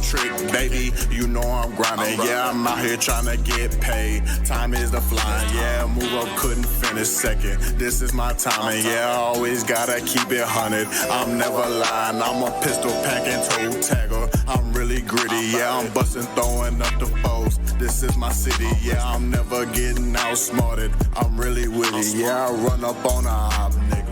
trick, baby. You know I'm grinding. Yeah, I'm out here trying to get paid. Time is the flying. Yeah, move up, couldn't finish second. This is my timing. Yeah, I always gotta keep it 100. I'm never lying. I'm a pistol packing toe tagger. I'm really gritty. Yeah, I'm busting, throwing up the foes. This is my city. Yeah, I'm never getting outsmarted. I'm really witty. Yeah, I run up on a op, nigga.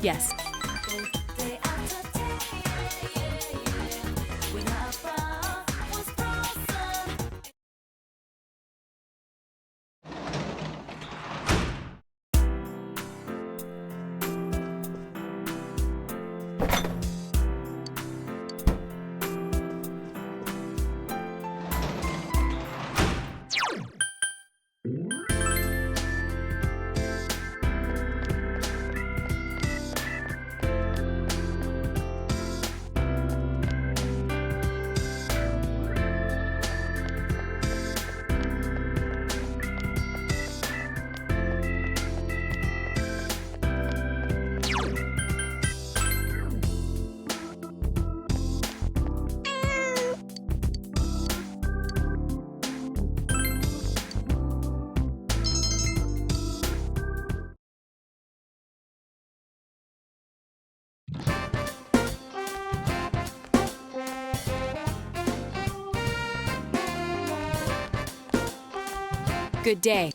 Yes. Good day.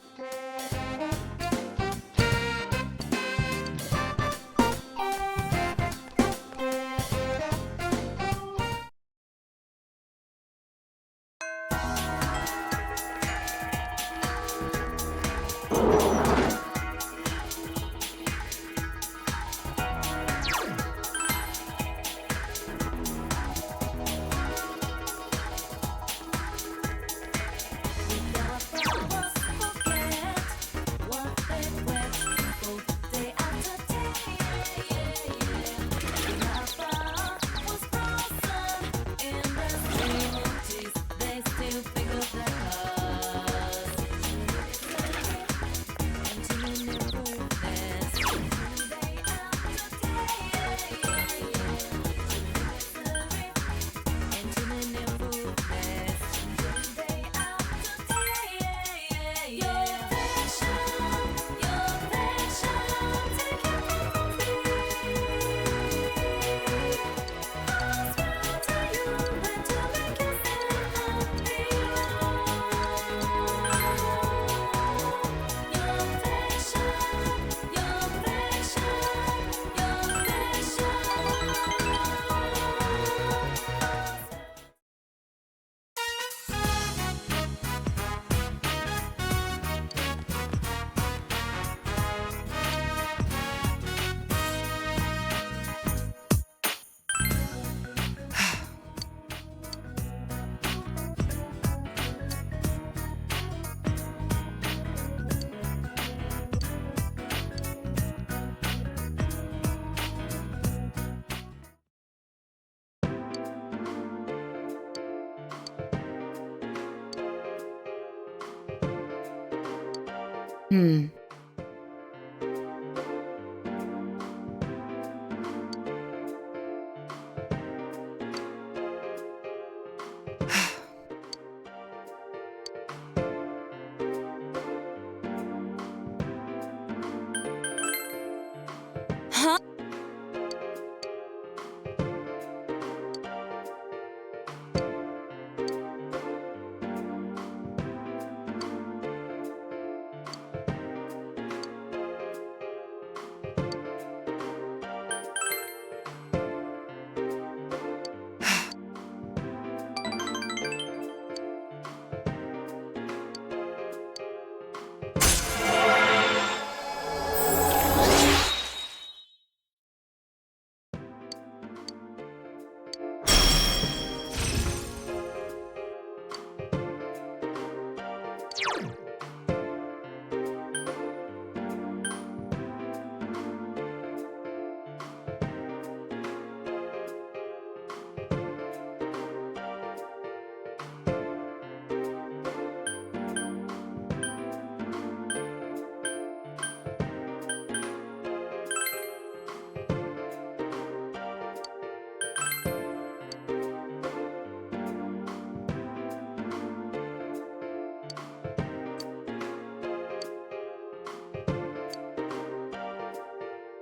Huh?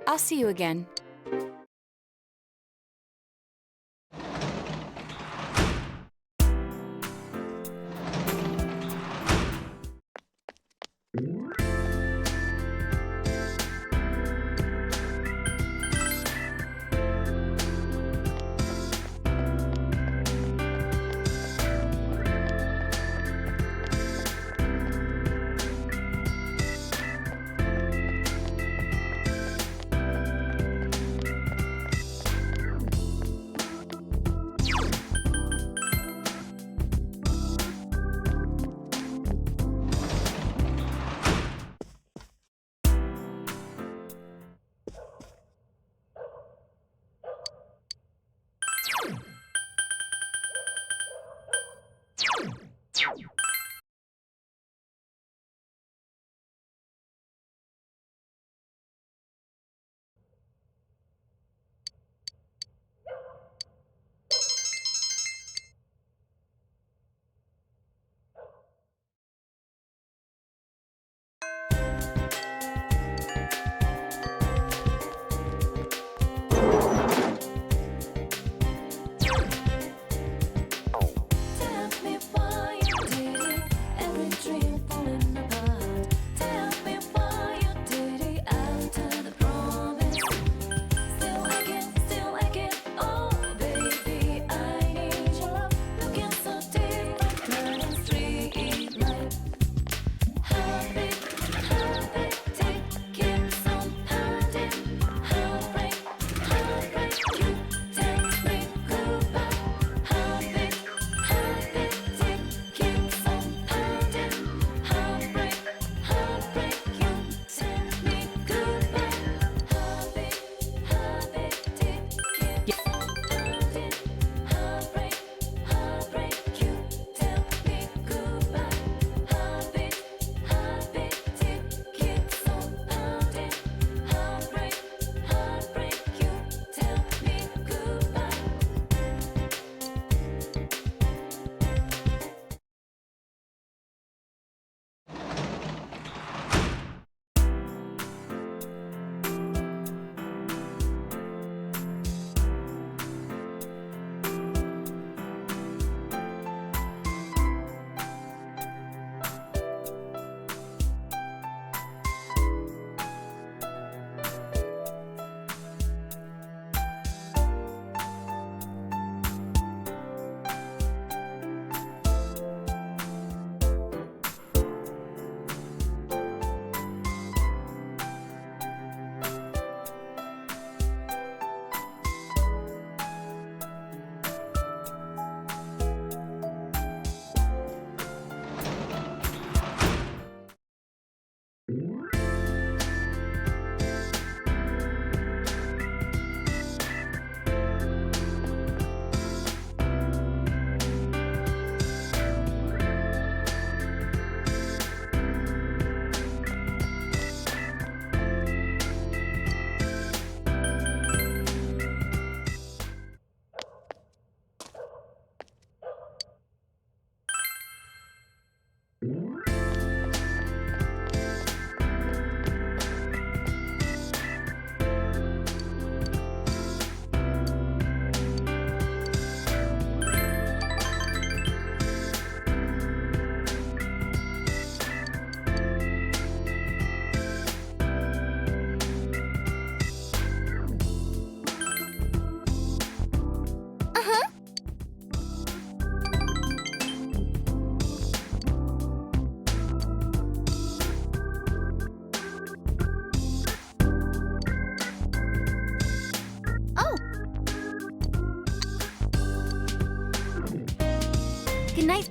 I'll see you again. a nice...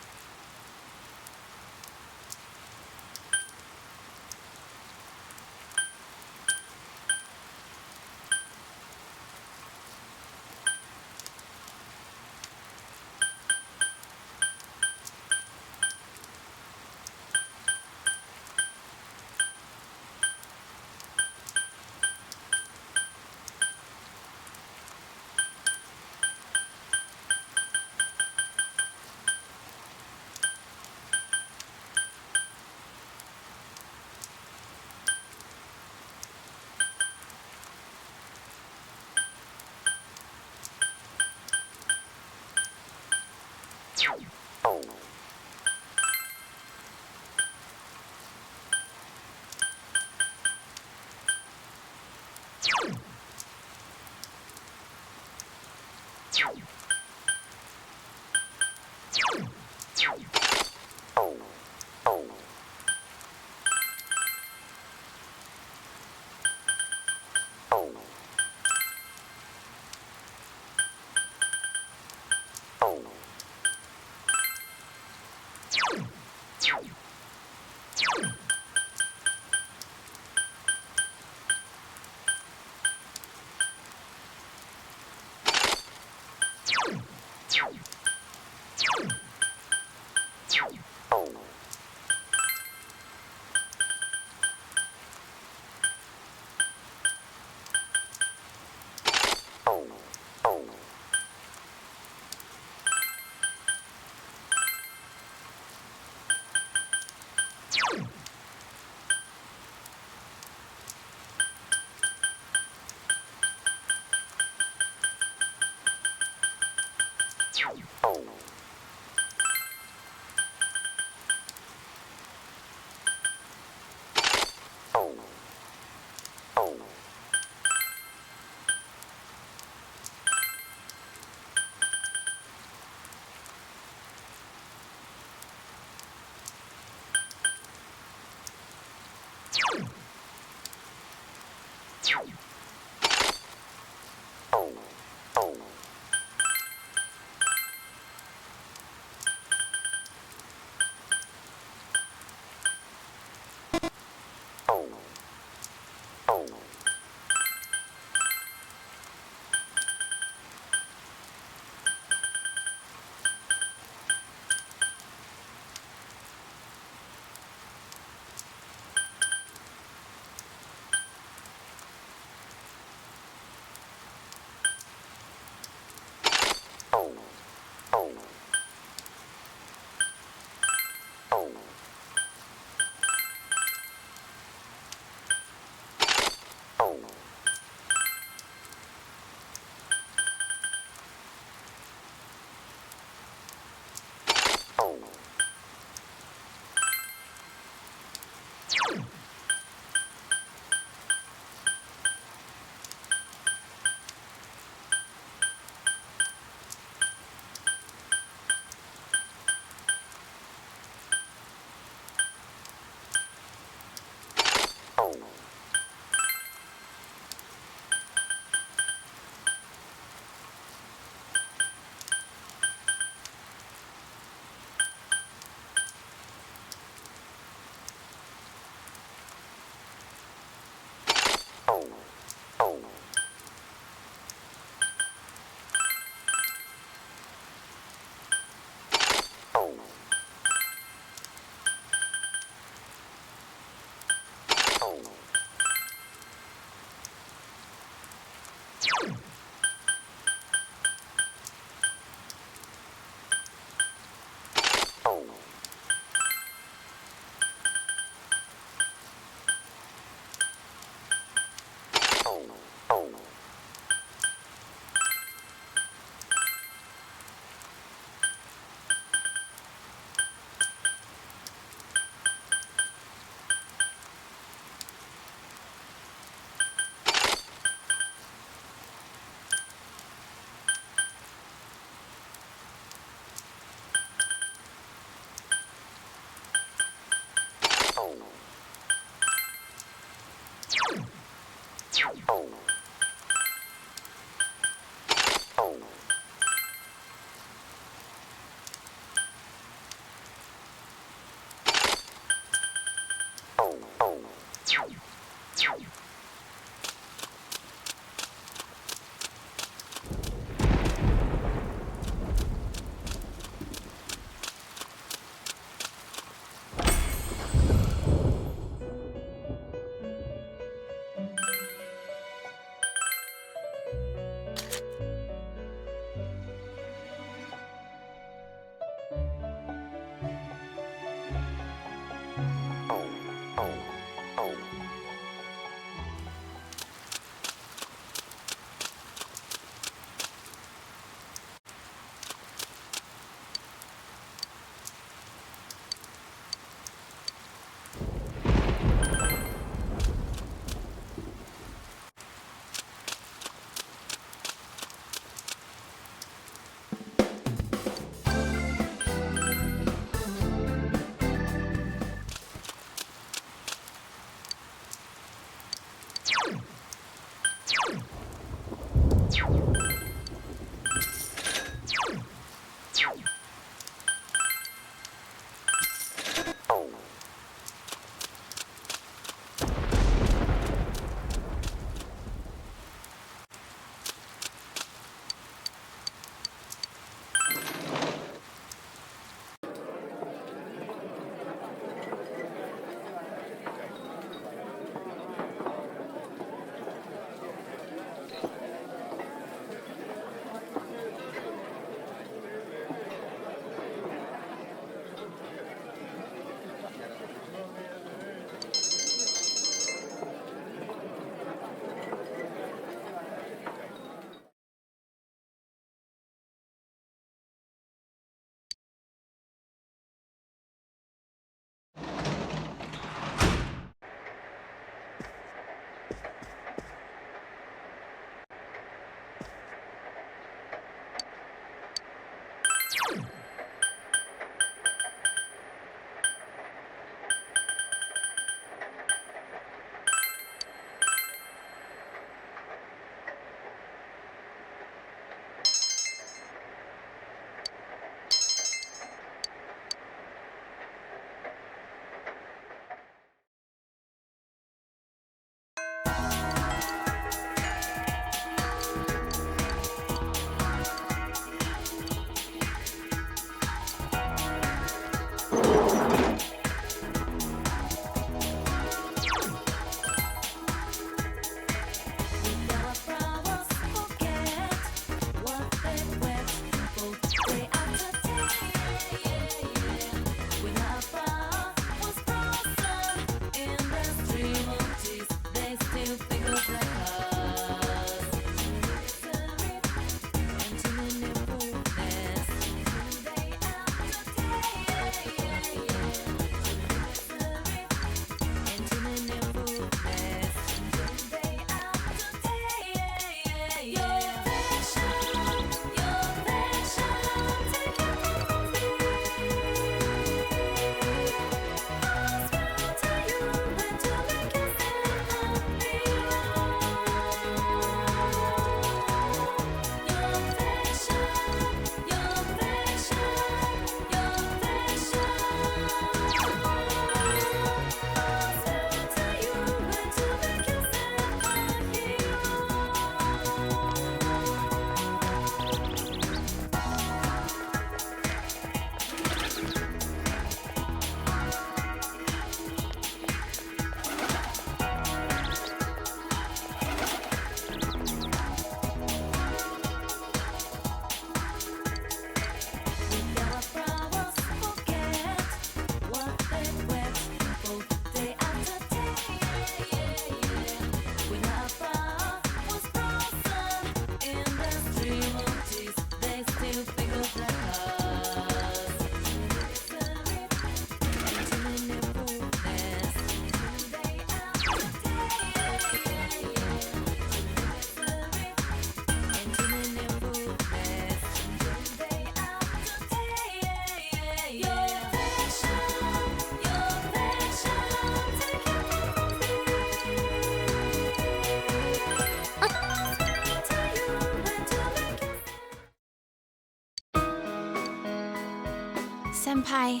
Senpai,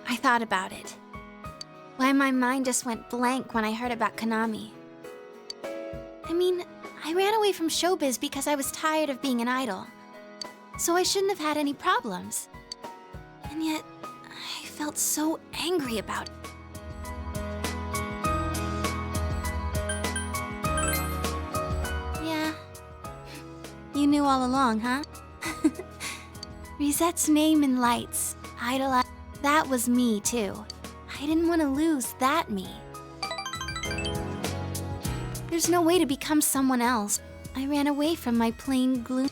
I thought about it. Why my mind just went blank when I heard about Konami. I mean, I ran away from showbiz because I was tired of being an idol. So I shouldn't have had any problems. And yet, I felt so angry about it. Yeah. You knew all along, huh? Rizette's name in lights, idolize. That was me, too. I didn't want to lose that me. There's no way to become someone else. I ran away from my plain gloom.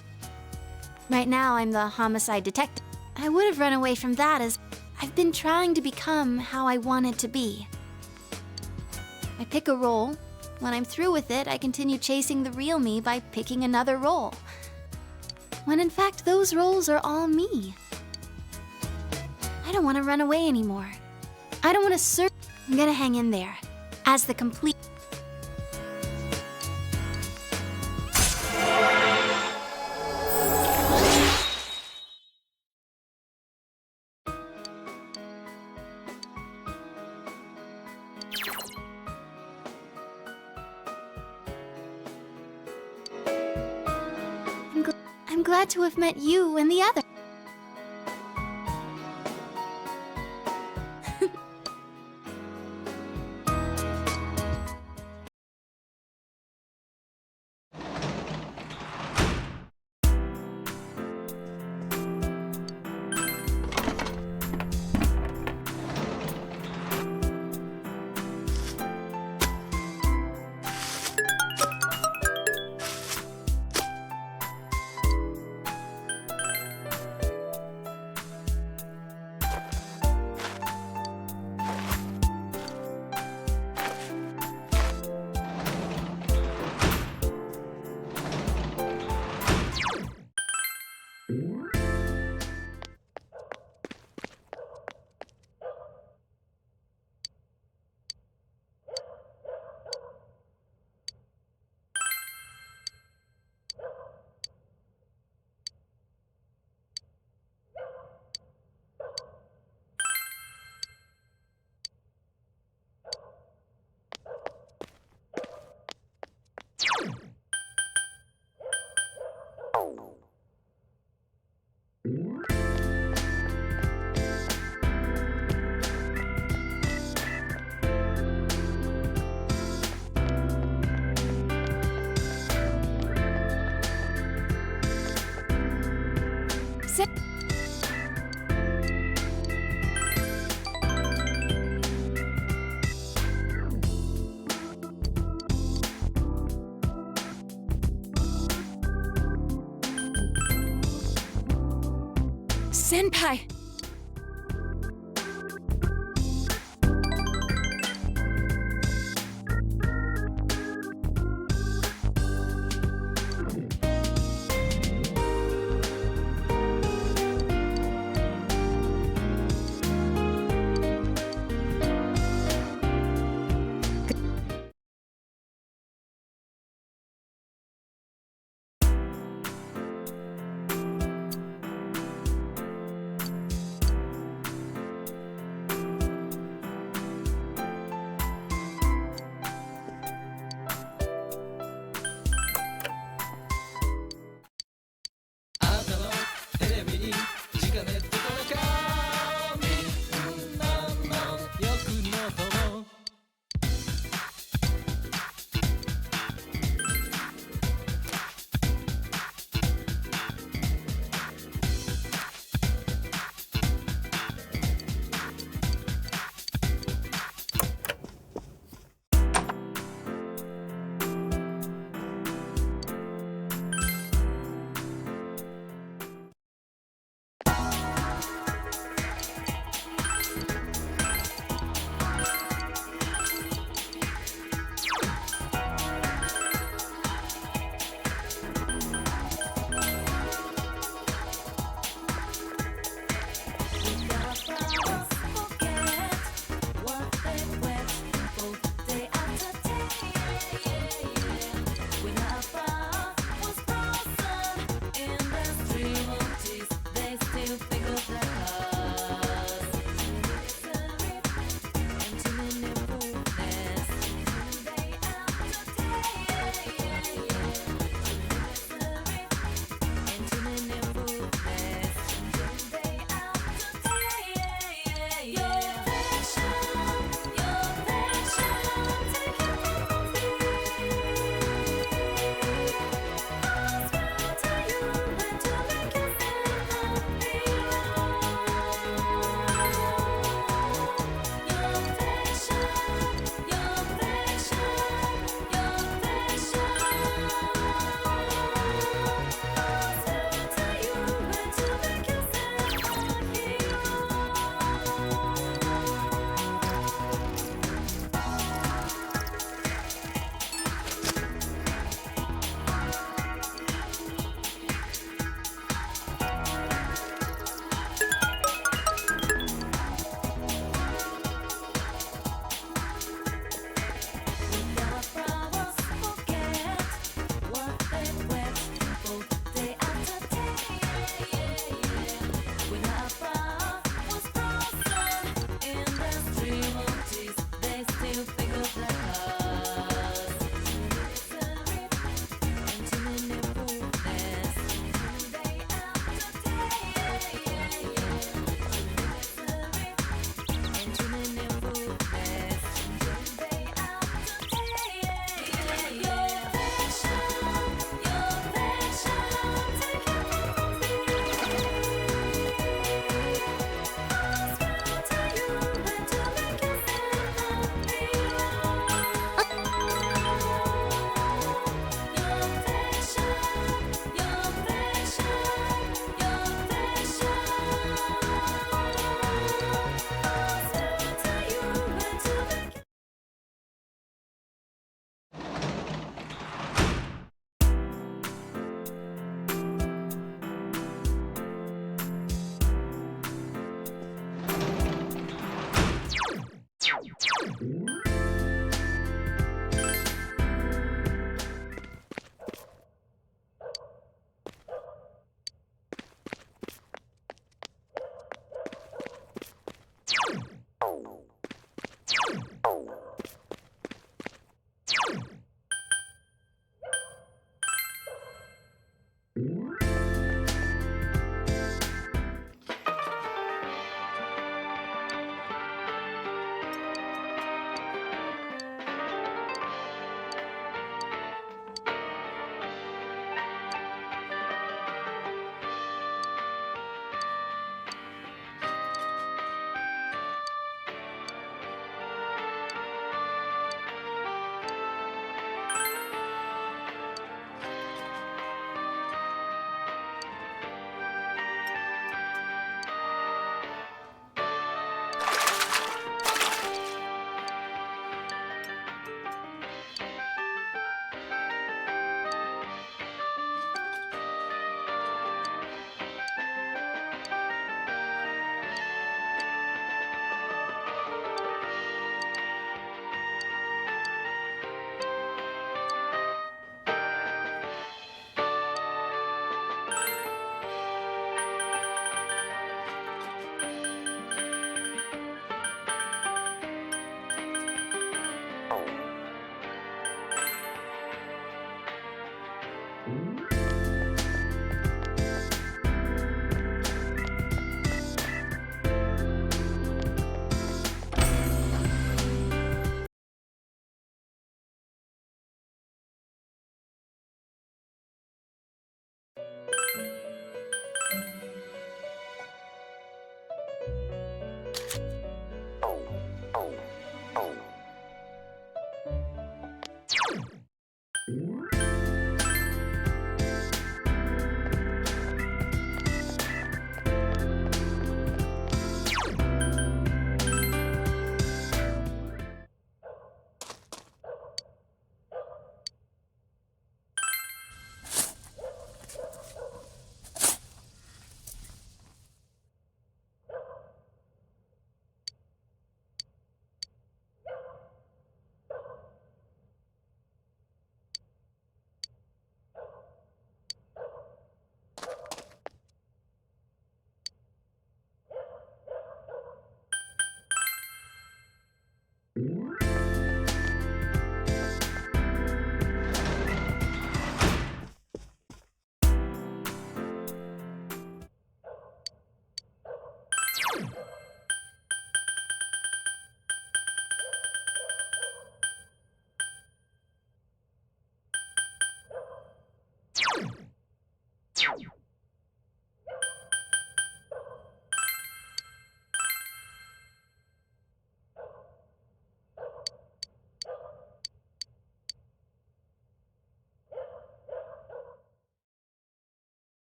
Right now, I'm the homicide detective. I would have run away from that as I've been trying to become how I wanted to be. I pick a role. When I'm through with it, I continue chasing the real me by picking another role. When in fact, those roles are all me. I don't want to run away anymore. I don't want to search. I'm gonna hang in there as the complete. I'm glad to have met you and the other. Senpai!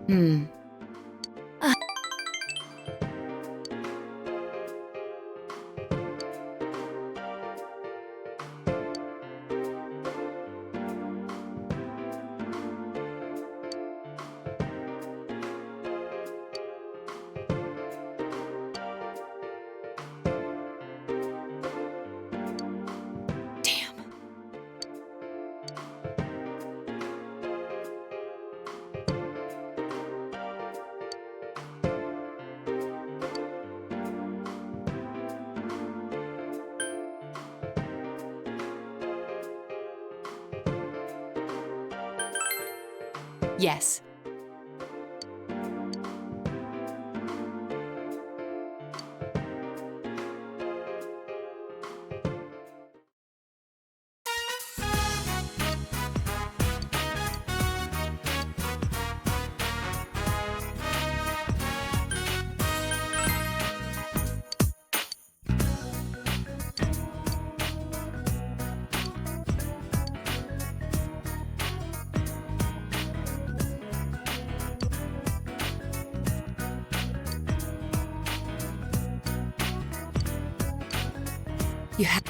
Hmm. Yes. You have.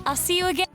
I'll see you again.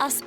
Us.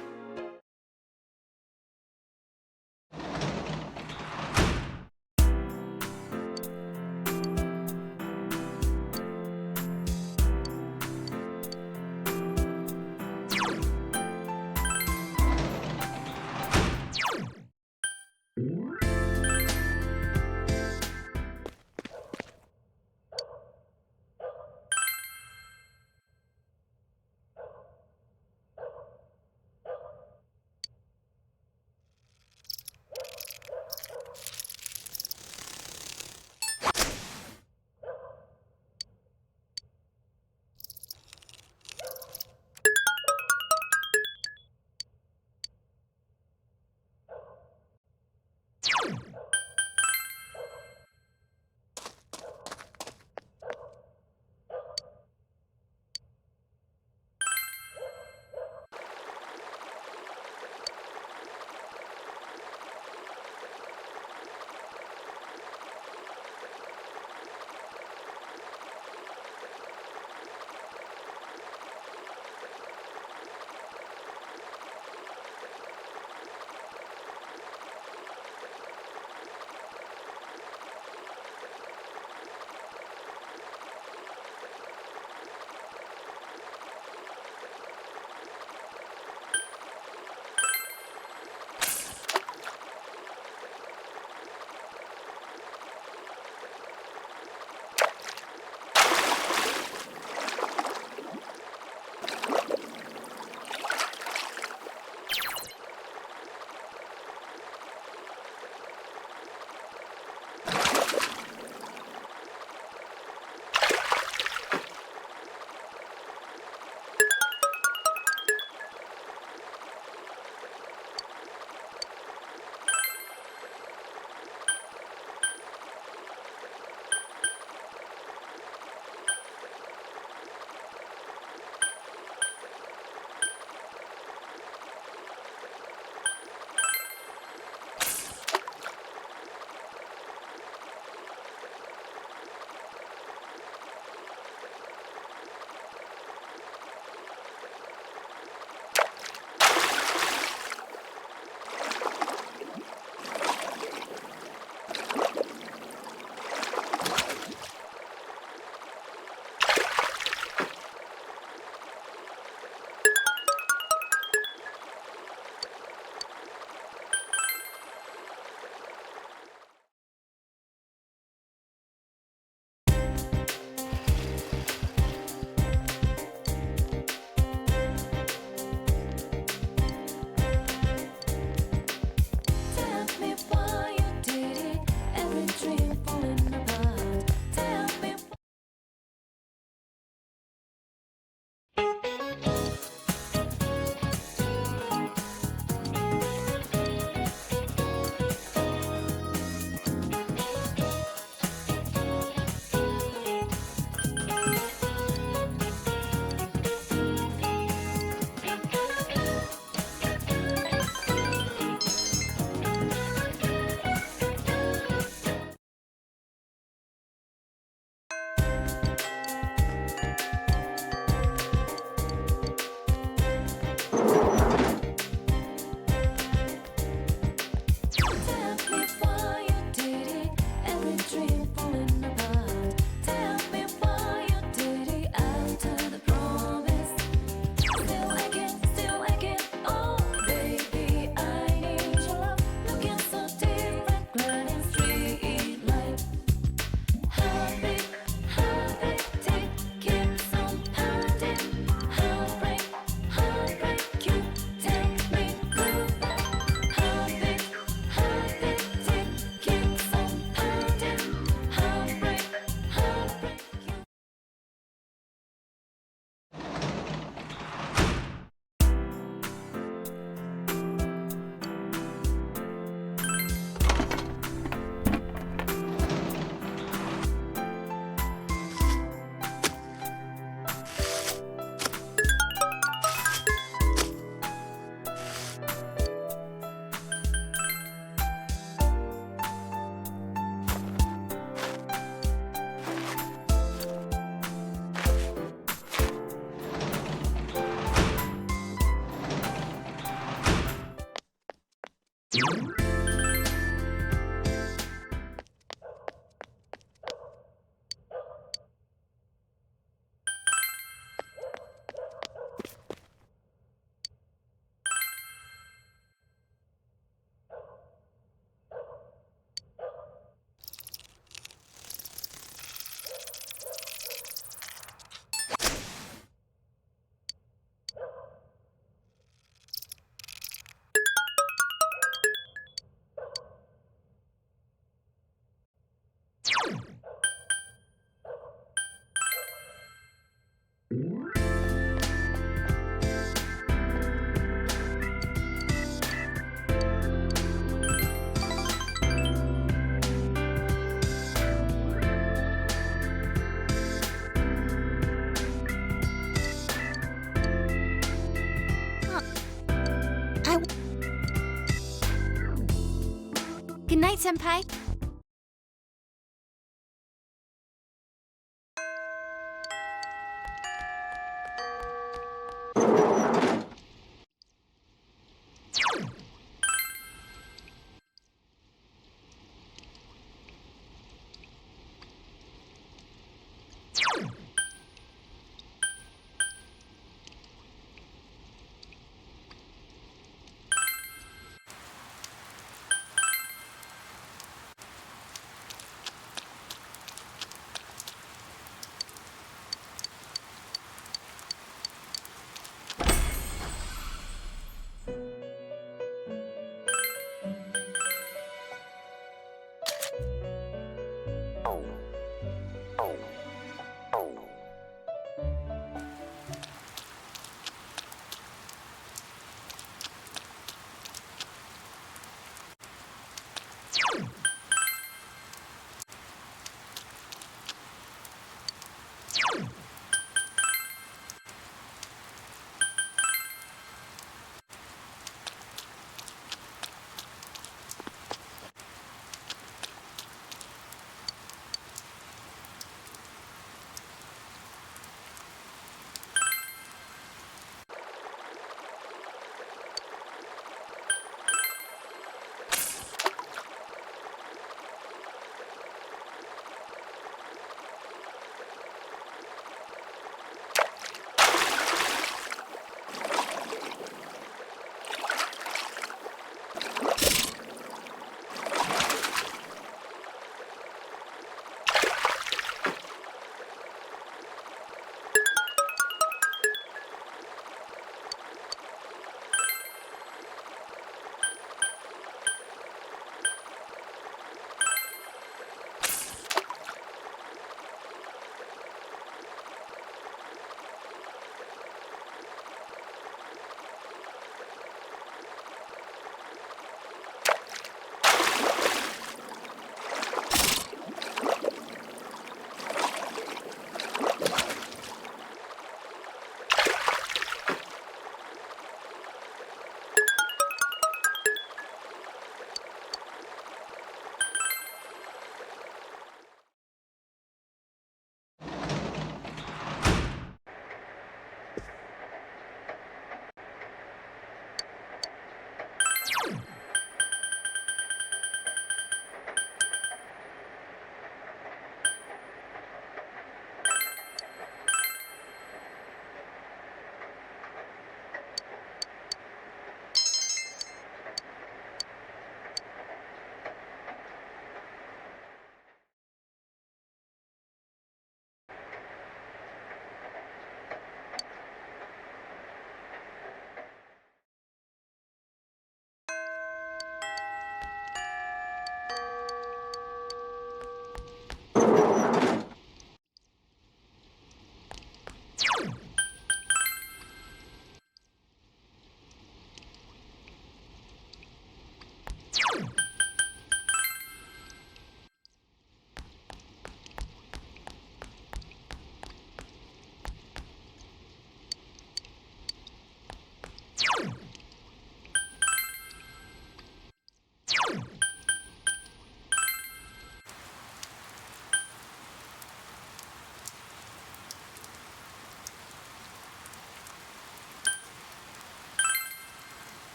Good night, Senpai.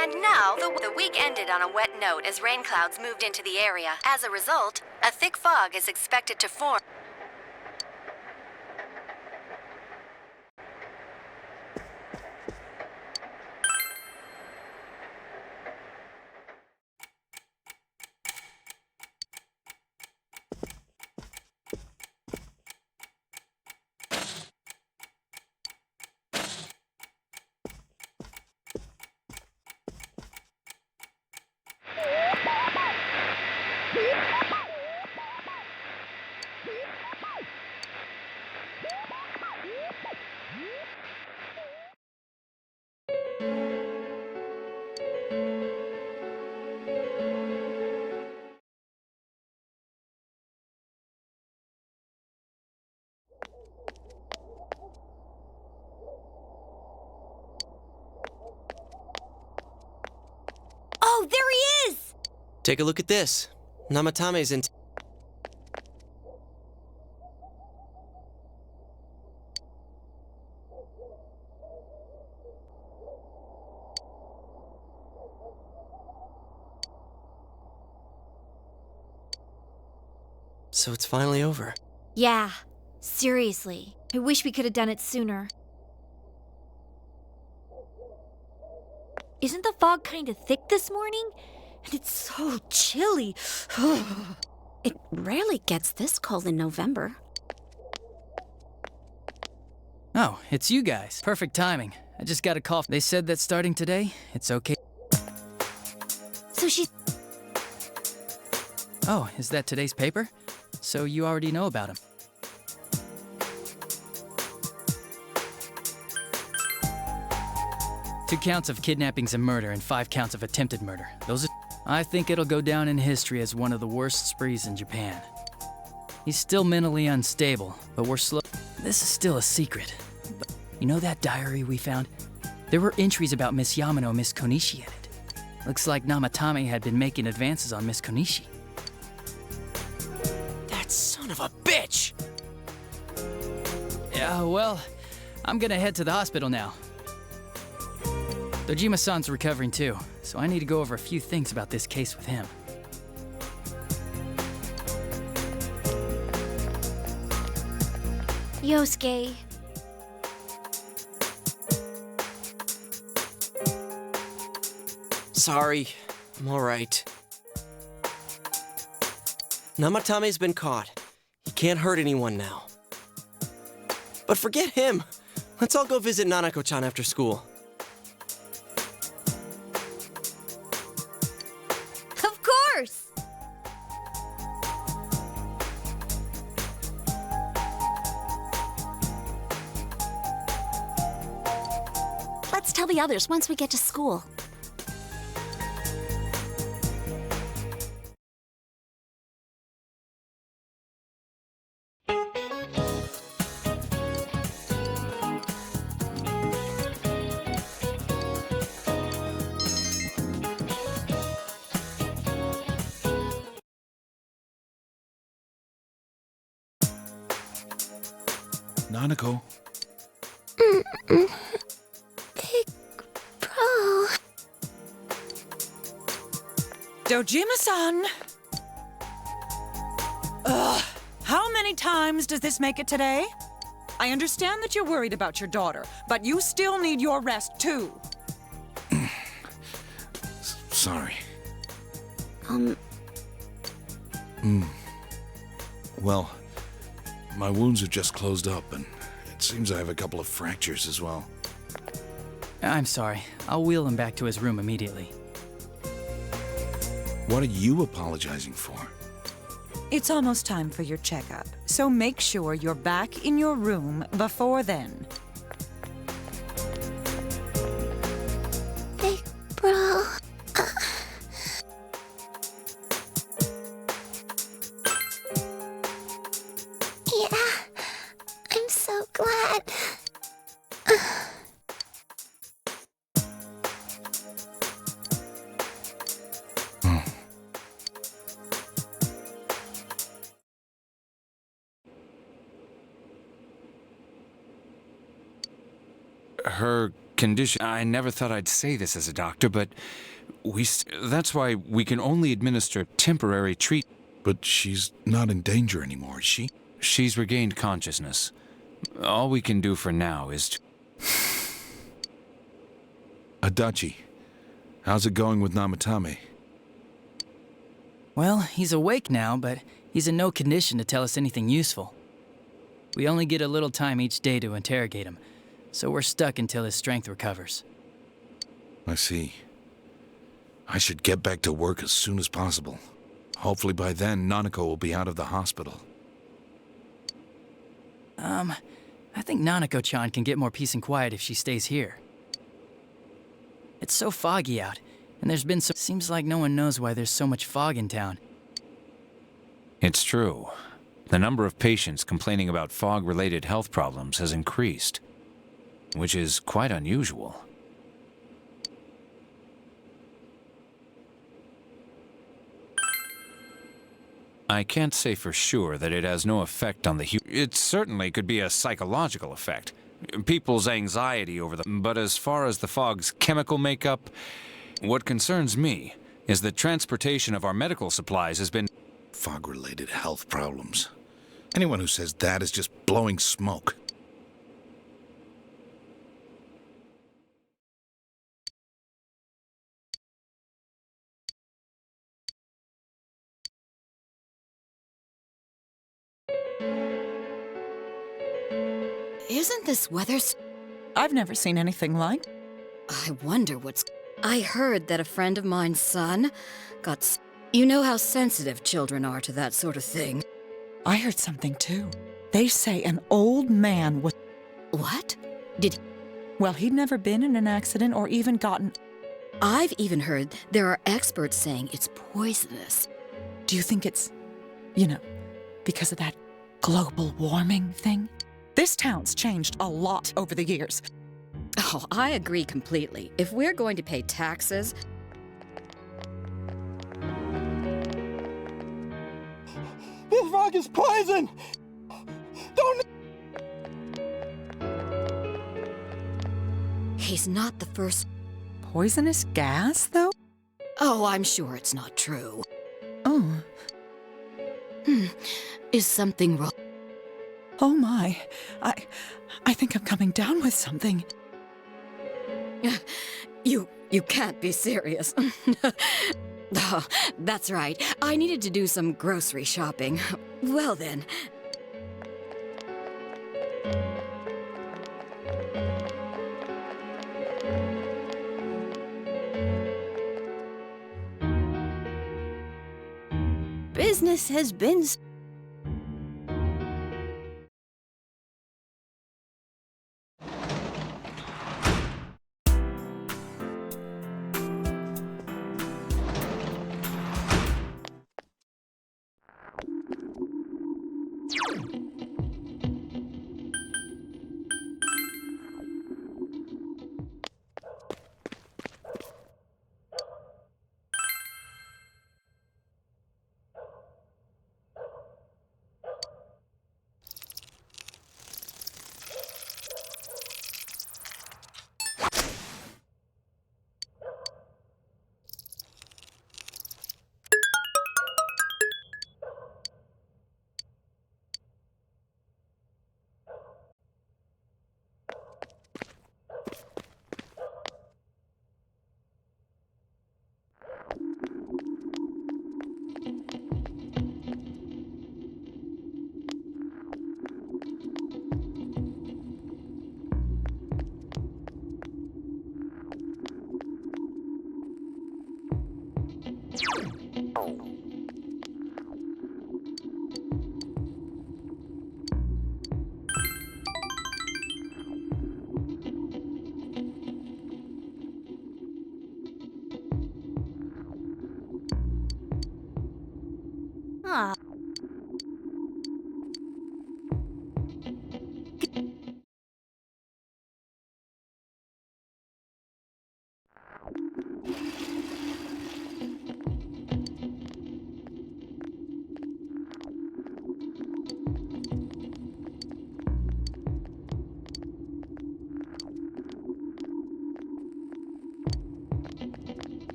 And now, the week ended on a wet note as rain clouds moved into the area. As a result, a thick fog is expected to form. Oh, there he is! Take a look at this. Namatame's in. So it's finally over. Yeah, seriously. I wish we could have done it sooner. Isn't the fog kind of thick this morning? And it's so chilly. It rarely gets this cold in November. Oh, it's you guys. Perfect timing. I just got a call. They said that starting today, it's okay. So she's... Oh, is that today's paper? So you already know about him. Two counts of kidnappings and murder and 5 counts of attempted murder. Those are... I think it'll go down in history as one of the worst sprees in Japan. He's still mentally unstable, but we're slow. This is still a secret. But you know that diary we found? There were entries about Miss Yamano and Miss Konishi in it. Looks like Namatame had been making advances on Miss Konishi. That son of a bitch! Yeah, well, I'm gonna head to the hospital now. Dojima-san's recovering too, so I need to go over a few things about this case with him. Yosuke. Sorry, I'm alright. Namatame's been caught. He can't hurt anyone now. But forget him. Let's all go visit Nanako-chan after school. Let's tell the others once we get to school. Nanako. Big bro. Dojima-san! Ugh, how many times does this make it today? I understand that you're worried about your daughter, but you still need your rest too. Sorry. Well, my wounds are just closed up, and it seems I have a couple of fractures as well. I'm sorry. I'll wheel him back to his room immediately. What are you apologizing for? It's almost time for your checkup, so make sure you're back in your room before then. Big bro. Yeah, I'm so glad. Her condition... I never thought I'd say this as a doctor, but that's why we can only administer temporary treatment. But she's not in danger anymore, is she? She's regained consciousness. All we can do for now is to... Adachi, how's it going with Namatame? Well, he's awake now, but he's in no condition to tell us anything useful. We only get a little time each day to interrogate him, so we're stuck until his strength recovers. I see. I should get back to work as soon as possible. Hopefully by then, Nanako will be out of the hospital. I think Nanako-chan can get more peace and quiet if she stays here. It's so foggy out, and there's been seems like no one knows why there's so much fog in town. It's true. The number of patients complaining about fog-related health problems has increased, which is quite unusual. I can't say for sure that it has no effect on the It certainly could be a psychological effect. People's anxiety over But as far as the fog's chemical makeup, what concerns me is that transportation of our medical supplies has been... Fog-related health problems. Anyone who says that is just blowing smoke. Isn't this weather... I've never seen anything like... I wonder what's... I heard that a friend of mine's son got... You know how sensitive children are to that sort of thing. I heard something too. They say an old man was... What? Well, he'd never been in an accident or even gotten... I've even heard there are experts saying it's poisonous. Do you think it's, you know, because of that global warming thing? This town's changed a lot over the years. Oh, I agree completely. If we're going to pay taxes... This frog is poison! Don't... He's not the first... Poisonous gas, though? Oh, I'm sure it's not true. Oh. Is something wrong? Oh my. I think I'm coming down with something. You can't be serious. Oh, that's right. I needed to do some grocery shopping. Well then. Business has been...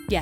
Yeah.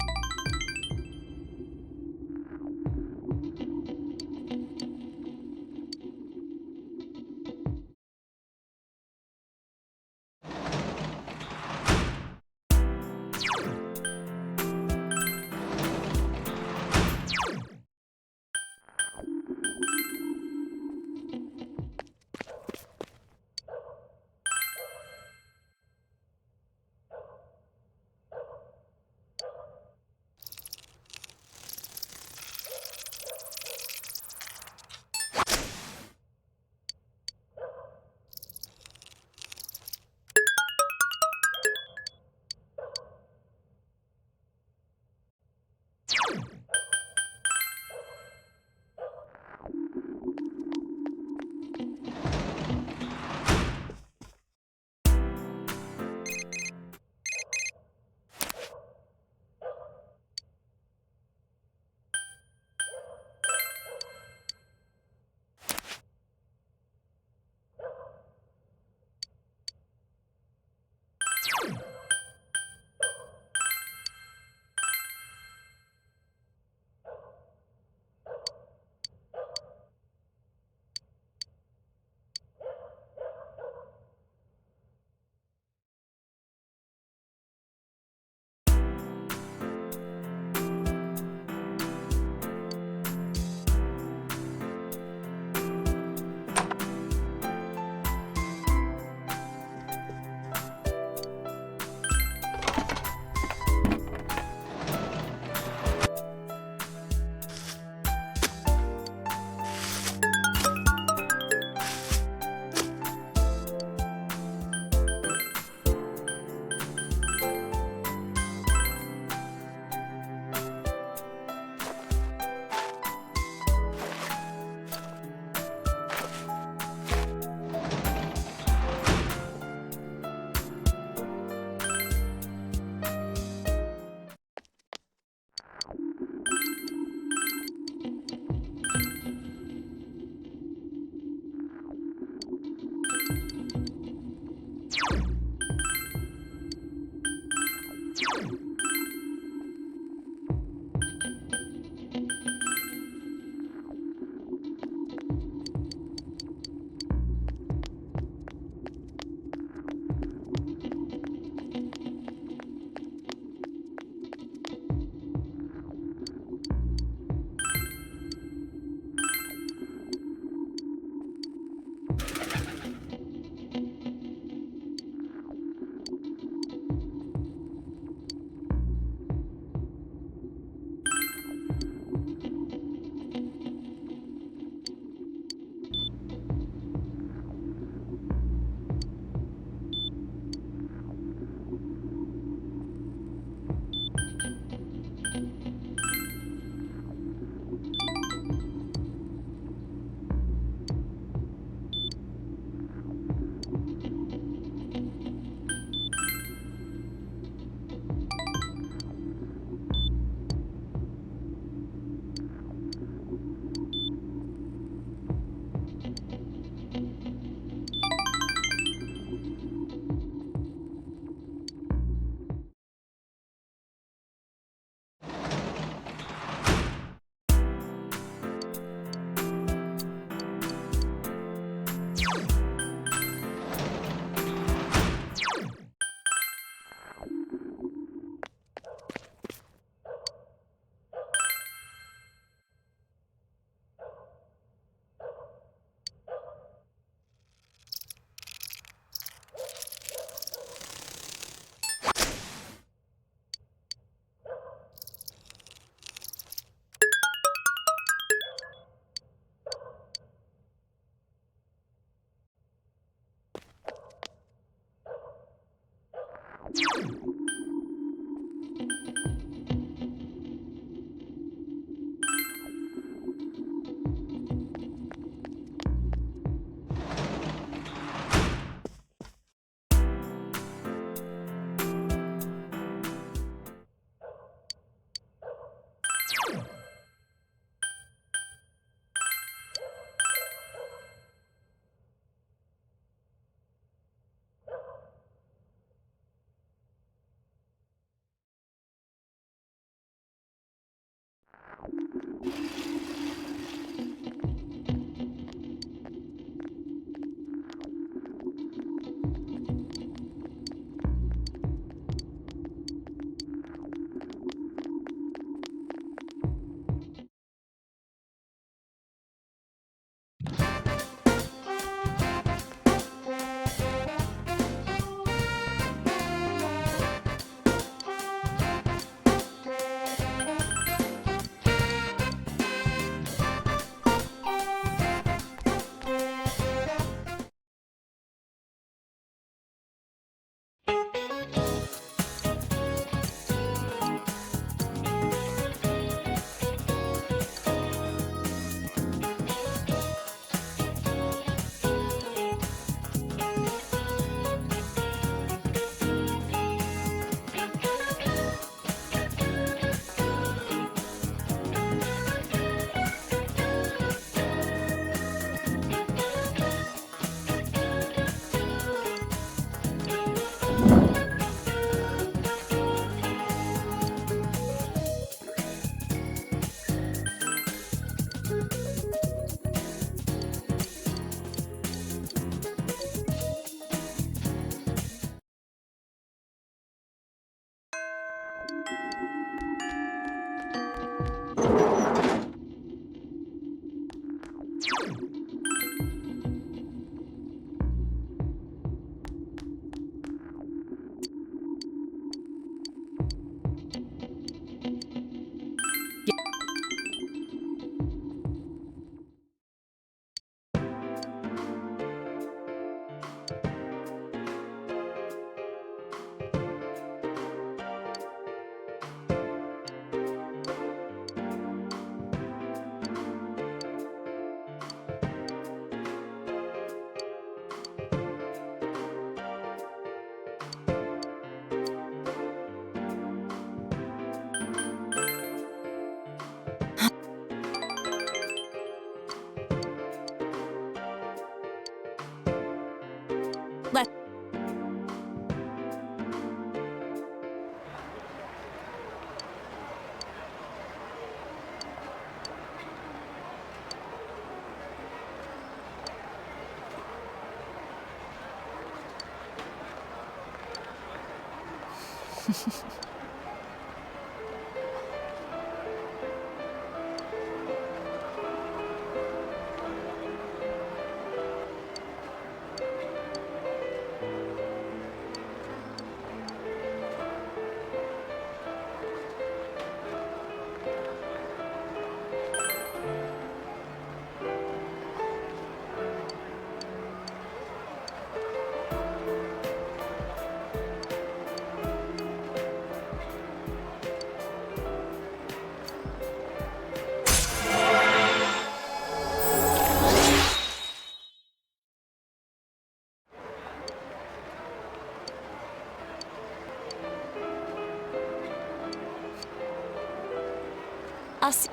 I'll see.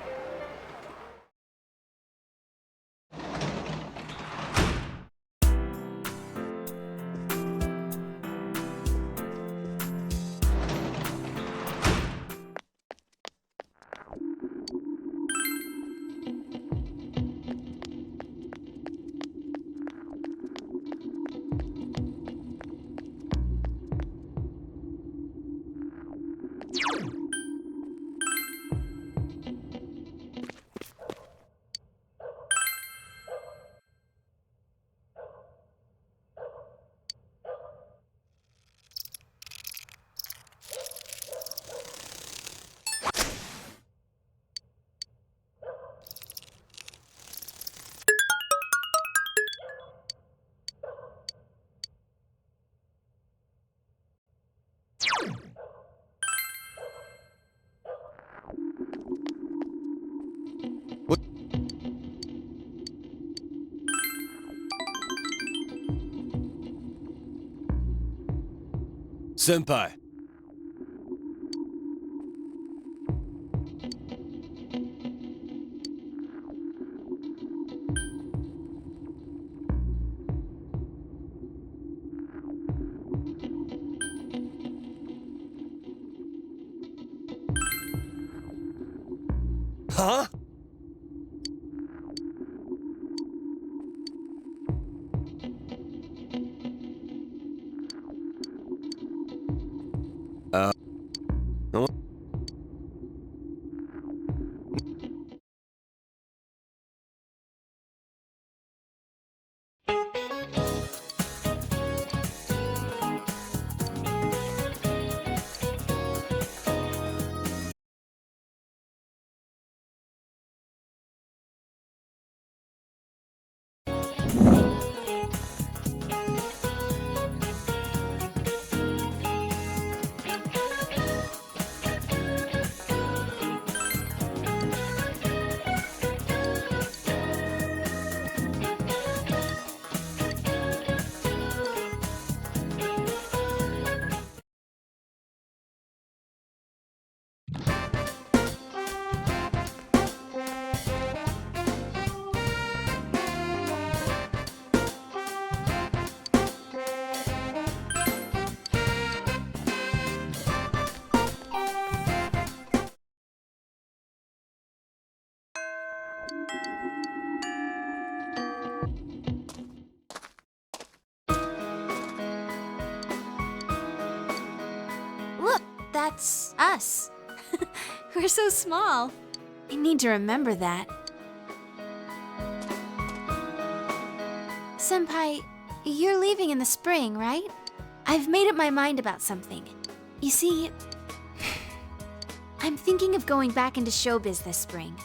Senpai. Huh? No. Look, that's us. We're so small. I need to remember that. Senpai, you're leaving in the spring, right? I've made up my mind about something. You see, I'm thinking of going back into showbiz this spring.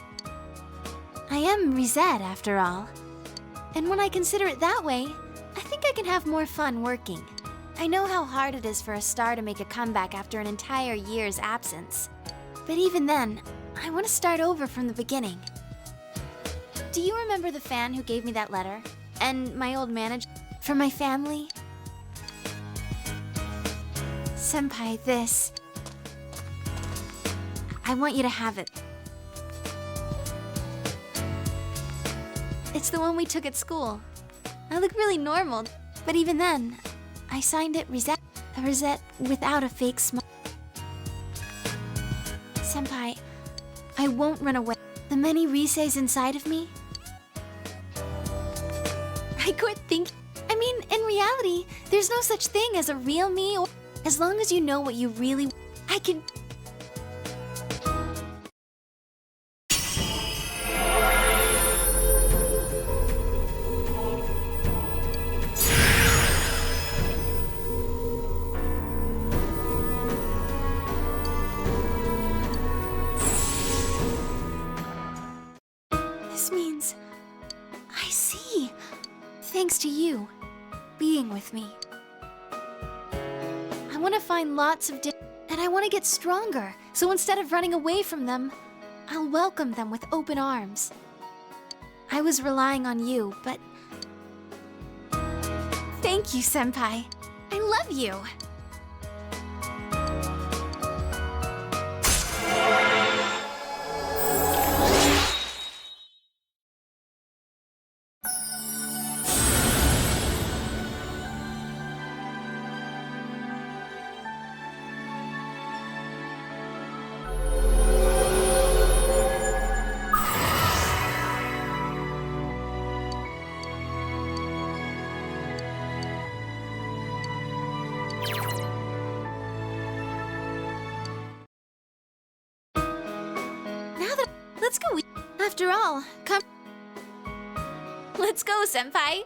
I am Rizette, after all. And when I consider it that way, I think I can have more fun working. I know how hard it is for a star to make a comeback after an entire year's absence. But even then, I want to start over from the beginning. Do you remember the fan who gave me that letter? And my old manager? From my family? Senpai, this. I want you to have it. It's the one we took at school. I look really normal, but even then, I signed it Rizette. A Rizette without a fake smile. Senpai, I won't run away. The many Riseis inside of me. I quit thinking. I mean, in reality, there's no such thing as a real me. Or as long as you know what you really want, I can. This means I see. Thanks to you being with me. I want to find lots of and I want to get stronger. So instead of running away from them, I'll welcome them with open arms. I was relying on you, but thank you, Senpai. I love you. Let's go. After all, come. Let's go, Senpai.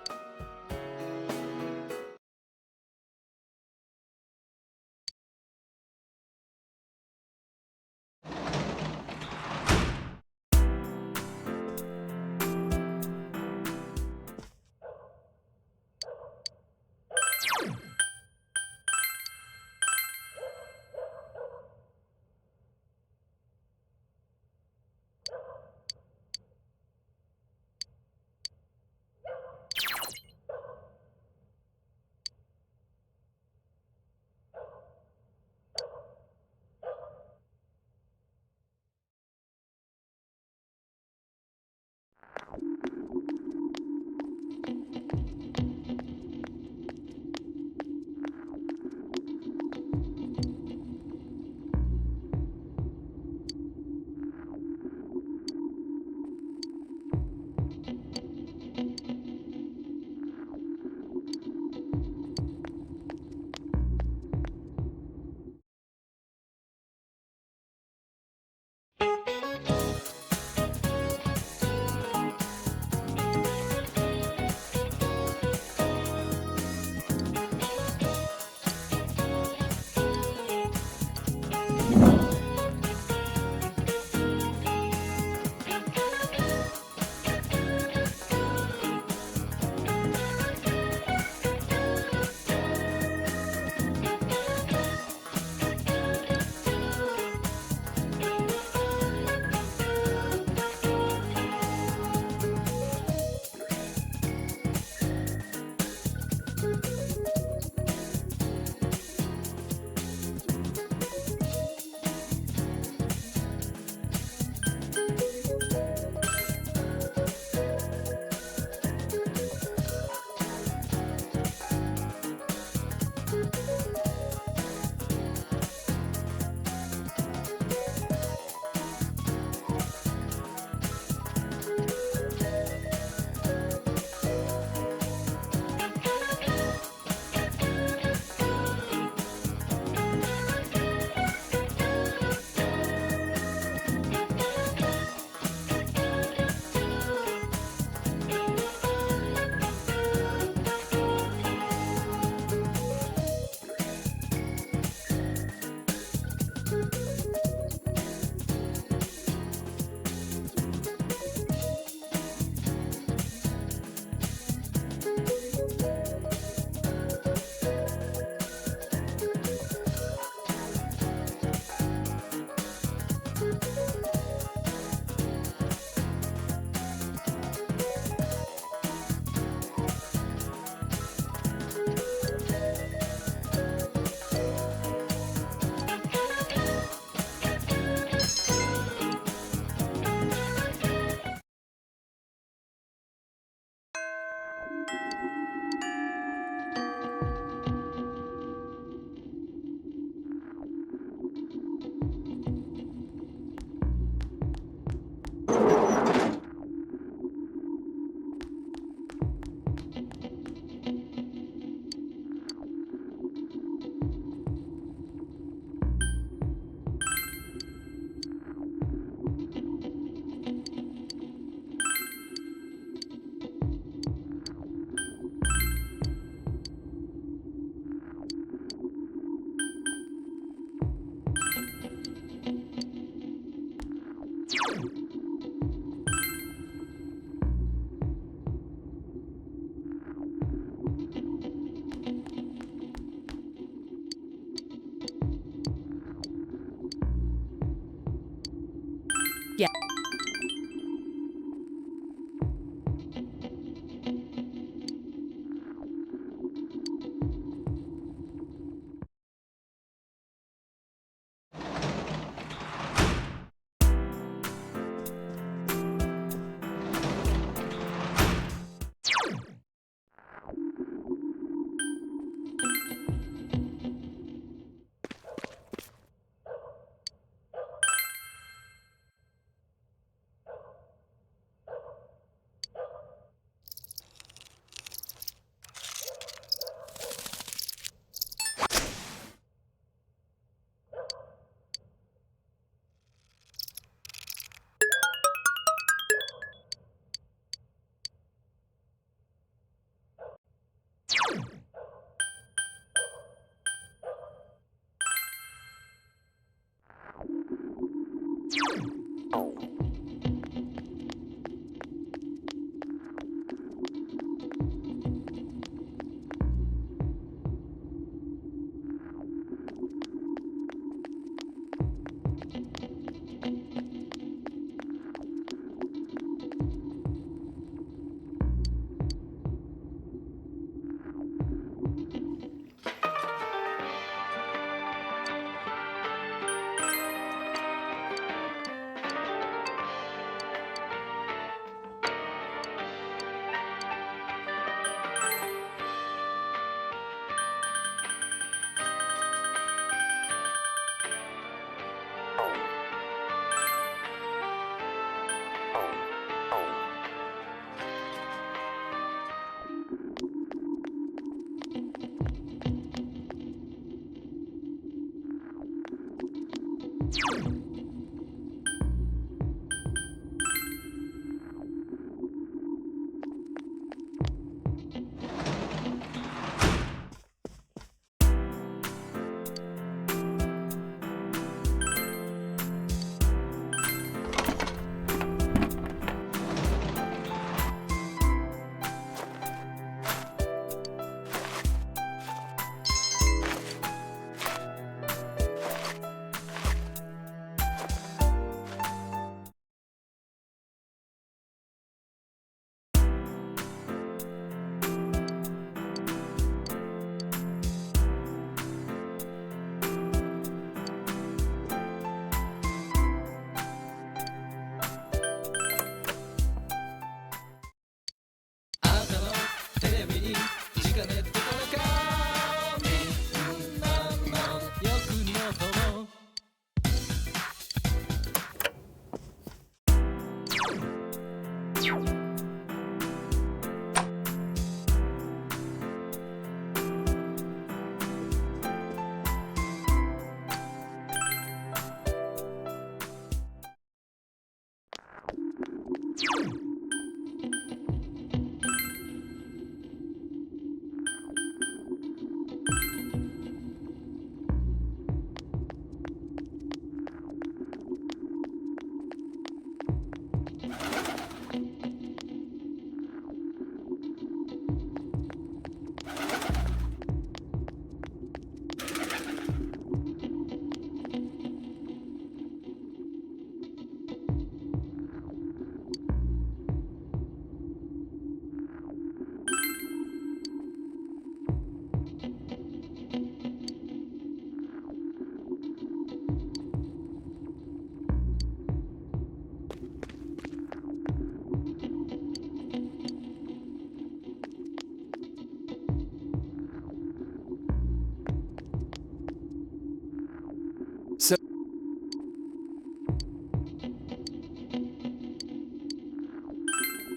Yeah.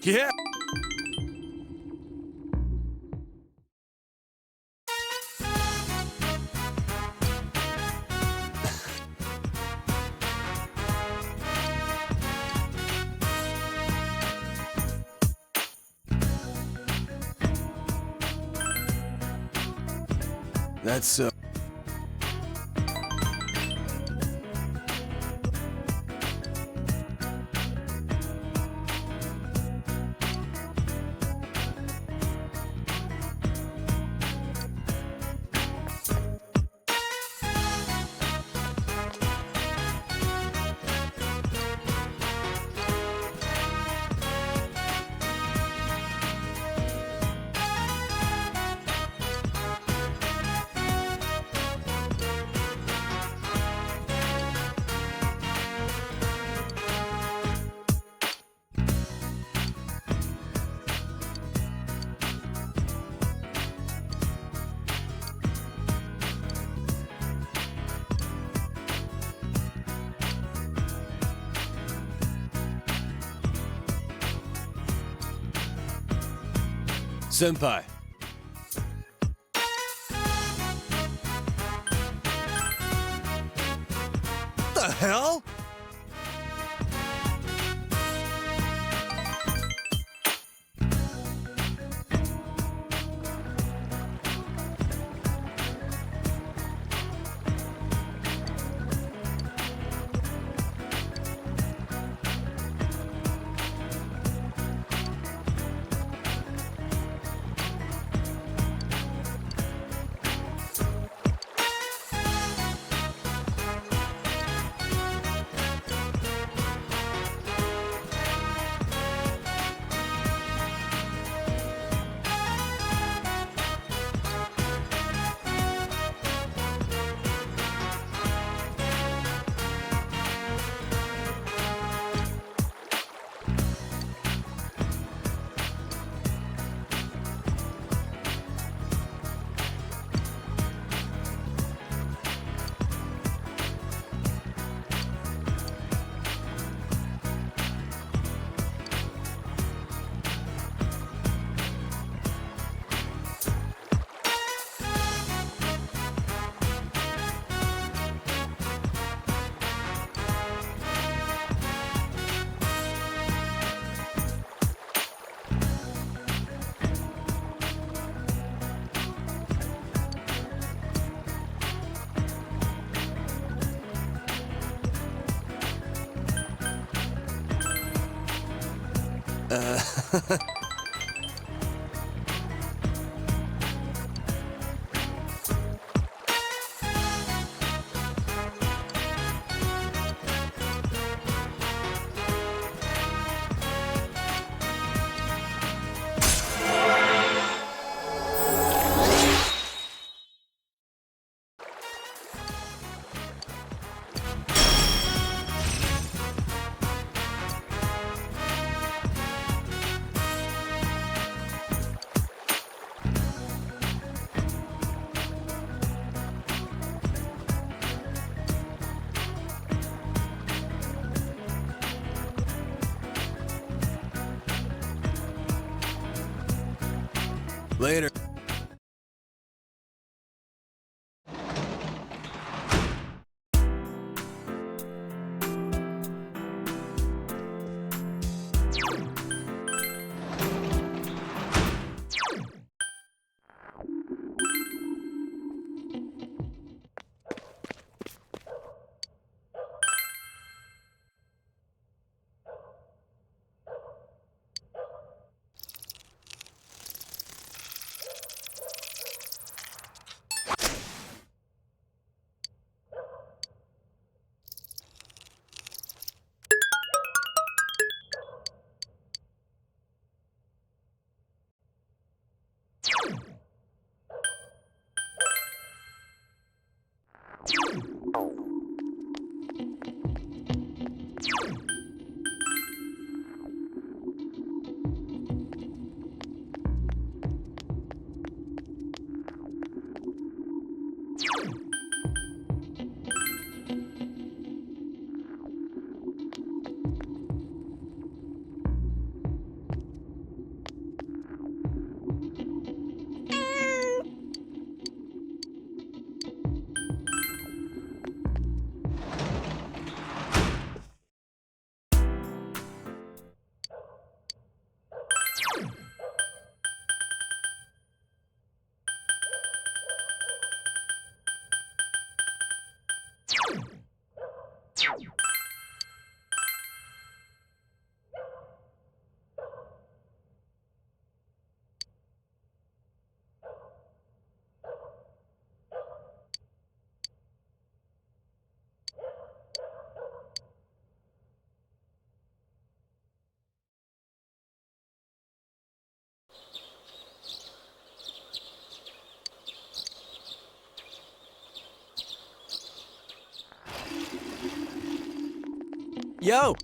Yeah. That's Senpai. The hell? Later. Yo!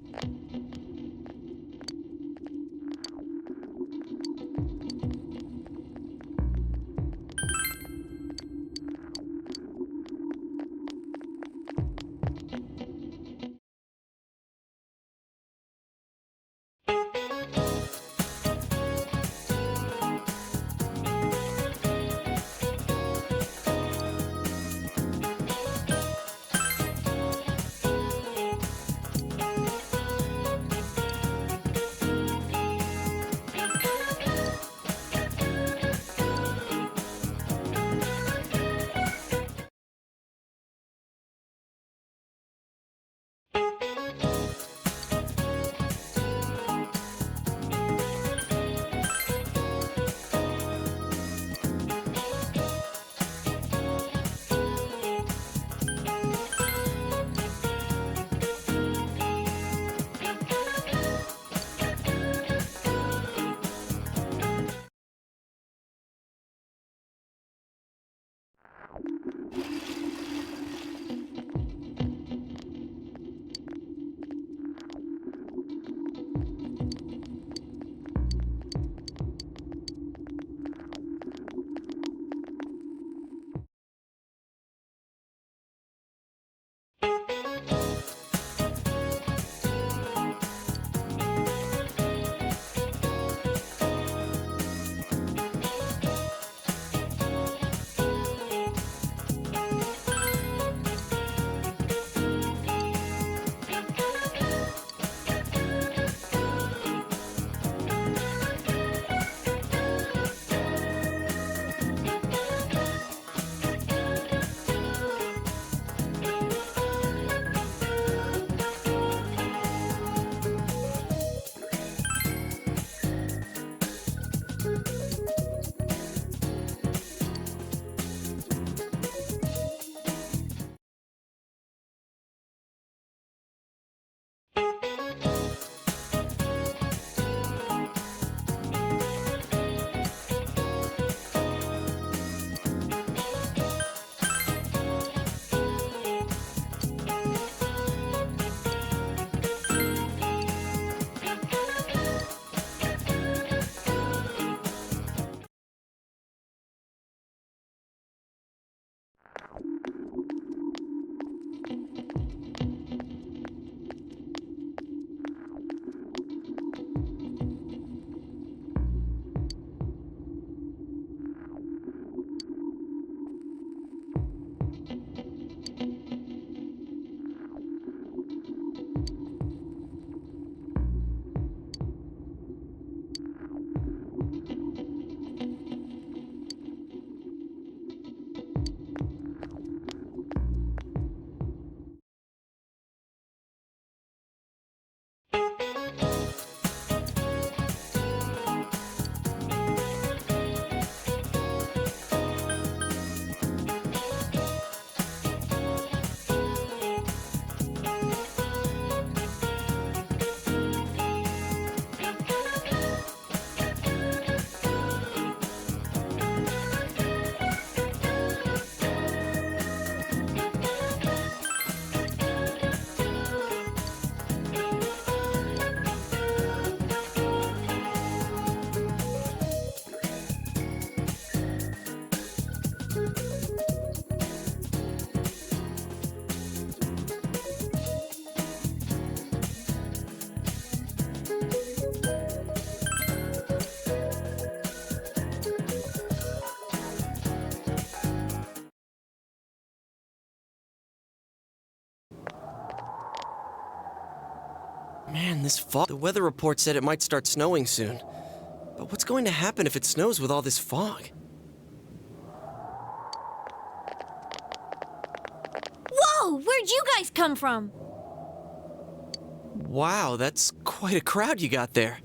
Man, this fog. The weather report said it might start snowing soon. But what's going to happen if it snows with all this fog? Whoa! Where'd you guys come from? Wow, that's quite a crowd you got there.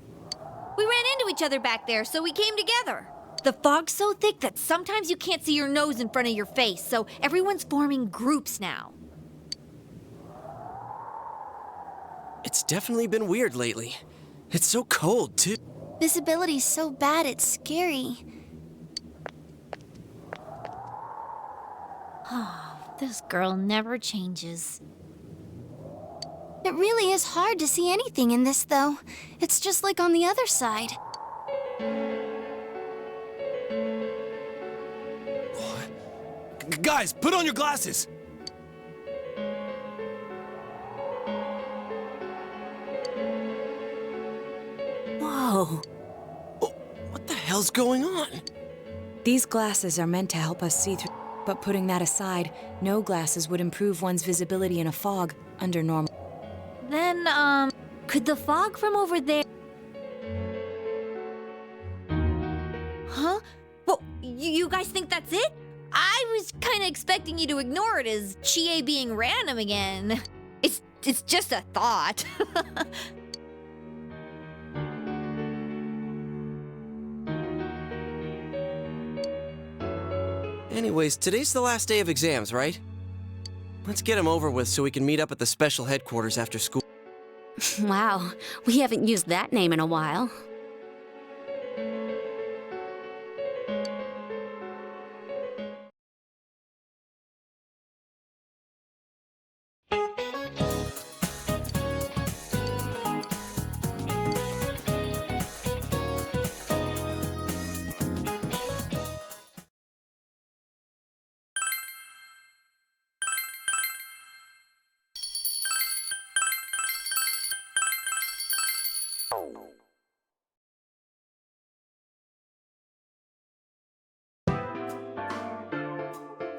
We ran into each other back there, so we came together. The fog's so thick that sometimes you can't see your nose in front of your face, so everyone's forming groups now. It's definitely been weird lately. It's so cold, too. Visibility's so bad, it's scary. This girl never changes. It really is hard to see anything in this, though. It's just like on the other side. Guys, put on your glasses! Whoa. Oh, what the hell's going on? These glasses are meant to help us see through, but putting that aside, no glasses would improve one's visibility in a fog under normal. Then, could the fog from over there... Huh? Well, you guys think that's it? I was kinda expecting you to ignore it as Chie being random again. It's just a thought. Anyways, today's the last day of exams, right? Let's get them over with so we can meet up at the special headquarters after school. Wow, we haven't used that name in a while.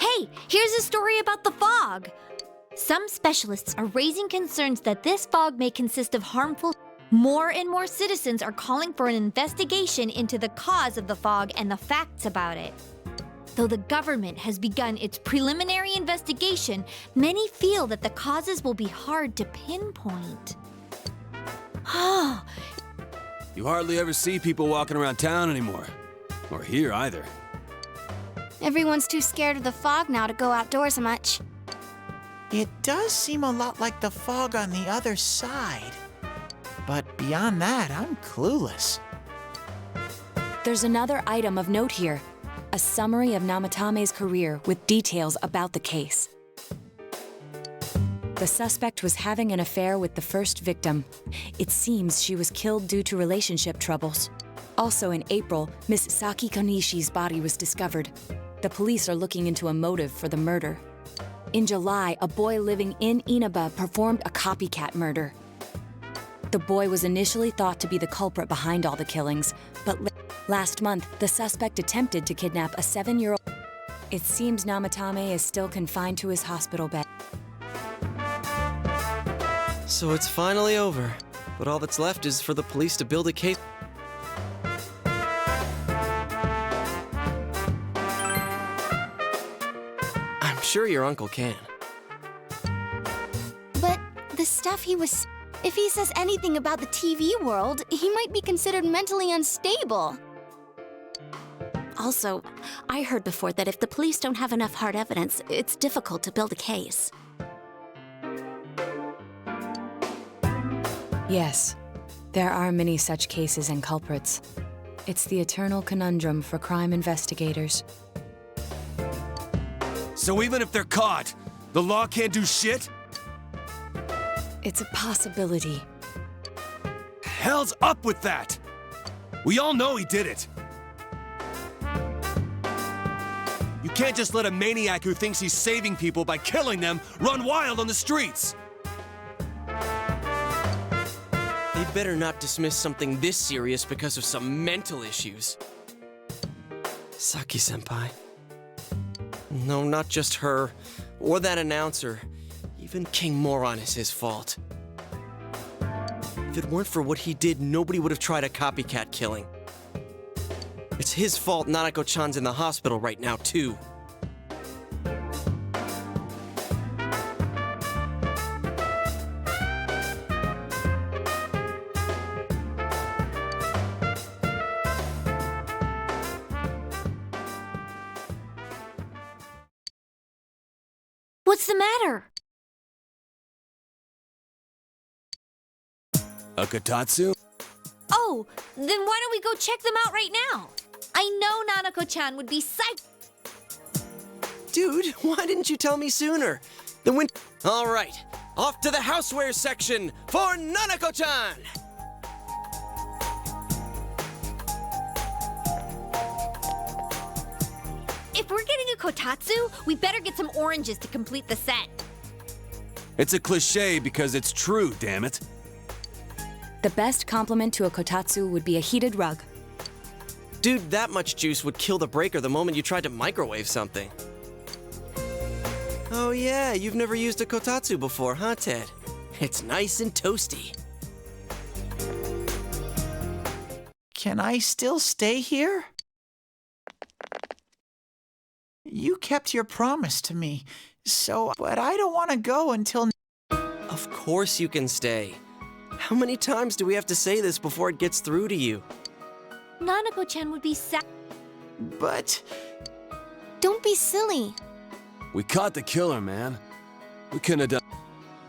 Hey, here's a story about the fog. Some specialists are raising concerns that this fog may consist of harmful. More and more citizens are calling for an investigation into the cause of the fog and the facts about it. Though the government has begun its preliminary investigation, many feel that the causes will be hard to pinpoint. You hardly ever see people walking around town anymore. Or here either. Everyone's too scared of the fog now to go outdoors much. It does seem a lot like the fog on the other side. But beyond that, I'm clueless. There's another item of note here. A summary of Namatame's career with details about the case. The suspect was having an affair with the first victim. It seems she was killed due to relationship troubles. Also in April, Miss Saki Konishi's body was discovered. The police are looking into a motive for the murder. In July, a boy living in Inaba performed a copycat murder. The boy was initially thought to be the culprit behind all the killings, but last month, the suspect attempted to kidnap a 7-year-old. It seems Namatame is still confined to his hospital bed. So it's finally over, but all that's left is for the police to build a case. I'm sure your uncle can. But the stuff he was... If he says anything about the TV world, he might be considered mentally unstable. Also, I heard before that if the police don't have enough hard evidence, it's difficult to build a case. Yes, there are many such cases and culprits. It's the eternal conundrum for crime investigators. So even if they're caught, the law can't do shit? It's a possibility. Hell's up with that! We all know he did it. You can't just let a maniac who thinks he's saving people by killing them run wild on the streets! They better not dismiss something this serious because of some mental issues. Saki-senpai. No, not just her, or that announcer. Even King Moron is his fault. If it weren't for what he did, nobody would have tried a copycat killing. It's his fault Nanako-chan's in the hospital right now, too. What's the matter? A Kotatsu? Oh, then why don't we go check them out right now? I know Nanako-chan would be psyched. Dude, why didn't you tell me sooner? All right, off to the houseware section for Nanako-chan! If we're getting a kotatsu, we better get some oranges to complete the set. It's a cliche because it's true, damn it. The best compliment to a kotatsu would be a heated rug. Dude, that much juice would kill the breaker the moment you tried to microwave something. Oh yeah, you've never used a kotatsu before, huh, Ted? It's nice and toasty. Can I still stay here? You kept your promise to me, but I don't want to go until... Of course you can stay. How many times do we have to say this before it gets through to you? Nanako-chan would be sad. But... Don't be silly. We caught the killer, man. We couldn't have done...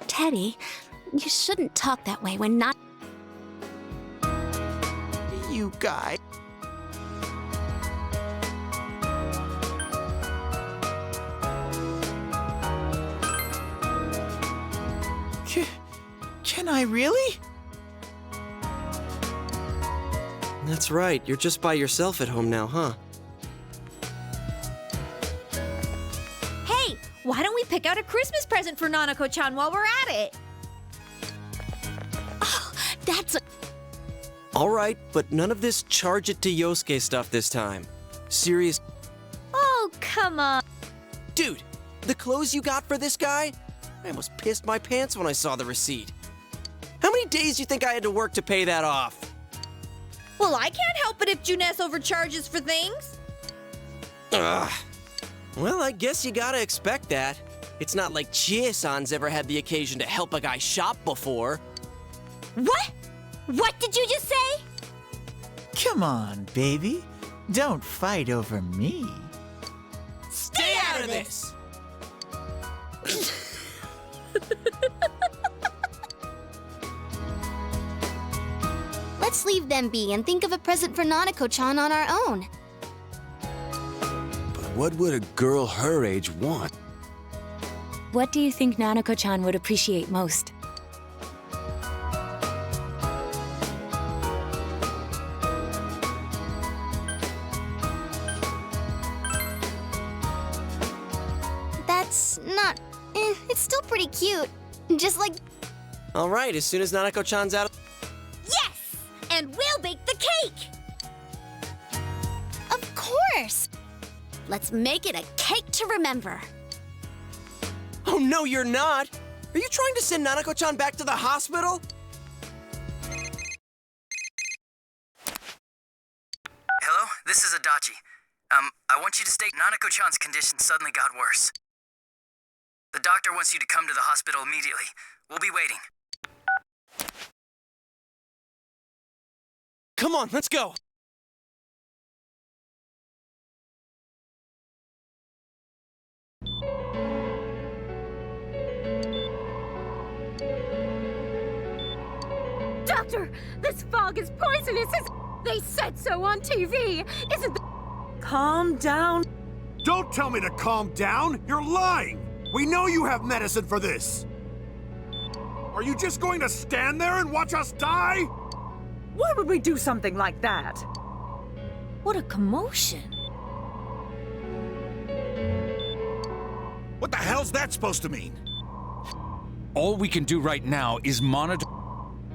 Teddy, you shouldn't talk that way when not... You guys... Can I really? That's right, you're just by yourself at home now, huh? Hey, why don't we pick out a Christmas present for Nanako-chan while we're at it? Oh, that's a... All right, but none of this charge it to Yosuke stuff this time. Serious. Oh, come on. Dude, the clothes you got for this guy? I almost pissed my pants when I saw the receipt. How many days do you think I had to work to pay that off? Well, I can't help it if Juness overcharges for things. Ugh. Well, I guess you gotta expect that. It's not like Chie-san's ever had the occasion to help a guy shop before. What? What did you just say? Come on, baby. Don't fight over me. Stay out of this! Let's leave them be and think of a present for Nanako-chan on our own. But what would a girl her age want? What do you think Nanako-chan would appreciate most? That's not... it's still pretty cute. Just like... All right, as soon as Nanako-chan's out of... Yes! And we'll bake the cake! Of course! Let's make it a cake to remember. Oh, no, you're not! Are you trying to send Nanako-chan back to the hospital? Hello, this is Adachi. I want you to state Nanako-chan's condition suddenly got worse. The doctor wants you to come to the hospital immediately. We'll be waiting. Come on, let's go! Doctor, this fog is poisonous. They said so on TV. Isn't Calm down. Don't tell me to calm down. You're lying. We know you have medicine for this. Are you just going to stand there and watch us die? Why would we do something like that? What a commotion. What the hell's that supposed to mean? All we can do right now is monitor...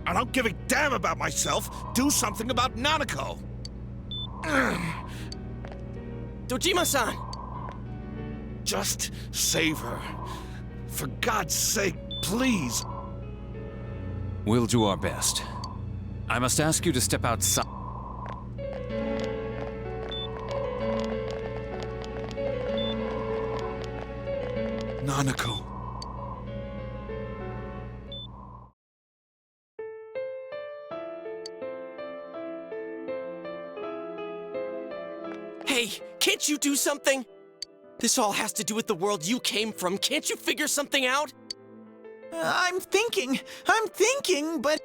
I don't give a damn about myself. Do something about Nanako. Dojima-san! Just save her. For God's sake, please. We'll do our best. I must ask you to step outside. Nanako. Hey, can't you do something? This all has to do with the world you came from. Can't you figure something out? I'm thinking, but...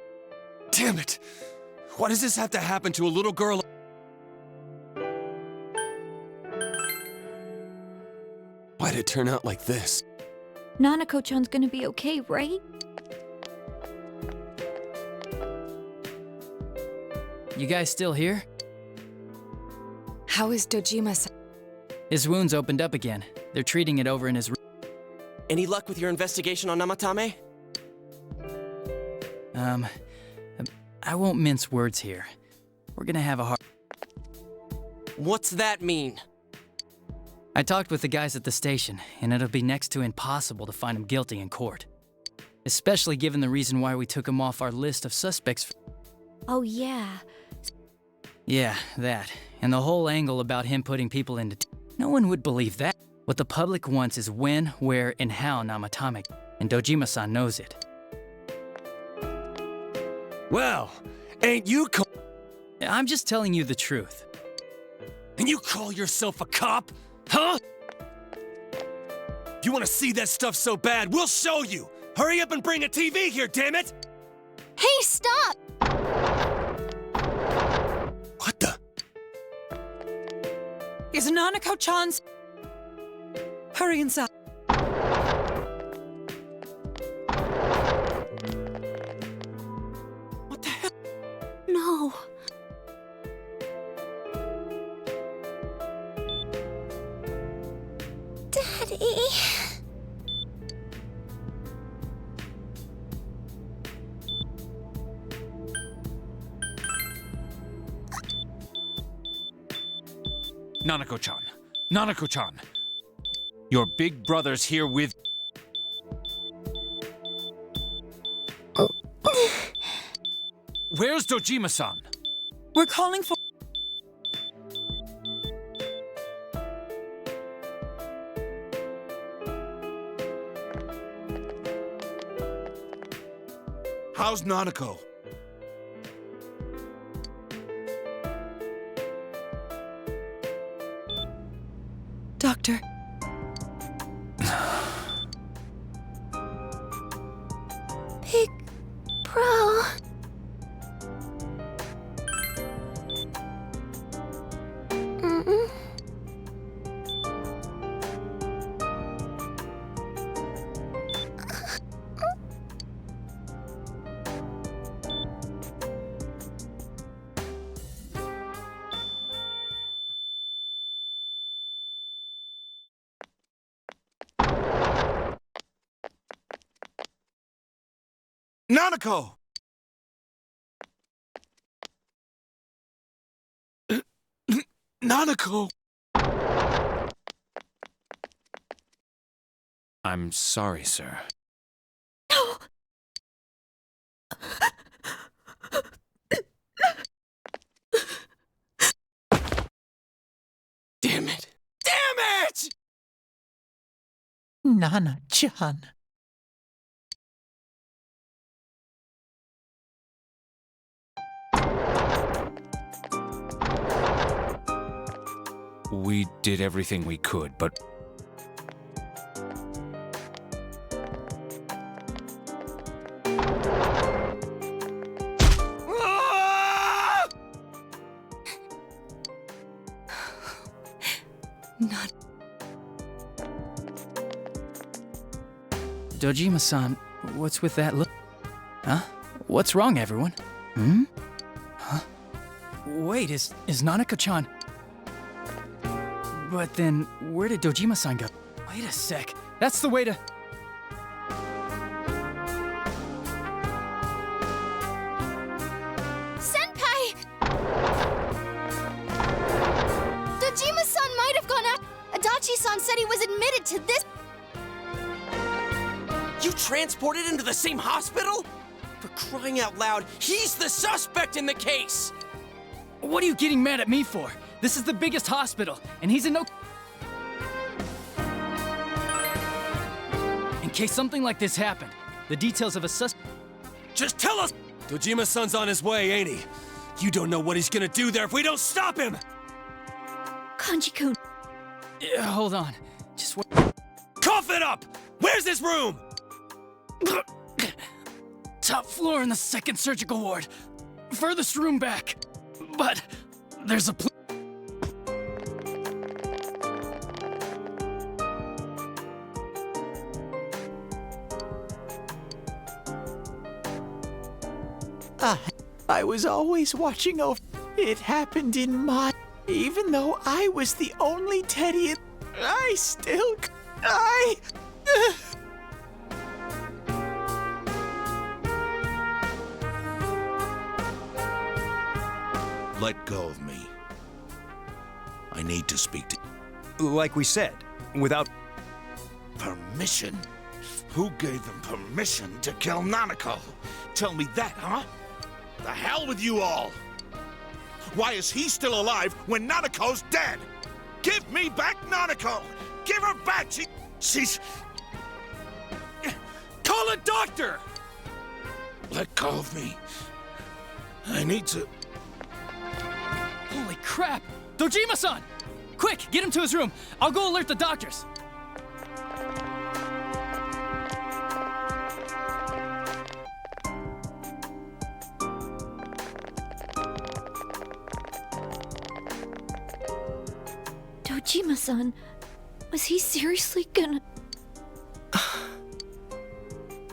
Damn it! Why does this have to happen to a little girl? Why'd it turn out like this? Nanako-chan's gonna be okay, right? You guys still here? How is Dojima-san? His wounds opened up again. They're treating it over in his room. Any luck with your investigation on Namatame? I won't mince words here. We're gonna have a hard... What's that mean? I talked with the guys at the station, and it'll be next to impossible to find him guilty in court. Especially given the reason why we took him off our list of suspects. Oh, yeah. Yeah, that. And the whole angle about him putting people into... No one would believe that. What the public wants is when, where, and how Namatame, and Dojima-san knows it. Well, ain't you I'm just telling you the truth. And you call yourself a cop? Huh? If you want to see that stuff so bad, we'll show you! Hurry up and bring a TV here, damn it! Hey, stop! What the? Is Nanako-chan's... Hurry inside. What the hell? No. Daddy... Nanako-chan. Nanako-chan. Your big brother's here with... Where's Dojima-san? We're calling for... How's Nanako? Doctor. Big Bro. Nanako! Nanako! I'm sorry, sir. Damn it! Damn it! Nana-chan. We did everything we could, but... Not... Dojima-san, what's with that look? Huh? What's wrong, everyone? Hmm? Huh? Wait, is Nanako-chan... But then, where did Dojima-san go? Wait a sec. That's the way to... Senpai! Dojima-san might have gone out. Adachi-san said he was admitted to this. You transported him to the same hospital? For crying out loud, he's the suspect in the case! What are you getting mad at me for? This is the biggest hospital, and he's in no... In case something like this happened, the details of a Just tell us! Dojima-san's on his way, ain't he? You don't know what he's gonna do there if we don't stop him! Kanji-kun. Hold on. Just wait. Cough it up! Where's this room? Top floor in the second surgical ward. Furthest room back. But there's a... I was always watching over. It happened in my... Even though I was the only Teddy, I still... Let go of me. I need to speak to... Like we said, without... Permission? Who gave them permission to kill Nanako? Tell me that, huh? The hell with you all! Why is he still alive when Nanako's dead? Give me back Nanako! Give her back! She's... Call a doctor! Let go of me. I need to... Holy crap! Dojima-san! Quick, get him to his room. I'll go alert the doctors. Dojima-san, was he seriously gonna...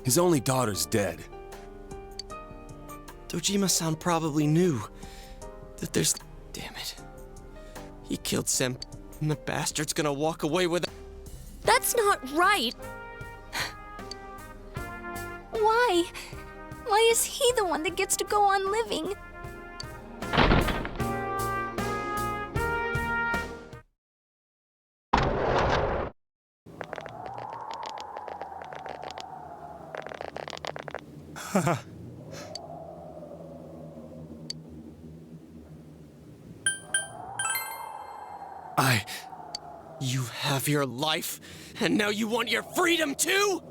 His only daughter's dead. Dojima-san probably knew that there's... Damn it. He killed Sem, and the bastard's gonna walk away with... That's not right! Why? Why is he the one that gets to go on living? You have your life, and now you want your freedom too?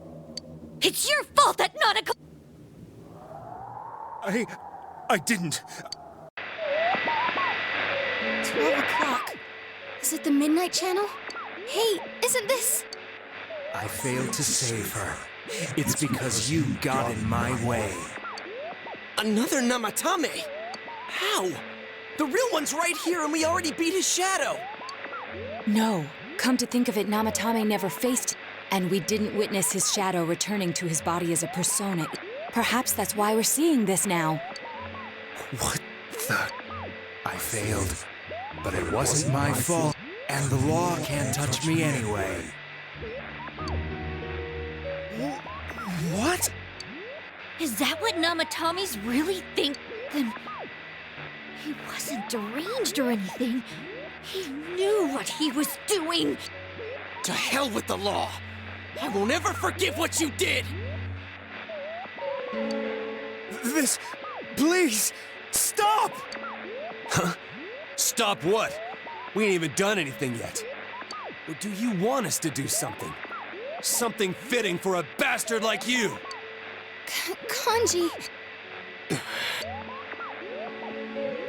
It's your fault that Nanako... I didn't. 12 o'clock. Is it the Midnight Channel? Hey, isn't this... I failed to save her. It's because you got in my way. Another Namatame? How? The real one's right here and we already beat his shadow! No. Come to think of it, Namatame never faced, and we didn't witness his shadow returning to his body as a persona. Perhaps that's why we're seeing this now. What the... I failed. But it wasn't my fault, and the law can't touch me anyway. What? Is that what Namatame's really think? Then... he wasn't deranged or anything. He knew what he was doing. To hell with the law! I won't ever forgive what you did! This... please! Stop! Huh? Stop what? We ain't even done anything yet. Or do you want us to do something? Something fitting for a bastard like you! Kanji...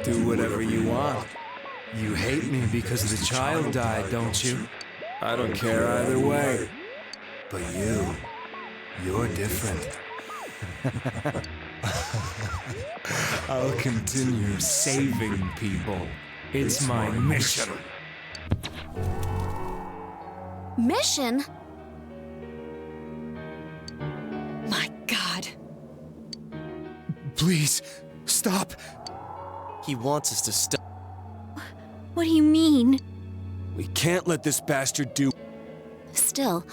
Do whatever you want. You hate me because the child died, don't you? I don't care either way. But you're different. I'll continue saving people. It's my mission. Mission? My God. Please, stop. He wants us to stop. What do you mean? We can't let this bastard do... Still...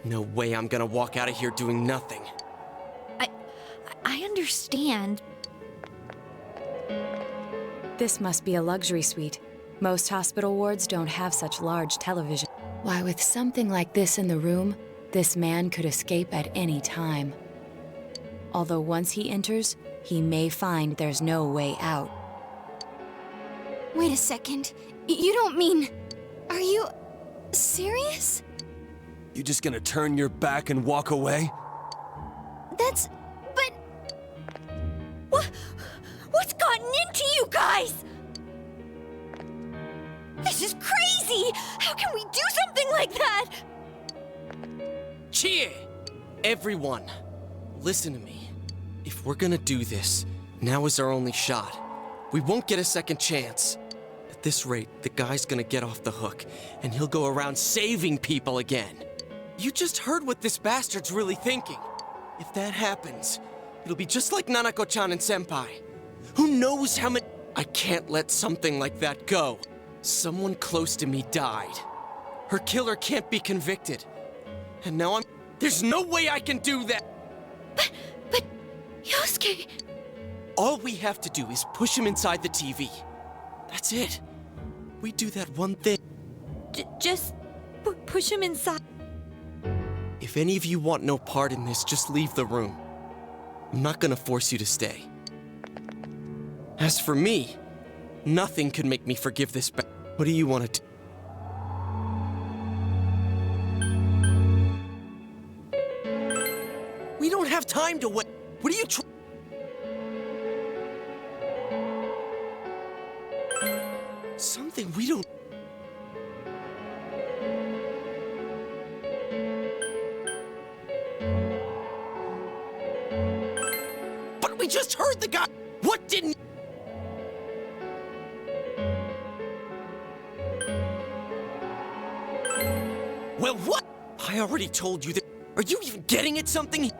No way I'm gonna walk out of here doing nothing. I understand. This must be a luxury suite. Most hospital wards don't have such large television. Why, with something like this in the room, this man could escape at any time. Although once he enters, he may find there's no way out. Wait a second. You don't mean... Are you... serious? You just gonna turn your back and walk away? That's... but... What's gotten into you guys? This is crazy! How can we do something like that? Chie! Everyone, listen to me. If we're gonna do this, now is our only shot. We won't get a second chance. At this rate, the guy's gonna get off the hook, and he'll go around saving people again. You just heard what this bastard's really thinking. If that happens, it'll be just like Nanako-chan and Senpai. Who knows how many... I can't let something like that go. Someone close to me died. Her killer can't be convicted. And now I'm... There's no way I can do that! But... Yosuke... All we have to do is push him inside the TV. That's it. We do that one thing. Just... push him inside. If any of you want no part in this, just leave the room. I'm not gonna force you to stay. As for me, nothing could make me forgive this What do you want to do? We don't have time to wait. What are you trying? Something we don't... But we just heard the guy... What didn't... Well, what? I already told you that... Are you even getting at something?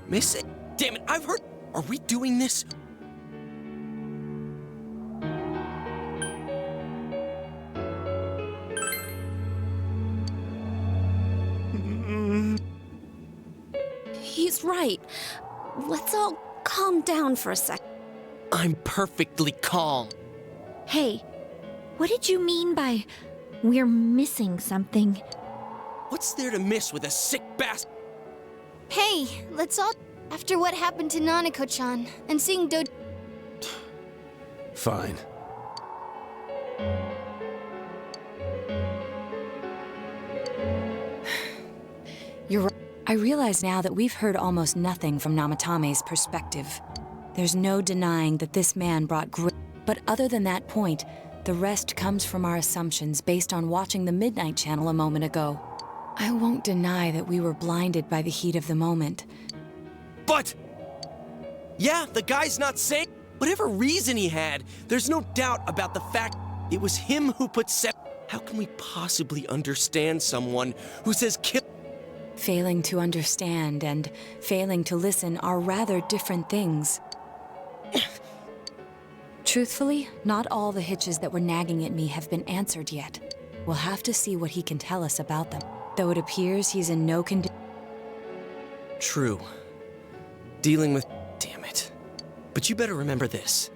Miss it. Damn it, I've heard... Are we doing this? He's right. Let's all calm down for a sec. I'm perfectly calm. Hey, What did you mean by we're missing something? What's there to miss with a sick bastard? Hey, let's all... After what happened to Nanako-chan, and seeing Fine. You're right. I realize now that we've heard almost nothing from Namatame's perspective. There's no denying that this man brought great... But other than that point, the rest comes from our assumptions based on watching the Midnight Channel a moment ago. I won't deny that we were blinded by the heat of the moment. But... yeah, the guy's not saying... Whatever reason he had, there's no doubt about the fact it was him who put How can we possibly understand someone who says kill... Failing to understand and failing to listen are rather different things. Truthfully, not all the hitches that were nagging at me have been answered yet. We'll have to see what he can tell us about them, though it appears he's in no condition. True. Dealing with... damn it. But you better remember this.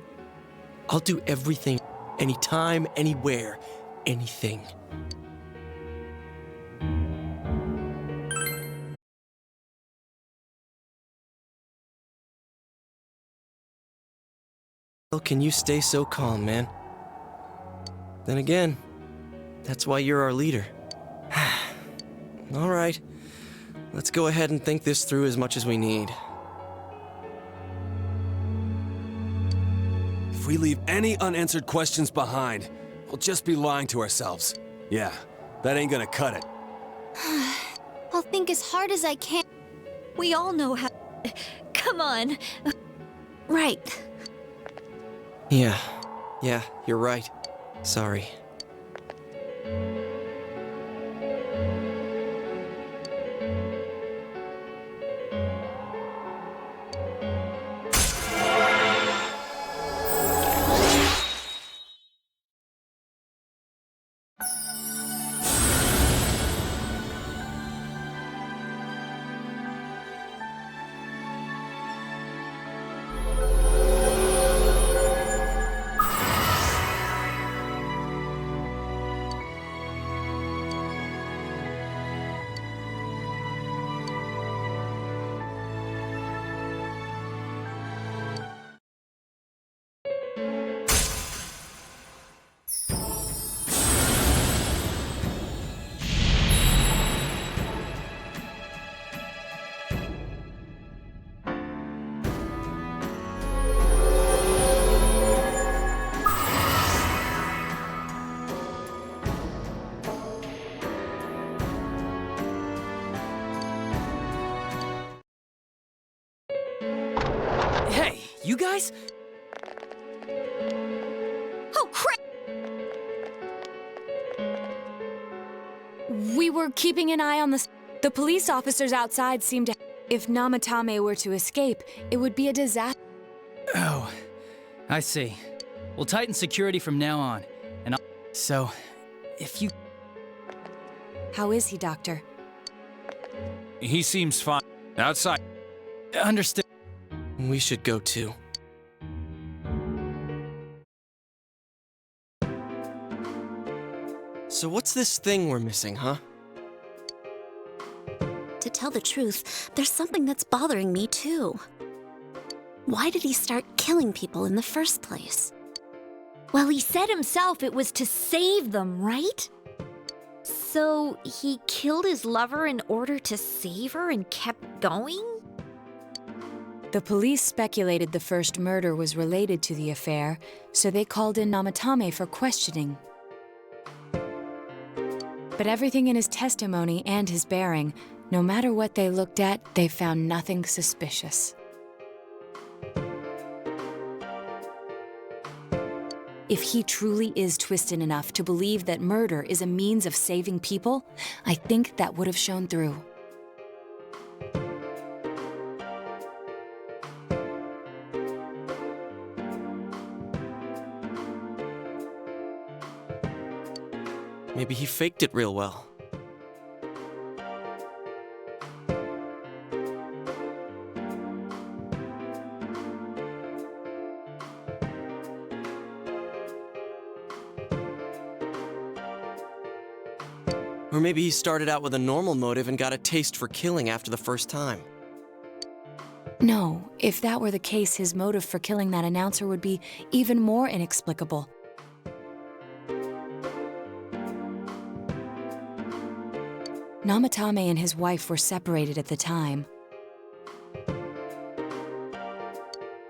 I'll do everything, anytime, anywhere, anything. Can you stay so calm, man? Then again, that's why you're our leader. All right, let's go ahead and think this through as much as we need. If we leave any unanswered questions behind, we'll just be lying to ourselves. Yeah, that ain't gonna cut it. I'll think as hard as I can. We all know how... Come on. Right. Yeah, you're right. Sorry. Hey, you guys? Oh, crap! We were keeping an eye on the police officers outside seemed to... If Namatame were to escape, it would be a disaster. Oh, I see. We'll tighten security from now on. And so, if you... How is he, Doctor? He seems fine. Outside. Understood. We should go too. So what's this thing we're missing, huh? To tell the truth, there's something that's bothering me too. Why did he start killing people in the first place? Well, he said himself it was to save them, right? So he killed his lover in order to save her and kept going? The police speculated the first murder was related to the affair, so they called in Namatame for questioning. But everything in his testimony and his bearing, no matter what they looked at, they found nothing suspicious. If he truly is twisted enough to believe that murder is a means of saving people, I think that would have shown through. Maybe he faked it real well. Or maybe he started out with a normal motive and got a taste for killing after the first time. No, if that were the case, his motive for killing that announcer would be even more inexplicable. Namatame and his wife were separated at the time.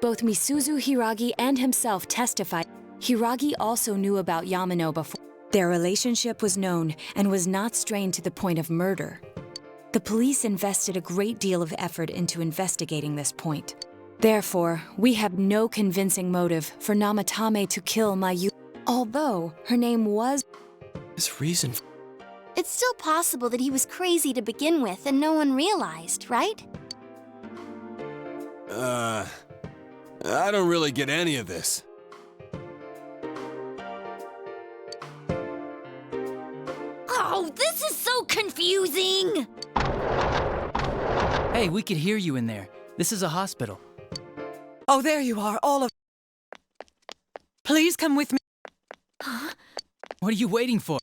Both Misuzu Hiragi and himself testified. Hiragi also knew about Yamano before. Their relationship was known and was not strained to the point of murder. The police invested a great deal of effort into investigating this point. Therefore, we have no convincing motive for Namatame to kill Mayu, although her name was... His reason... It's still possible that he was crazy to begin with and no one realized, right? I don't really get any of this. Oh, this is so confusing! Hey, we could hear you in there. This is a hospital. Oh, there you are, all of... Please come with me. Huh? What are you waiting for?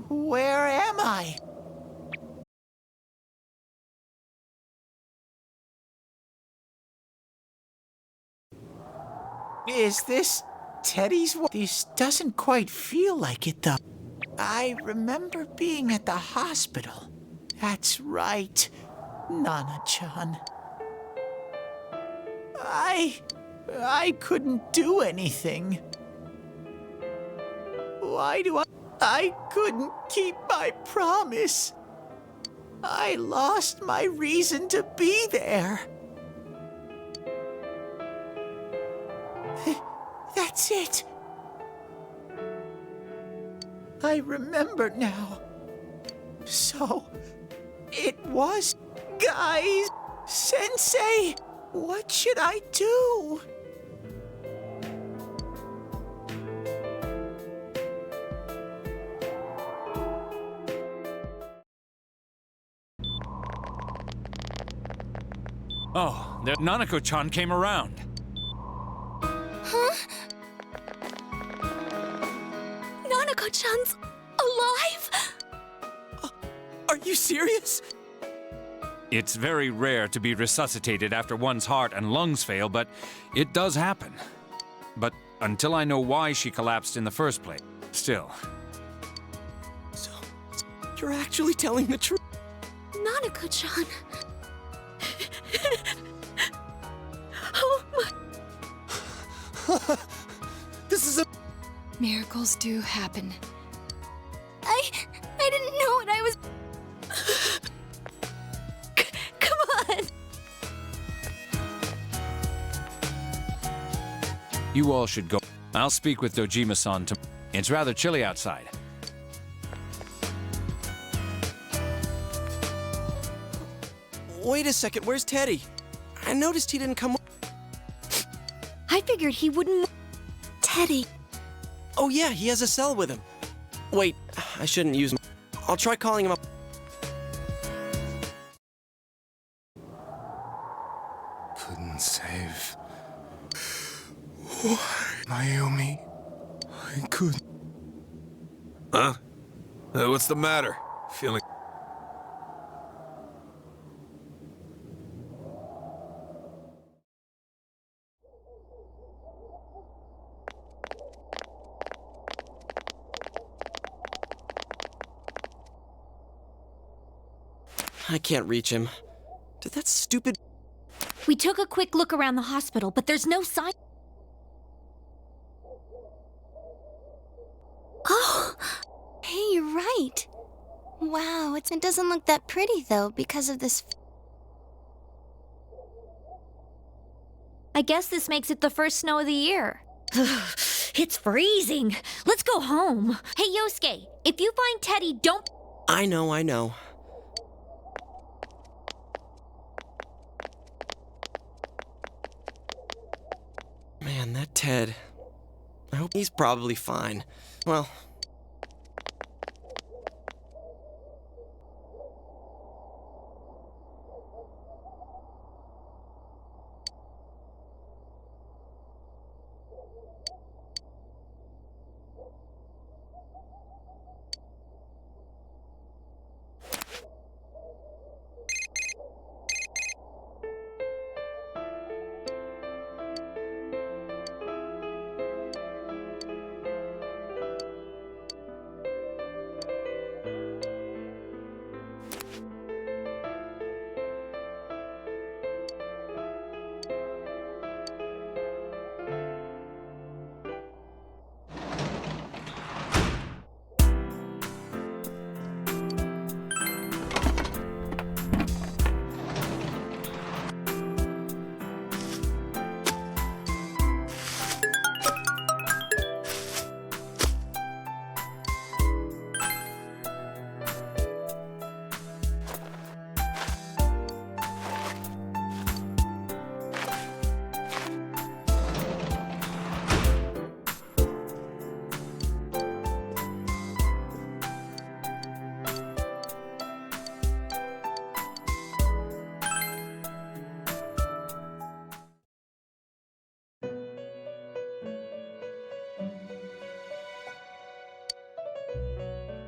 Where am I? Is this Teddy's? This doesn't quite feel like it, though. I remember being at the hospital. That's right, Nana-chan. I couldn't do anything. Why do I couldn't keep my promise. I lost my reason to be there. That's it. I remember now. So, it was... Guys, Sensei, what should I do? Oh, Nanako-chan came around. Huh? Nanako-chan's alive? Are you serious? It's very rare to be resuscitated after one's heart and lungs fail, but it does happen. But until I know why she collapsed in the first place, still. So, you're actually telling the truth? Nanako-chan. Oh my... This is a... Miracles do happen. I didn't know what I was... Come on! You all should go. I'll speak with Dojima-san tomorrow. It's rather chilly outside. Wait a second, where's Teddy? I noticed he didn't come... I figured he wouldn't... Teddy. Oh yeah, he has a cell with him. Wait, I shouldn't use... I'll try calling him up. Couldn't save. Why, Mayumi? I couldn't. Huh? What's the matter? Feeling... I can't reach him. Did that stupid... We took a quick look around the hospital, but there's no sign... Oh! Hey, you're right. Wow, it doesn't look that pretty, though, because of this... I guess this makes it the first snow of the year. It's freezing. Let's go home. Hey, Yosuke, if you find Teddy, don't... I know. Man, that Ted... I hope he's probably fine. Well...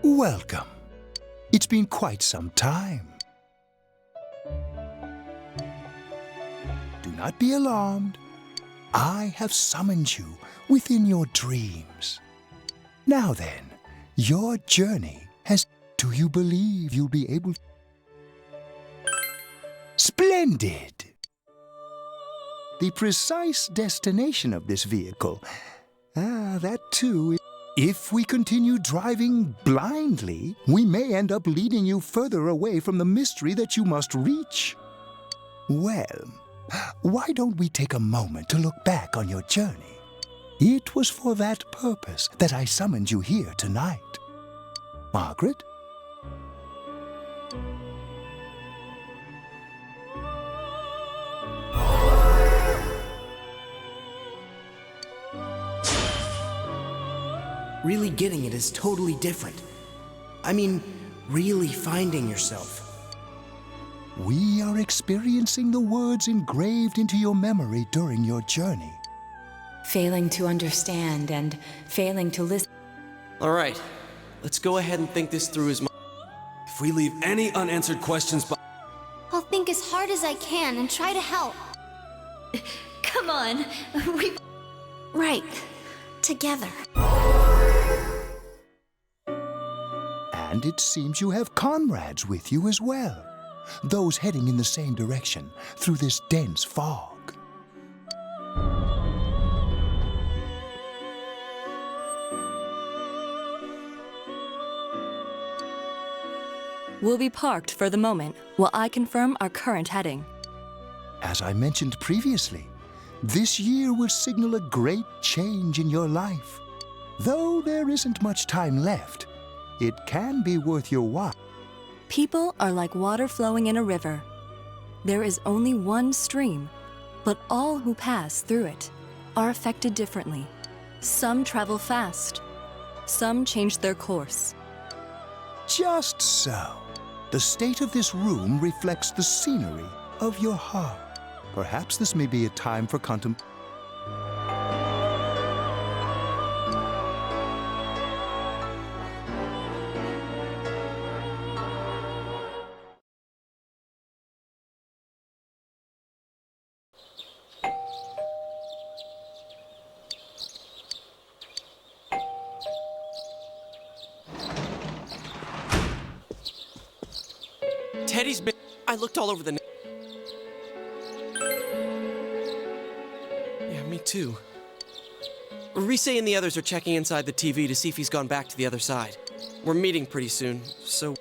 Welcome. It's been quite some time. Do not be alarmed. I have summoned you within your dreams. Now then, your journey has... Do you believe you'll be able... Splendid! The precise destination of this vehicle. That too. If we continue driving blindly, we may end up leading you further away from the mystery that you must reach. Well, why don't we take a moment to look back on your journey? It was for that purpose that I summoned you here tonight. Margaret? Really getting it is totally different. I mean, really finding yourself. We are experiencing the words engraved into your memory during your journey. Failing to understand and failing to listen. All right, let's go ahead and think this through as much. If we leave any unanswered questions I'll think as hard as I can and try to help. Come on, we... Right. Together. And it seems you have comrades with you as well. Those heading in the same direction through this dense fog. We'll be parked for the moment while I confirm our current heading. As I mentioned previously, this year will signal a great change in your life. Though there isn't much time left, it can be worth your while. People are like water flowing in a river. There is only one stream, but all who pass through it are affected differently. Some travel fast, some change their course. Just so. The state of this room reflects the scenery of your heart. Perhaps this may be a time for contemplation. Teddy's been... I looked all over the... Yeah, me too. Rise and the others are checking inside the TV to see if he's gone back to the other side. We're meeting pretty soon, so...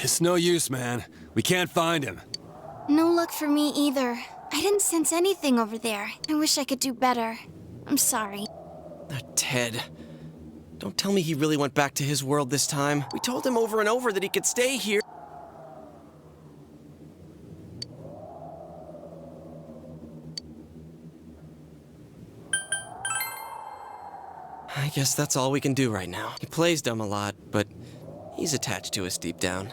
It's no use, man. We can't find him. No luck for me either. I didn't sense anything over there. I wish I could do better. I'm sorry. Ted. Don't tell me he really went back to his world this time. We told him over and over that he could stay here. I guess that's all we can do right now. He plays dumb a lot, but he's attached to us deep down.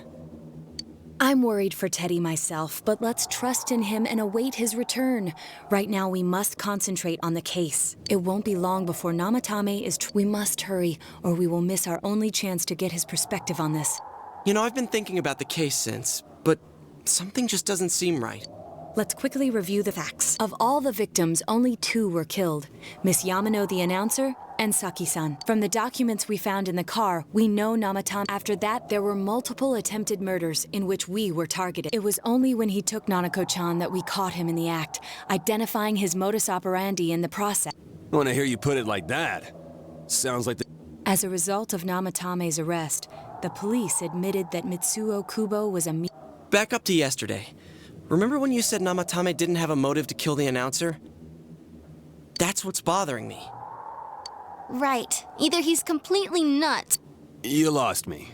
I'm worried for Teddy myself, but let's trust in him and await his return. Right now, we must concentrate on the case. It won't be long before Namatame is... We must hurry, or we will miss our only chance to get his perspective on this. You know, I've been thinking about the case since, but something just doesn't seem right. Let's quickly review the facts. Of all the victims, only 2 were killed. Miss Yamano, the announcer, and Saki-san. From the documents we found in the car, we know Namatame. After that, there were multiple attempted murders in which we were targeted. It was only when he took Nanako-chan that we caught him in the act, identifying his modus operandi in the process. When I hear you put it like that, sounds like the... As a result of Namatame's arrest, the police admitted that Mitsuo Kubo was a... Back up to yesterday. Remember when you said Namatame didn't have a motive to kill the announcer? That's what's bothering me. Right. Either he's completely nuts. You lost me.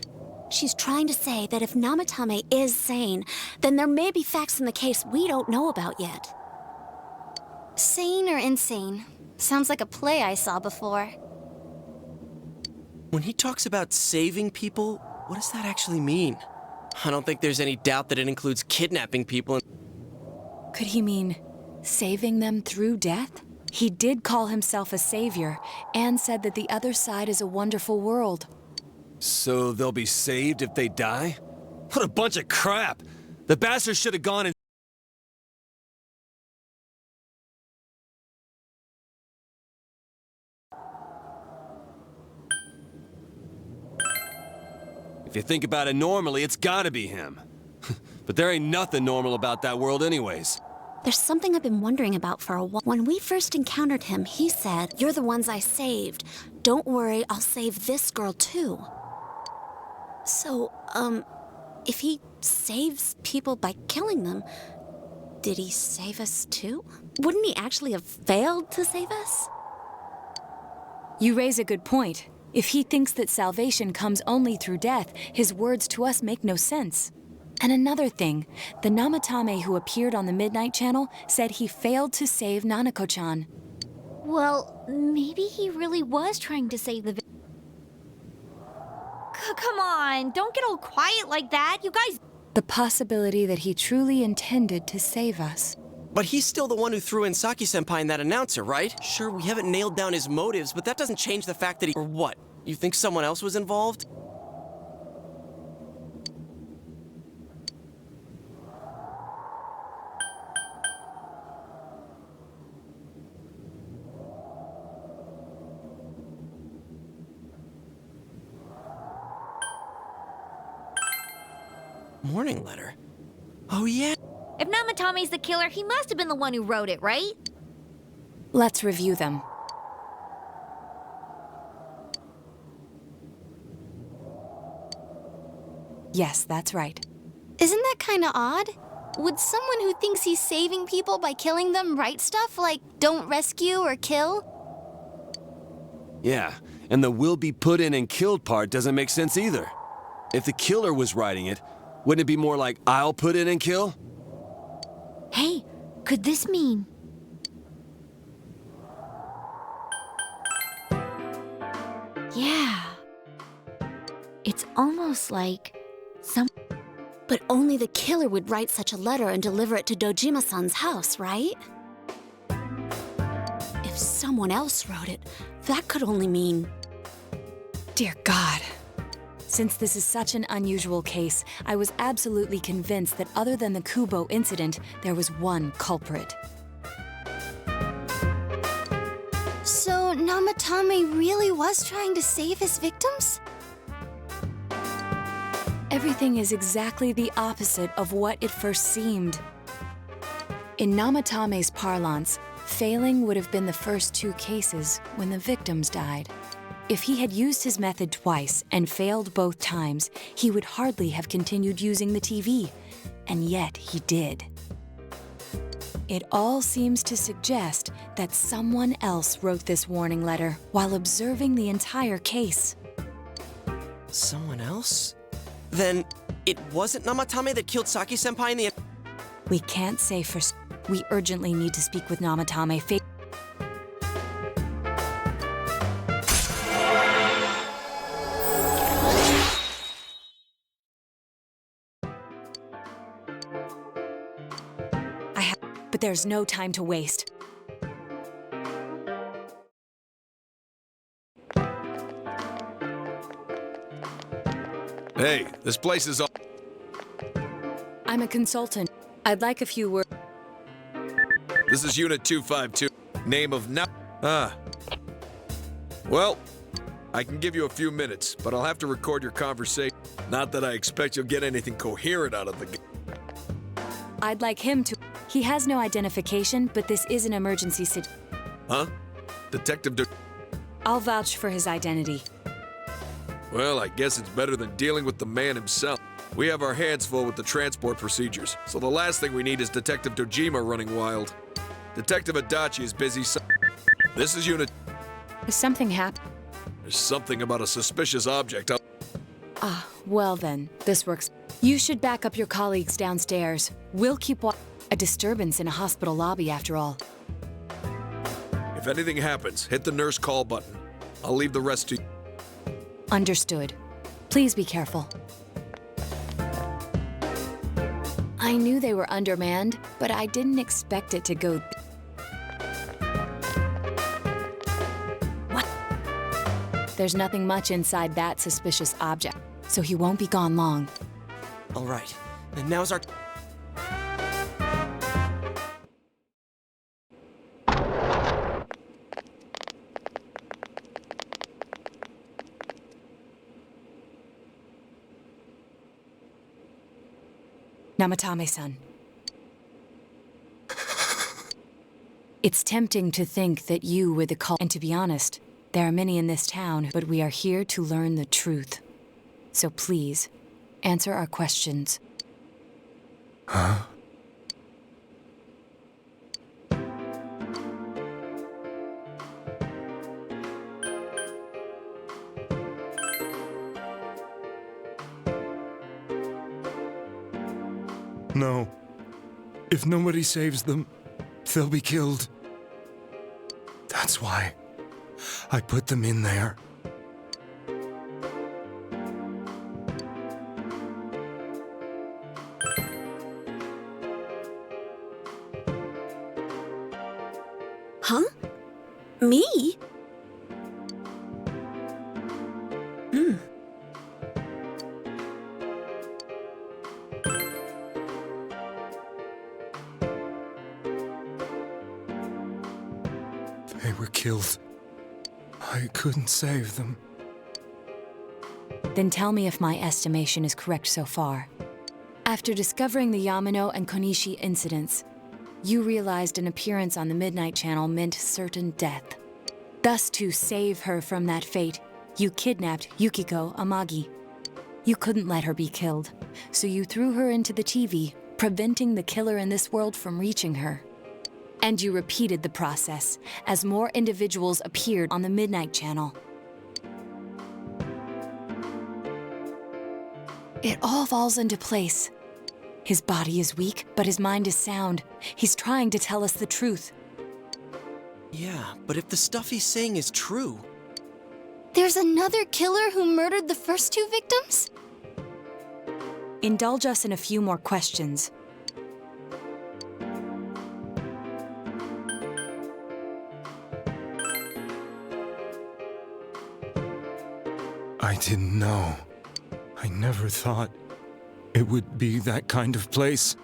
She's trying to say that if Namatame is sane, then there may be facts in the case we don't know about yet. Sane or insane? Sounds like a play I saw before. When he talks about saving people, What does that actually mean? I don't think there's any doubt that it includes kidnapping people. Could he mean saving them through death? He did call himself a savior and said that the other side is a wonderful world. So they'll be saved if they die? What a bunch of crap! The bastard should have gone and... If you think about it normally, it's gotta be him. But there ain't nothing normal about that world anyways. There's something I've been wondering about for a while. When we first encountered him, he said, "You're the ones I saved. Don't worry, I'll save this girl too." So, if he saves people by killing them, did he save us too? Wouldn't he actually have failed to save us? You raise a good point. If he thinks that salvation comes only through death, his words to us make no sense. And another thing, the Namatame who appeared on the Midnight Channel said he failed to save Nanako-chan. Well, maybe he really was trying to save the Come on, don't get all quiet like that. You guys... The possibility that he truly intended to save us. But he's still the one who threw in Saki-senpai and that announcer, right? Sure, we haven't nailed down his motives, but that doesn't change the fact that he... Or what? You think someone else was involved? Morning letter? Oh, yeah. If Namatame's the killer, he must have been the one who wrote it, right? Let's review them. Yes, that's right. Isn't that kind of odd? Would someone who thinks he's saving people by killing them write stuff like, "Don't rescue or kill"? Yeah, and the "will be put in and killed" part doesn't make sense either. If the killer was writing it, wouldn't it be more like, "I'll put in and kill"? Hey, could this mean... Yeah. It's almost like But only the killer would write such a letter and deliver it to Dojima-san's house, right? If someone else wrote it, that could only mean... Dear God. Since this is such an unusual case, I was absolutely convinced that other than the Kubo incident, there was one culprit. So Namatame really was trying to save his victims? Everything is exactly the opposite of what it first seemed. In Namatame's parlance, failing would have been the first two cases when the victims died. If he had used his method twice and failed both times, he would hardly have continued using the TV, and yet he did. It all seems to suggest that someone else wrote this warning letter while observing the entire case. Someone else? Then it wasn't Namatame that killed Saki-senpai in the... We can't say for... We urgently need to speak with Namatame. But there's no time to waste. Hey, this place is all... I'm a consultant. I'd like a few words. This is Unit 252. Name of Well, I can give you a few minutes, but I'll have to record your conversation. Not that I expect you'll get anything coherent out of the... I'd like him to... He has no identification, but this is an emergency situation. Huh? Detective I'll vouch for his identity. Well, I guess it's better than dealing with the man himself. We have our hands full with the transport procedures, so the last thing we need is Detective Dojima running wild. Detective Adachi is busy. This is Unit... Has something happened? There's something about a suspicious object. Ah, well then, this works. You should back up your colleagues downstairs. We'll keep a disturbance in a hospital lobby, after all. If anything happens, hit the nurse call button. I'll leave the rest to you. Understood. Please be careful. I knew they were undermanned, but I didn't expect it to go. What? There's nothing much inside that suspicious object, so he won't be gone long. All right, and now's our... Namatame-san. It's tempting to think that you were the cult, and to be honest, there are many in this town, but we are here to learn the truth. So please, answer our questions. Huh? No. If nobody saves them, they'll be killed. That's why I put them in there. Huh? Me? They were killed. I couldn't save them. Then tell me if my estimation is correct so far. After discovering the Yamano and Konishi incidents, you realized an appearance on the Midnight Channel meant certain death. Thus, to save her from that fate, you kidnapped Yukiko Amagi. You couldn't let her be killed, so you threw her into the TV, preventing the killer in this world from reaching her. And you repeated the process as more individuals appeared on the Midnight Channel. It all falls into place. His body is weak, but his mind is sound. He's trying to tell us the truth. Yeah, but if the stuff he's saying is true... There's another killer who murdered the first two victims? Indulge us in a few more questions. I didn't know. I never thought it would be that kind of place.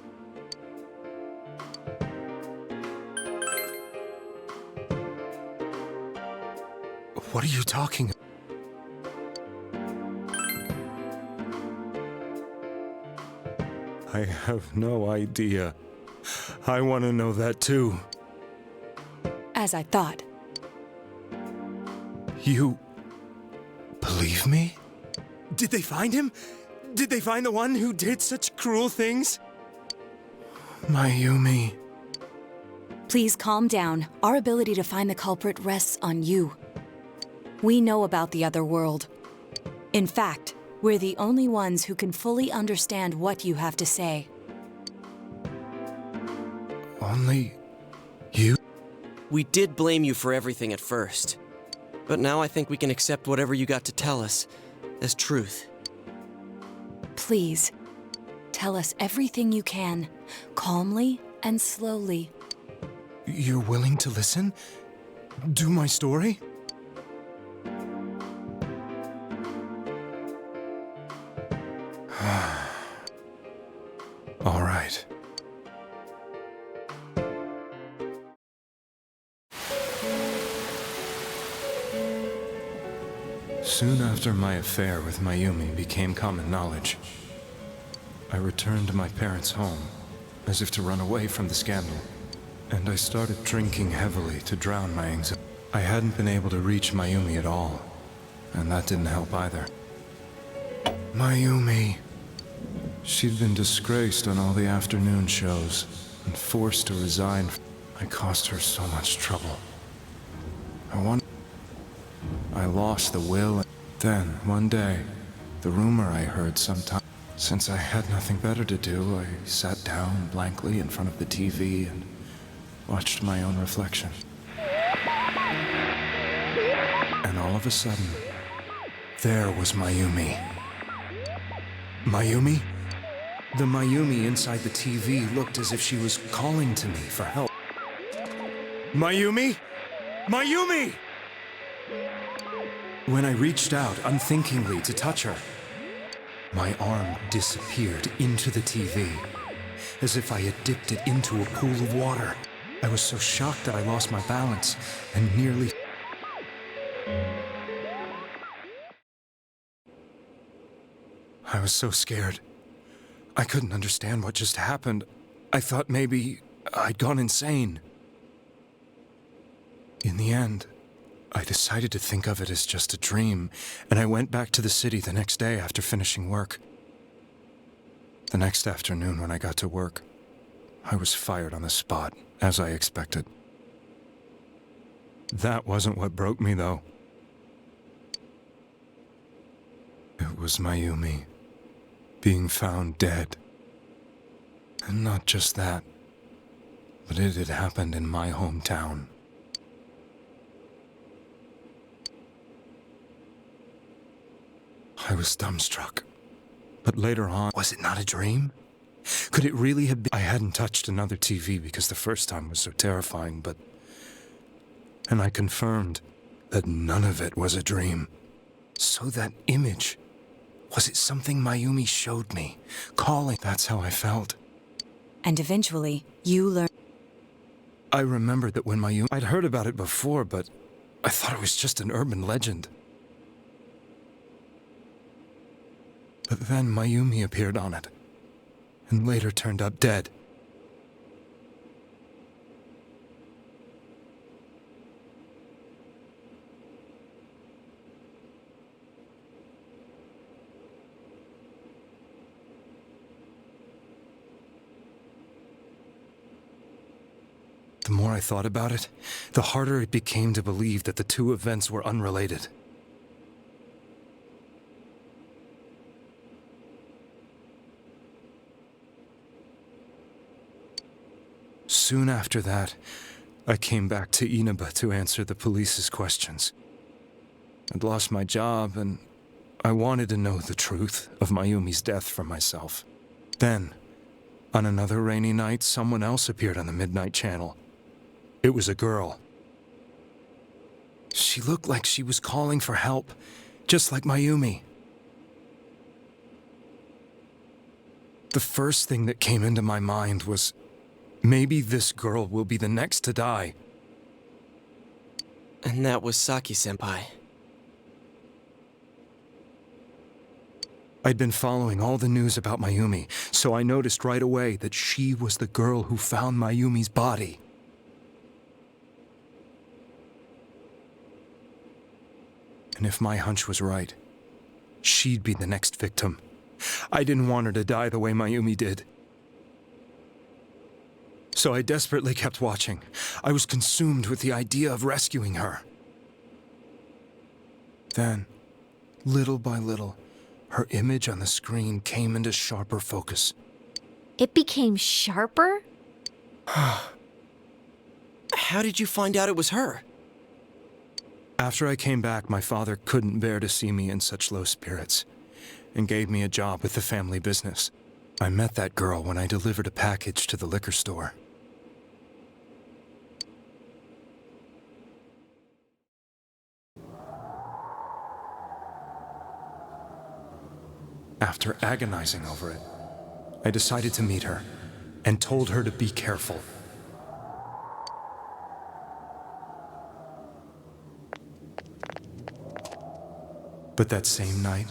What are you talking about? I have no idea. I want to know that too. As I thought. You believe me? Did they find him? Did they find the one who did such cruel things? Mayumi. Please calm down. Our ability to find the culprit rests on you. We know about the other world. In fact, we're the only ones who can fully understand what you have to say. Only you? We did blame you for everything at first. But now I think we can accept whatever you got to tell us as truth. Please, tell us everything you can, calmly and slowly. You're willing to listen? Do my story? All right. Soon after my affair with Mayumi became common knowledge, I returned to my parents' home, as if to run away from the scandal, and I started drinking heavily to drown my anxiety. I hadn't been able to reach Mayumi at all, and that didn't help either. Mayumi. She'd been disgraced on all the afternoon shows and forced to resign. I caused her so much trouble. I lost the will. Then, one day, the rumor I heard sometime. Since I had nothing better to do, I sat down blankly in front of the TV and watched my own reflection. And all of a sudden, there was Mayumi, Mayumi? The Mayumi inside the TV looked as if she was calling to me for help. Mayumi? Mayumi! When I reached out unthinkingly to touch her, my arm disappeared into the TV, as if I had dipped it into a pool of water. I was so shocked that I lost my balance and nearly... I was so scared. I couldn't understand what just happened. I thought maybe I'd gone insane. In the end, I decided to think of it as just a dream, and I went back to the city the next day after finishing work. The next afternoon when I got to work, I was fired on the spot, as I expected. That wasn't what broke me, though. It was Mayumi being found dead. And not just that, but it had happened in my hometown. I was dumbstruck. But later on, was it not a dream? Could it really have been? I hadn't touched another TV because the first time was so terrifying, but... And I confirmed that none of it was a dream. So that image, was it something Mayumi showed me? Calling, that's how I felt. And eventually, you learned... I remembered that when Mayumi... I'd heard about it before, but I thought it was just an urban legend. But then Mayumi appeared on it, and later turned up dead. The more I thought about it, the harder it became to believe that the two events were unrelated. Soon after that, I came back to Inaba to answer the police's questions. I'd lost my job, and I wanted to know the truth of Mayumi's death for myself. Then, on another rainy night, someone else appeared on the Midnight Channel. It was a girl. She looked like she was calling for help, just like Mayumi. The first thing that came into my mind was, maybe this girl will be the next to die. And that was Saki-senpai. I'd been following all the news about Mayumi, so I noticed right away that she was the girl who found Mayumi's body. And if my hunch was right, she'd be the next victim. I didn't want her to die the way Mayumi did. So I desperately kept watching. I was consumed with the idea of rescuing her. Then, little by little, her image on the screen came into sharper focus. It became sharper? How did you find out it was her? After I came back, my father couldn't bear to see me in such low spirits, and gave me a job with the family business. I met that girl when I delivered a package to the liquor store. After agonizing over it, I decided to meet her, and told her to be careful. But that same night,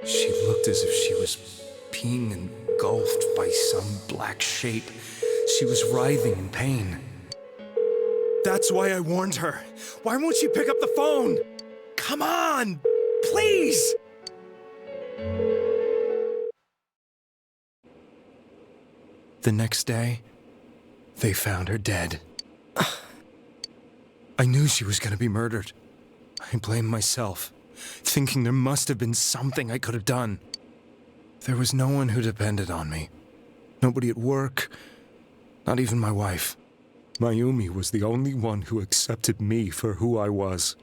she looked as if she was being engulfed by some black shape. She was writhing in pain. That's why I warned her. Why won't she pick up the phone? Come on, please! The next day, they found her dead. I knew she was going to be murdered. I blamed myself, thinking there must have been something I could have done. There was no one who depended on me. Nobody at work, not even my wife. Mayumi was the only one who accepted me for who I was.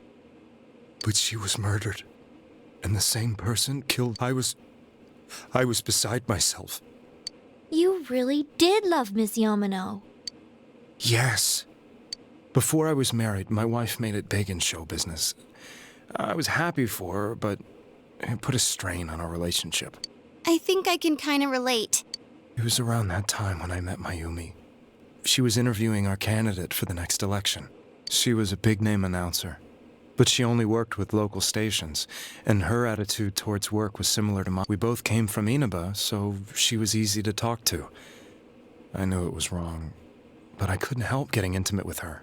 But she was murdered. And the same person killed. I was beside myself. You really did love Miss Yamano. Yes. Before I was married, my wife made it big in show business. I was happy for her, but it put a strain on our relationship. I think I can kind of relate. It was around that time when I met Mayumi. She was interviewing our candidate for the next election. She was a big-name announcer, but she only worked with local stations, and her attitude towards work was similar to mine. We both came from Inaba, so she was easy to talk to. I knew it was wrong, but I couldn't help getting intimate with her.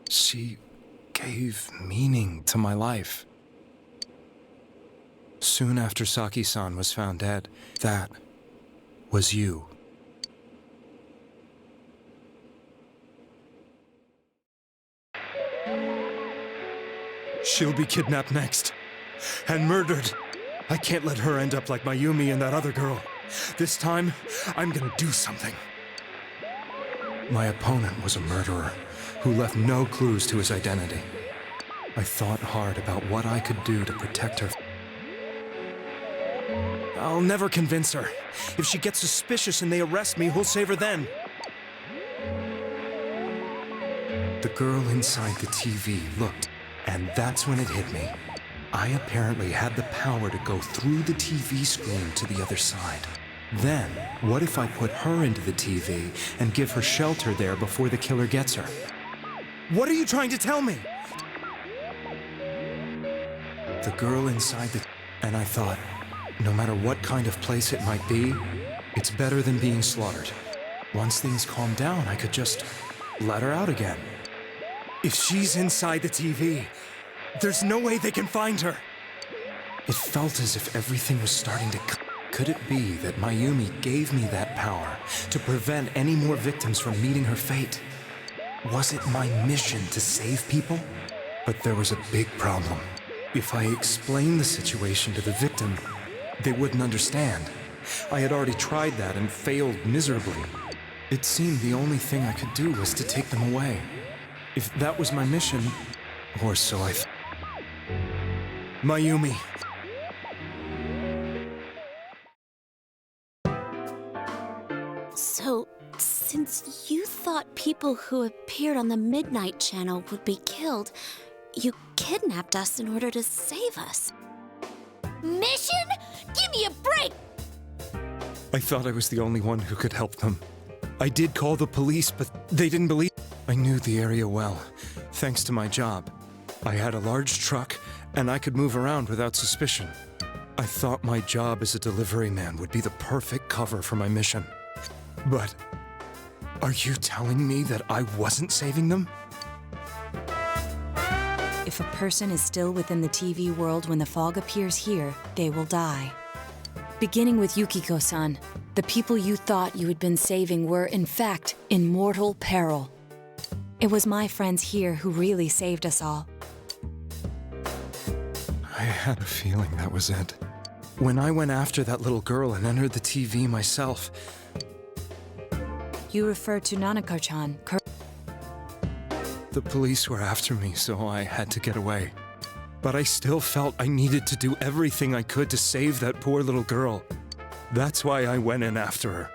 She gave meaning to my life. Soon after Saki-san was found dead, that was you. She'll be kidnapped next. And murdered. I can't let her end up like Mayumi and that other girl. This time, I'm gonna do something. My opponent was a murderer who left no clues to his identity. I thought hard about what I could do to protect her. I'll never convince her. If she gets suspicious and they arrest me, who'll save her then? The girl inside the TV looked, and that's when it hit me. I apparently had the power to go through the TV screen to the other side. Then, what if I put her into the TV and give her shelter there before the killer gets her? What are you trying to tell me? The girl inside the... And I thought, no matter what kind of place it might be, it's better than being slaughtered. Once things calm down, I could just let her out again. If she's inside the TV, there's no way they can find her. It felt as if everything was starting to... Could it be that Mayumi gave me that power to prevent any more victims from meeting her fate? Was it my mission to save people? But there was a big problem. If I explained the situation to the victim, they wouldn't understand. I had already tried that and failed miserably. It seemed the only thing I could do was to take them away. If that was my mission, or so I thought. Mayumi. So, since you thought people who appeared on the Midnight Channel would be killed, you kidnapped us in order to save us. Mission? Give me a break! I thought I was the only one who could help them. I did call the police, but they didn't believe. I knew the area well, thanks to my job. I had a large truck, and I could move around without suspicion. I thought my job as a delivery man would be the perfect cover for my mission. But are you telling me that I wasn't saving them? If a person is still within the TV world when the fog appears here, they will die. Beginning with Yukiko-san, the people you thought you had been saving were, in fact, in mortal peril. It was my friends here who really saved us all. I had a feeling that was it. When I went after that little girl and entered the TV myself... You refer to Nanako-chan, correct? The police were after me, so I had to get away. But I still felt I needed to do everything I could to save that poor little girl. That's why I went in after her.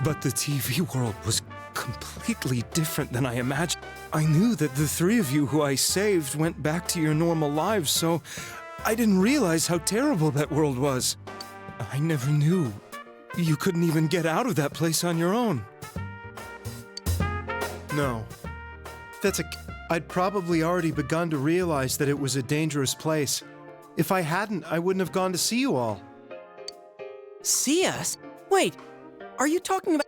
But the TV world was completely different than I imagined. I knew that the three of you who I saved went back to your normal lives, so I didn't realize how terrible that world was. I never knew. You couldn't even get out of that place on your own. No. I'd probably already begun to realize that it was a dangerous place. If I hadn't, I wouldn't have gone to see you all. See us? Wait, are you talking about...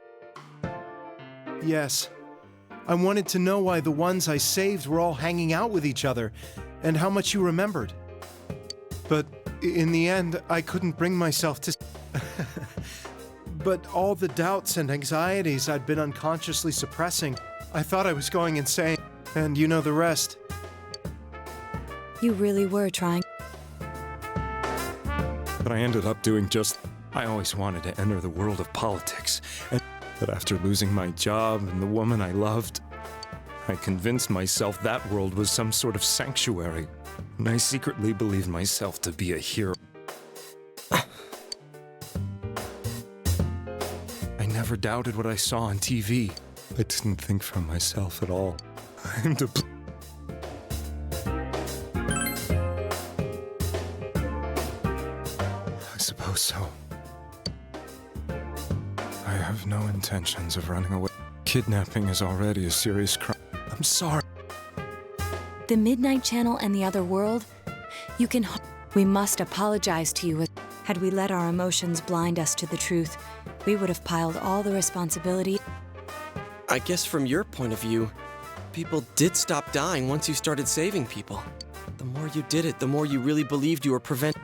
Yes. I wanted to know why the ones I saved were all hanging out with each other, and how much you remembered. But in the end, I couldn't bring myself to... But all the doubts and anxieties I'd been unconsciously suppressing, I thought I was going insane. And you know the rest. You really were trying. But I ended up doing just... I always wanted to enter the world of politics. But after losing my job and the woman I loved, I convinced myself that world was some sort of sanctuary, and I secretly believed myself to be a hero. I never doubted what I saw on TV. I didn't think for myself at all. I'm to I suppose so. I have no intentions of running away. Kidnapping is already a serious crime. I'm sorry. The Midnight Channel and the other world? You can. We must apologize to you. Had we let our emotions blind us to the truth, we would have piled all the responsibility. I guess from your point of view, people did stop dying once you started saving people. The more you did it, the more you really believed you were preventing.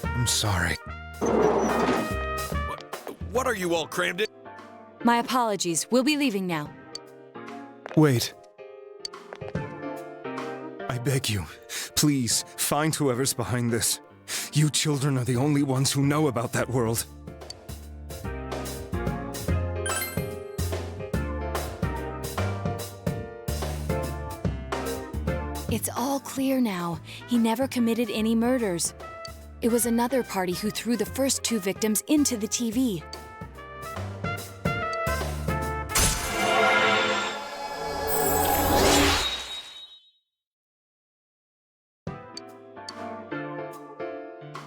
I'm sorry. What are you all crammed in? My apologies. We'll be leaving now. Wait. I beg you, please, find whoever's behind this. You children are the only ones who know about that world. It's all clear now. He never committed any murders. It was another party who threw the first 2 victims into the TV.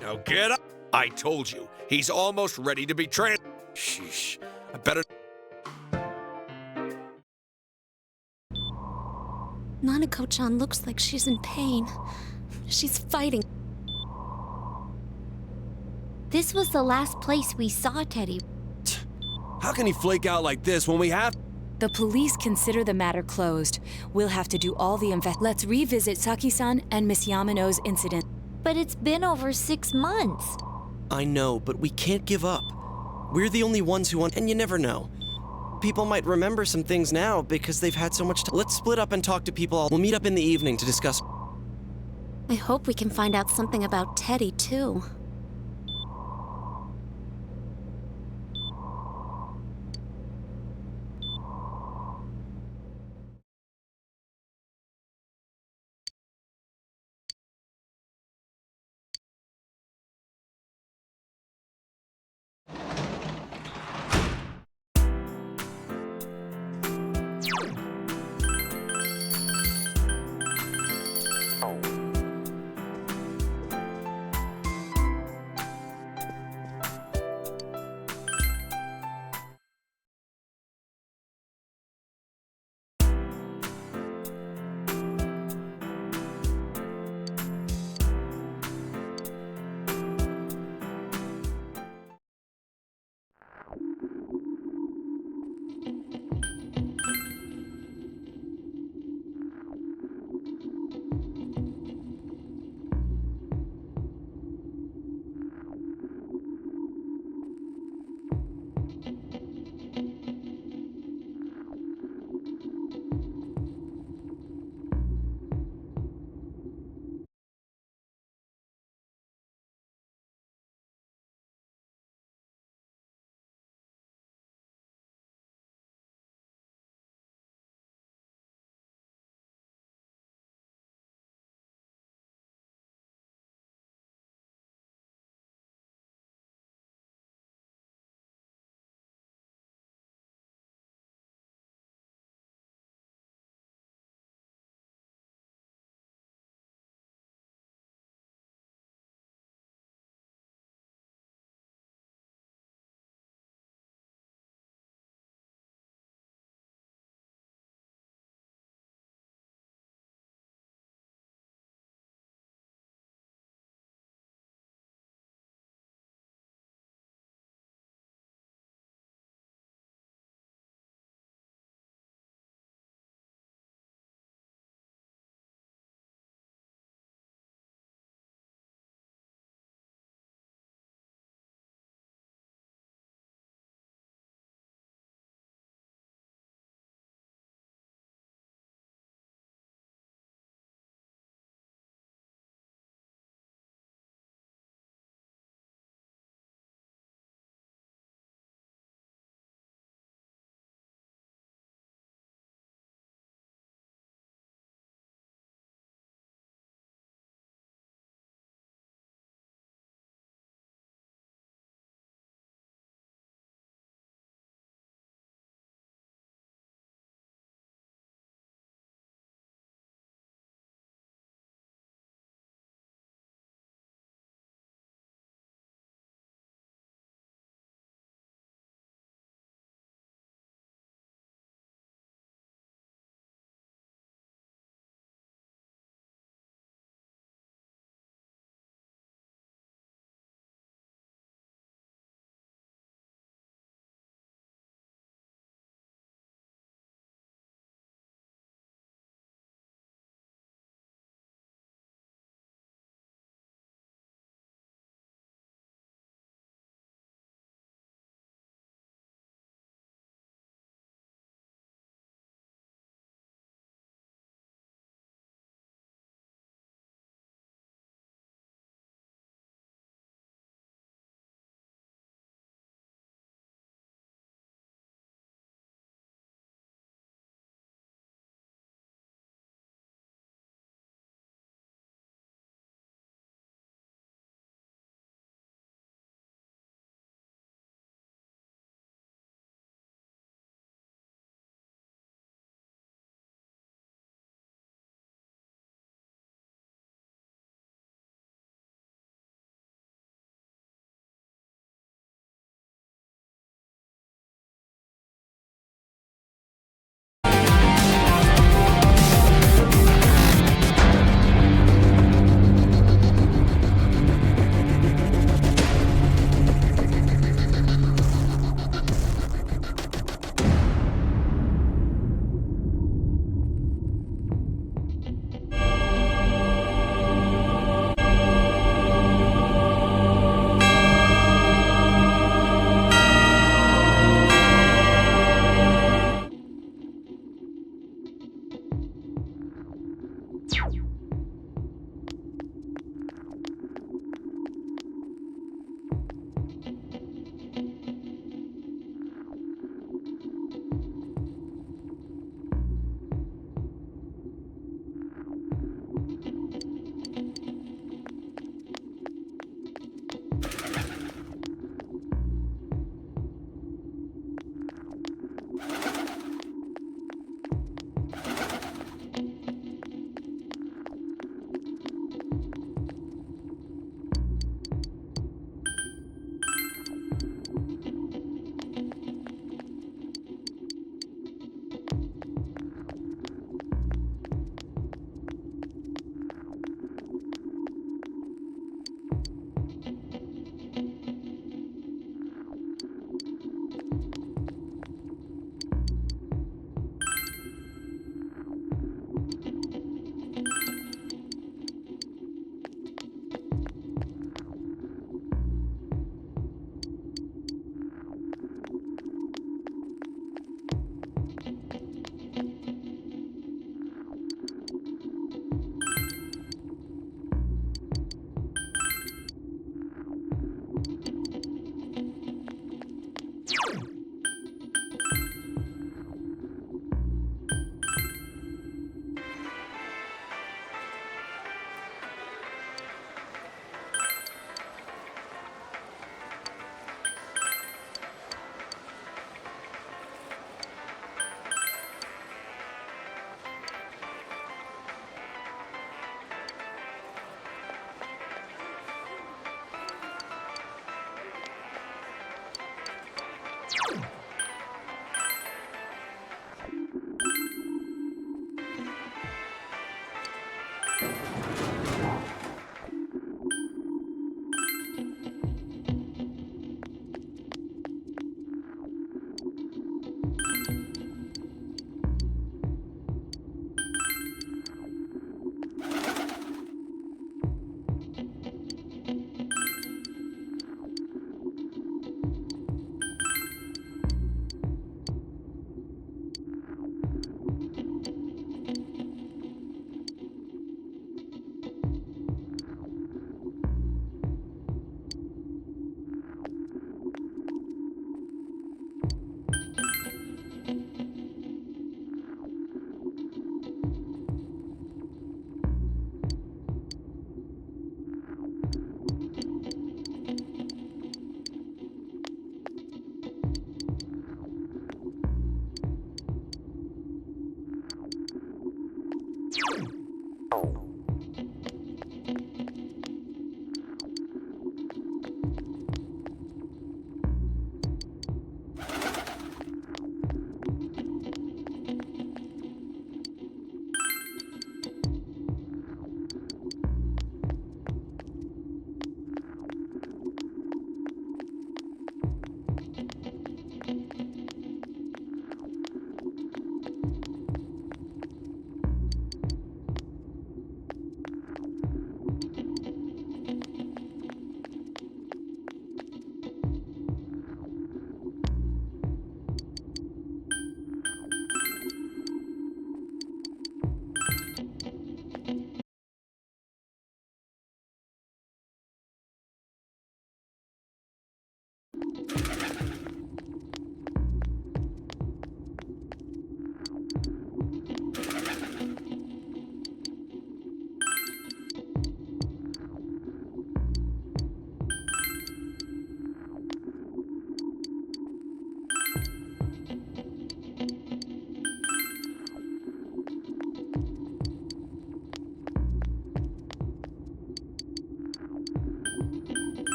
Now get up! I told you, he's almost ready to be Sheesh, I better... Nanako-chan looks like she's in pain. She's fighting. This was the last place we saw Teddy. How can he flake out like this when we have... The police consider the matter closed. We'll have to do all the Let's revisit Saki-san and Miss Yamano's incident. But it's been over 6 months. I know, but we can't give up. We're the only ones who want, and you never know. People might remember some things now because they've had so much time. Let's split up and talk to people. We'll meet up in the evening to discuss. I hope we can find out something about Teddy, too.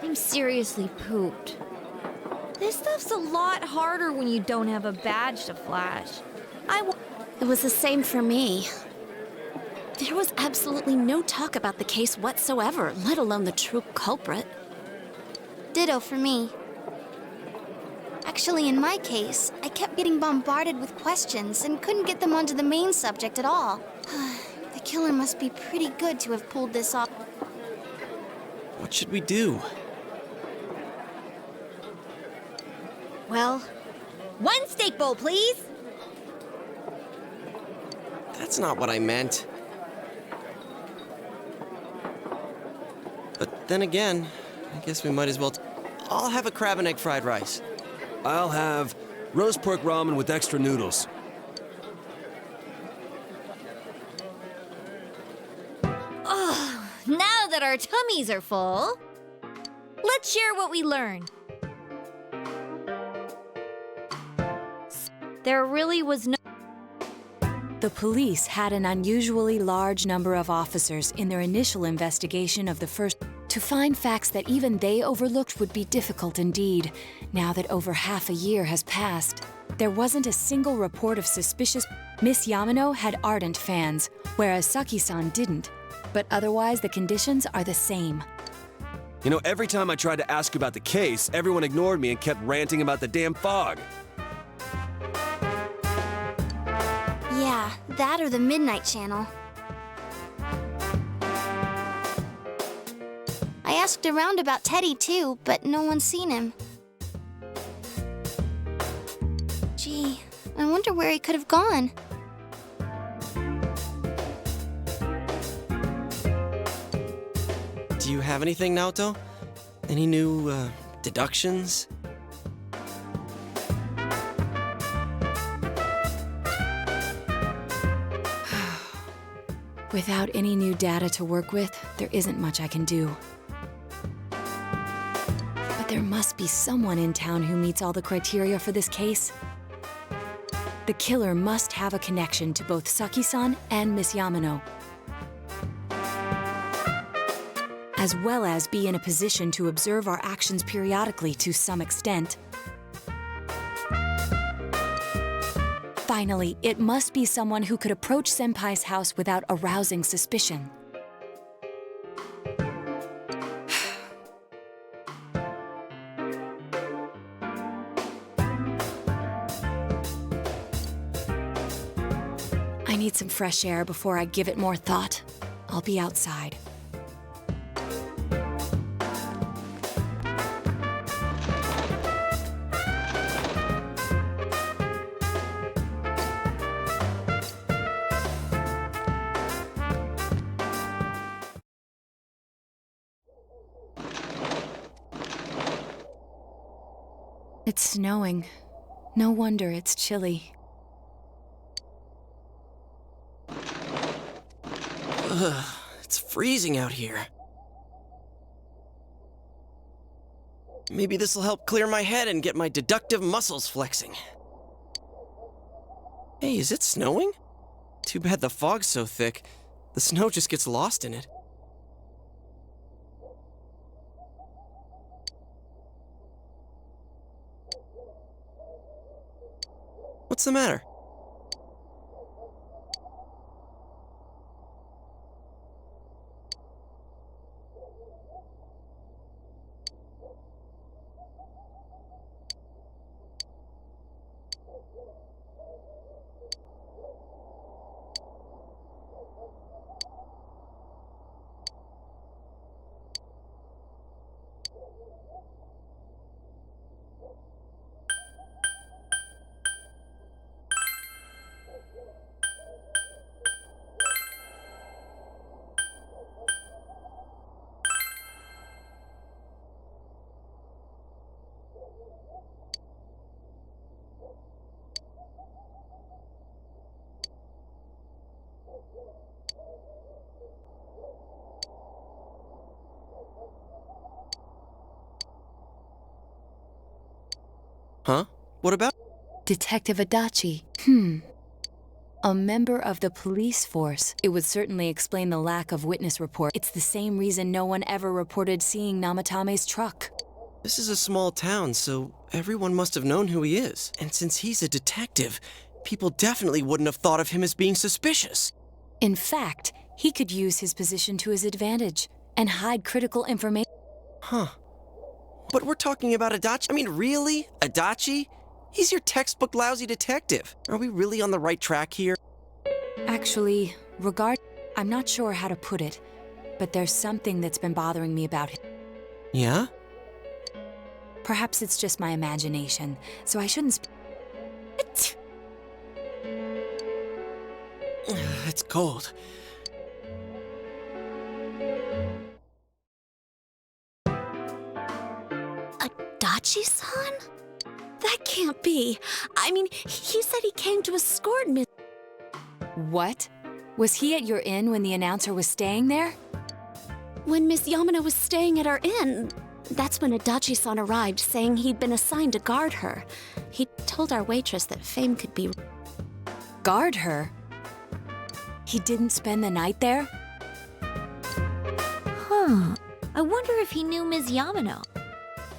I'm seriously pooped. This stuff's a lot harder when you don't have a badge to flash. It was the same for me. There was absolutely no talk about the case whatsoever, let alone the true culprit. Ditto for me. Actually, in my case, I kept getting bombarded with questions and couldn't get them onto the main subject at all. The killer must be pretty good to have pulled this off. What should we do? Well, one steak bowl, please. That's not what I meant. But then again, I guess we might as well. I'll have a crab and egg fried rice. I'll have roast pork ramen with extra noodles. Oh, now that our tummies are full, let's share what we learned. There really was no... The police had an unusually large number of officers in their initial investigation of the first. To find facts that even they overlooked would be difficult indeed, now that over half a year has passed. There wasn't a single report of suspicious. Miss Yamano had ardent fans, whereas Saki-san didn't. But otherwise, the conditions are the same. You know, every time I tried to ask about the case, everyone ignored me and kept ranting about the damn fog. Yeah, that or the Midnight Channel. I asked around about Teddy too, but no one's seen him. Gee, I wonder where he could have gone. Do you have anything, Naoto? Any new, deductions? Without any new data to work with, there isn't much I can do. But there must be someone in town who meets all the criteria for this case. The killer must have a connection to both Saki-san and Miss Yamano, as well as be in a position to observe our actions periodically to some extent. Finally, it must be someone who could approach Senpai's house without arousing suspicion. I need some fresh air before I give it more thought. I'll be outside. It's snowing. No wonder it's chilly. Ugh, it's freezing out here. Maybe this'll help clear my head and get my deductive muscles flexing. Hey, is it snowing? Too bad the fog's so thick. The snow just gets lost in it. What's the matter? Huh? What about? Detective Adachi. A member of the police force. It would certainly explain the lack of witness report. It's the same reason no one ever reported seeing Namatame's truck. This is a small town, so everyone must have known who he is. And since he's a detective, people definitely wouldn't have thought of him as being suspicious. In fact, he could use his position to his advantage and hide critical information. Huh. But we're talking about Adachi. I mean, really? Adachi? He's your textbook lousy detective. Are we really on the right track here? Actually, I'm not sure how to put it, but there's something that's been bothering me about him. Yeah? Perhaps it's just my imagination, so I shouldn't It's cold. Adachi-san? That can't be. I mean, he said he came to escort Miss... What? Was he at your inn when the announcer was staying there? When Miss Yamano was staying at our inn, that's when Adachi-san arrived, saying he'd been assigned to guard her. He told our waitress that Fame could be... Guard her? He didn't spend the night there? Huh. I wonder if he knew Ms. Yamano.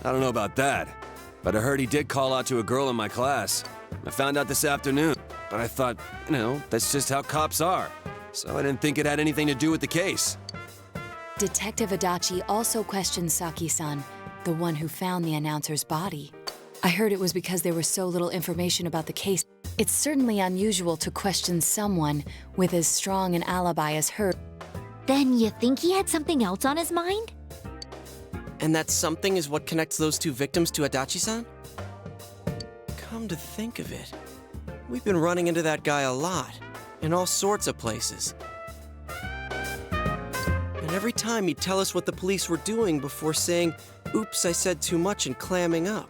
I don't know about that, but I heard he did call out to a girl in my class. I found out this afternoon, but I thought, that's just how cops are. So I didn't think it had anything to do with the case. Detective Adachi also questioned Saki-san, the one who found the announcer's body. I heard it was because there was so little information about the case. It's certainly unusual to question someone with as strong an alibi as her. Then you think he had something else on his mind? And that something is what connects those two victims to Adachi-san? Come to think of it, we've been running into that guy a lot, in all sorts of places. And every time he'd tell us what the police were doing before saying, "Oops, I said too much," and clamming up.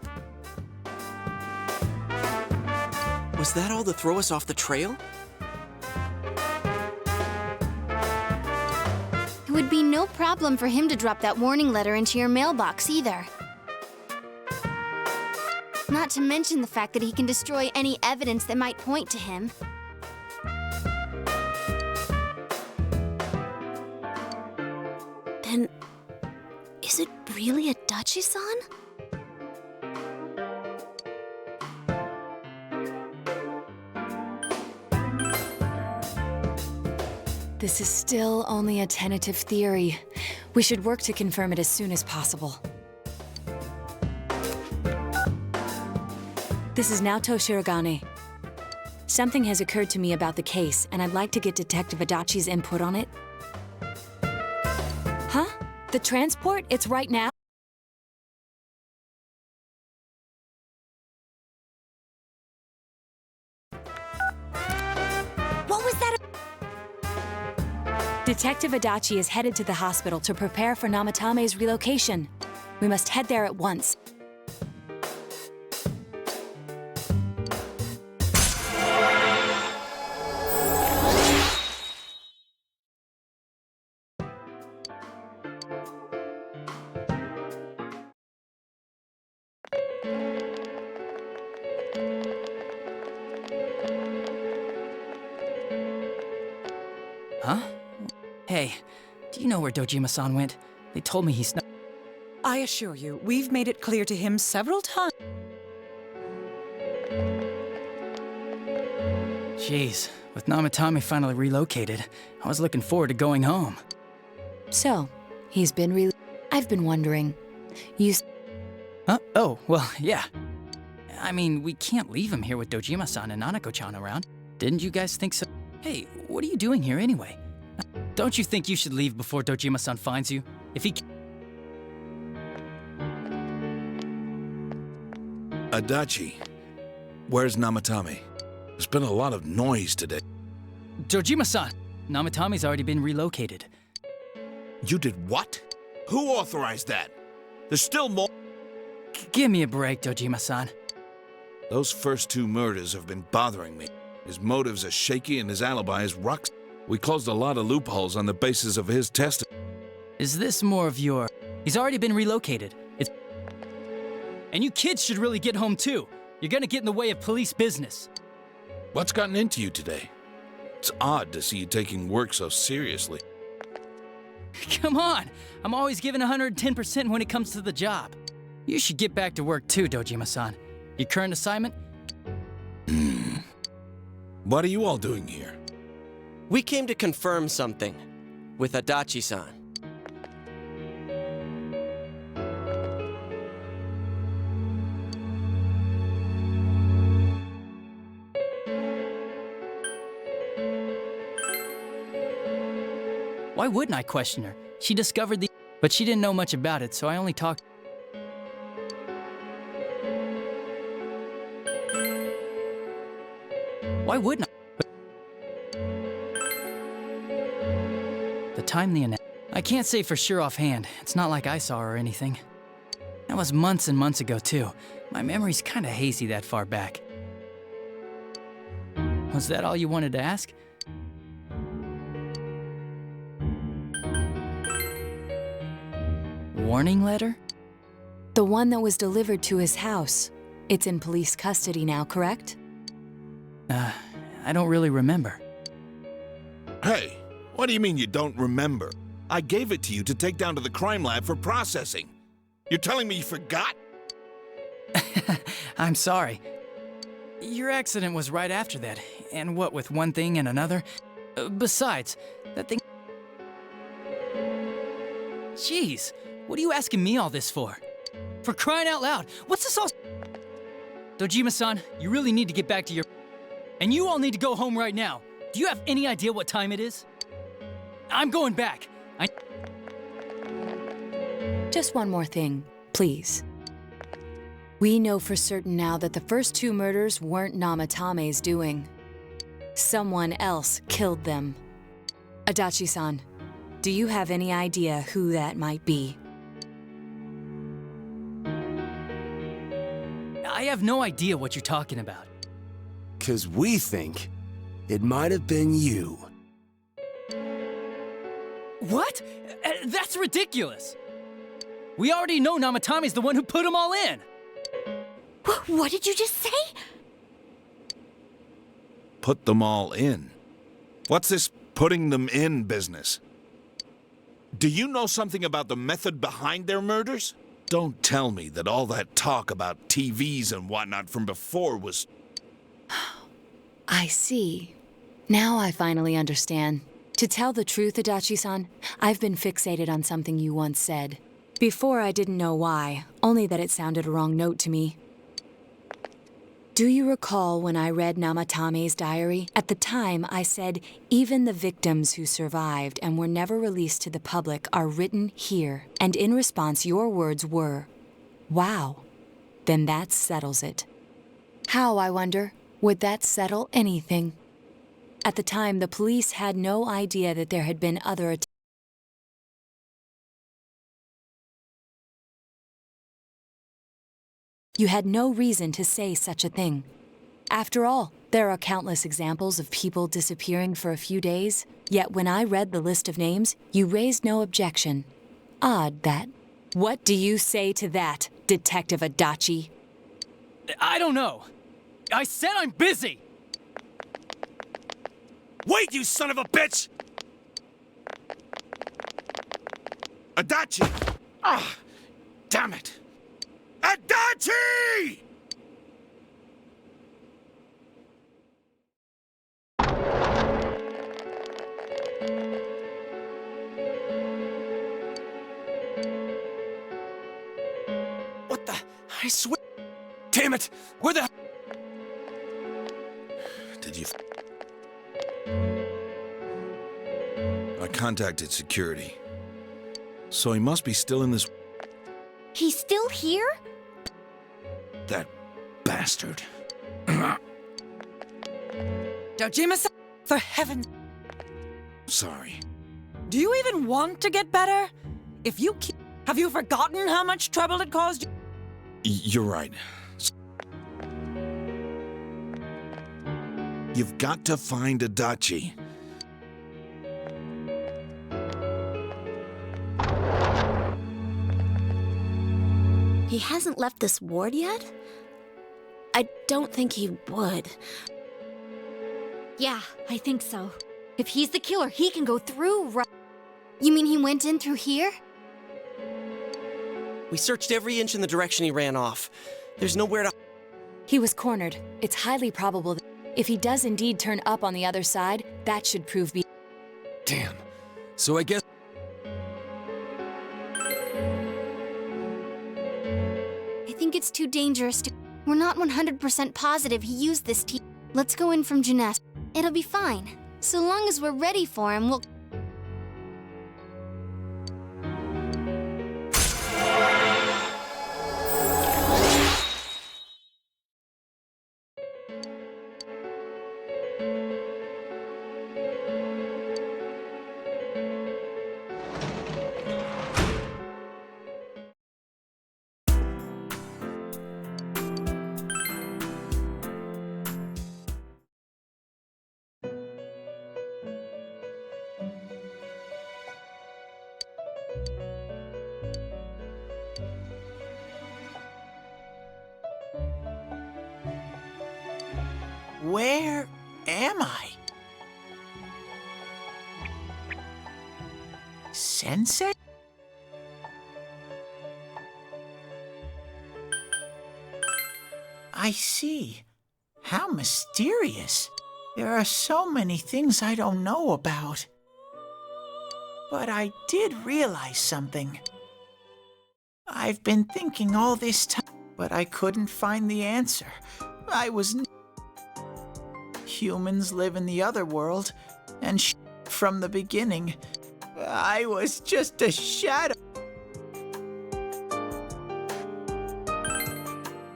Was that all to throw us off the trail? It would be no problem for him to drop that warning letter into your mailbox either. Not to mention the fact that he can destroy any evidence that might point to him. Then, is it really a Adachi-san? This is still only a tentative theory. We should work to confirm it as soon as possible. This is Naoto Shirogane. Something has occurred to me about the case, and I'd like to get Detective Adachi's input on it. Huh? The transport? It's right now? What was that? Detective Adachi is headed to the hospital to prepare for Namatame's relocation. We must head there at once. Huh? Hey, do you know where Dojima-san went? They told me he's not. I assure you, we've made it clear to him several times. Jeez, with Namatame finally relocated, I was looking forward to going home. So, he's been I've been wondering. Huh? Oh, well, yeah. I mean, we can't leave him here with Dojima-san and Nanako-chan around. Didn't you guys think so? Hey, what are you doing here anyway? Don't you think you should leave before Dojima-san finds you? If he... Adachi, where's Namatame? There's been a lot of noise today. Dojima-san! Namatame's already been relocated. You did what? Who authorized that? There's still more. Give me a break, Dojima-san. Those first two murders have been bothering me. His motives are shaky and his alibi is rocks. We closed a lot of loopholes on the basis of his testimony. Is this more of your... He's already been relocated. It's... And you kids should really get home too. You're gonna get in the way of police business. What's gotten into you today? It's odd to see you taking work so seriously. Come on! I'm always giving 110% when it comes to the job. You should get back to work too, Dojima-san. Your current assignment? What are you all doing here? We came to confirm something with Adachi-san. Why wouldn't I question her? She discovered the... But she didn't know much about it, so I only talked... Why wouldn't I? The time the announcement... I can't say for sure offhand. It's not like I saw her or anything. That was months and months ago, too. My memory's kinda hazy that far back. Was that all you wanted to ask? Warning letter? The one that was delivered to his house. It's in police custody now, correct? I don't really remember. Hey, what do you mean you don't remember? I gave it to you to take down to the crime lab for processing. You're telling me you forgot? I'm sorry. Your accident was right after that, and what with one thing and another. Besides, that thing... Jeez, what are you asking me all this for? For crying out loud, what's this all... Dojima-san, you really need to get back to your... And you all need to go home right now. Do you have any idea what time it is? I'm going back. Just one more thing, please. We know for certain now that the first two murders weren't Namatame's doing. Someone else killed them. Adachi-san, Do you have any idea who that might be? I have no idea what you're talking about. 'Cause we think it might have been you. What? That's ridiculous! We already know Namatami's the one who put them all in! What did you just say? Put them all in? What's this putting them in business? Do you know something about the method behind their murders? Don't tell me that all that talk about TVs and whatnot from before was... I see. Now I finally understand. To tell the truth, Adachi-san, I've been fixated on something you once said. Before I didn't know why, only that it sounded a wrong note to me. Do you recall when I read Namatame's diary? At the time, I said, even the victims who survived and were never released to the public are written here. And in response, your words were, wow, then that settles it. How, I wonder, would that settle anything? At the time, the police had no idea that there had been other attempts. You had no reason to say such a thing. After all, there are countless examples of people disappearing for a few days, yet when I read the list of names, you raised no objection. Odd that. What do you say to that, Detective Adachi? I don't know. I said I'm busy! Wait, you son of a bitch! Adachi! Ah, damn it! Adachi! What the? I swear. Damn it! Where the? Did you... I contacted security. So he must be still in this... He's still here? That bastard. Dojima-san, for heaven's... Sorry. Do you even want to get better? If you keep... Have you forgotten how much trouble it caused you? You're right. You've got to find Adachi. He hasn't left this ward yet? I don't think he would. Yeah, I think so. If he's the killer, he can go through right... You mean he went in through here? We searched every inch in the direction he ran off. There's nowhere to... He was cornered. It's highly probable that if he does indeed turn up on the other side, that should prove be... Damn. So I guess... I think it's too dangerous to... We're not 100% positive he used this tea. Let's go in from Jeunesse. It'll be fine. So long as we're ready for him, we'll... Where am I? Sensei? I see. How mysterious. There are so many things I don't know about. But I did realize something. I've been thinking all this time, but I couldn't find the answer. I was... Humans live in the other world, and from the beginning, I was just a shadow.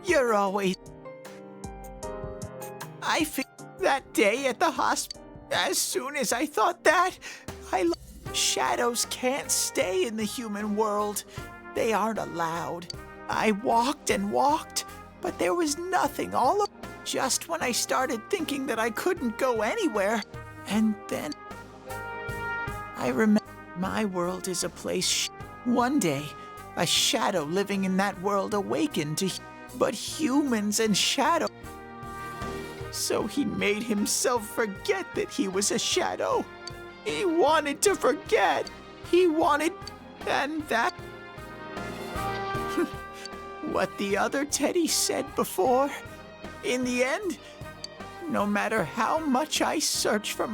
You're always... I figured that day at the hospital. As soon as I thought that, Shadows can't stay in the human world. They aren't allowed. I walked and walked, but there was nothing all just when I started thinking that I couldn't go anywhere. And then I remember my world is a place. One day, a shadow living in that world awakened to but humans and shadow. So he made himself forget that he was a shadow. He wanted to forget. He wanted, and that. What the other Teddy said before. In the end, no matter how much I searched for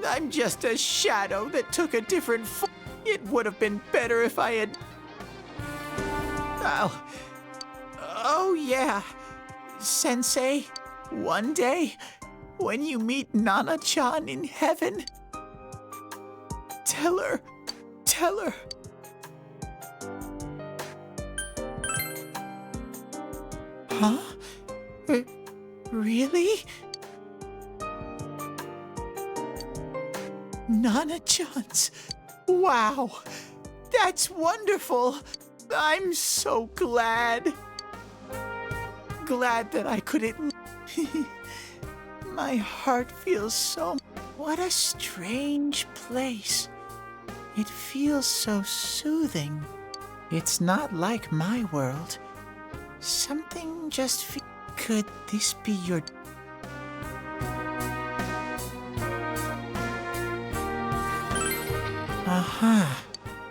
I'm just a shadow that took a different form. It would have been better if I had. Oh yeah. Sensei, one day, when you meet Nana-chan in heaven, tell her. Huh? Really? Nana-chan's. Wow, that's wonderful. I'm so glad. Glad that I couldn't. My heart feels so. What a strange place. It feels so soothing. It's not like my world. Something just Could this be your.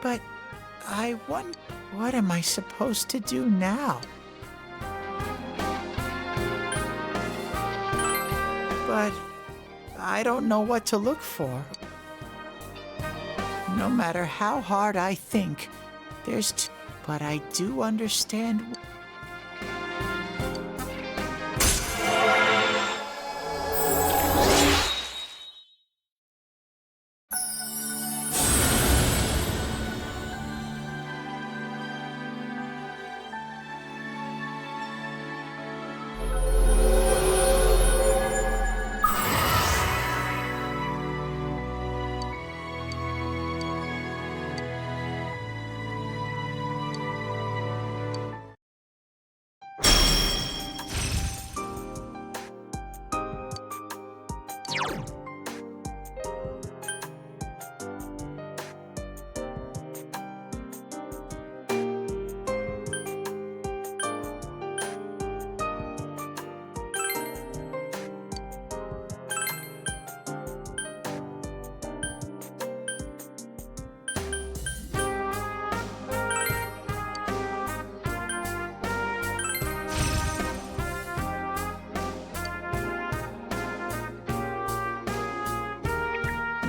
But I wonder, what am I supposed to do now? But I don't know what to look for. No matter how hard I think, but I do understand.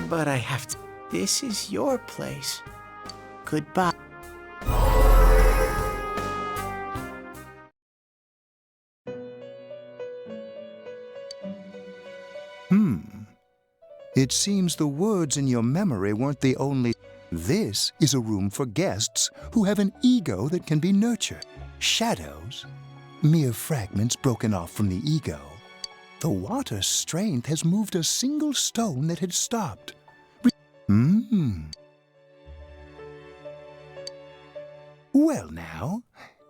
But I have to. This is your place. Goodbye. It seems the words in your memory weren't the only. This is a room for guests who have an ego that can be nurtured. Shadows, mere fragments broken off from the ego. The water's strength has moved a single stone that had stopped. Well now,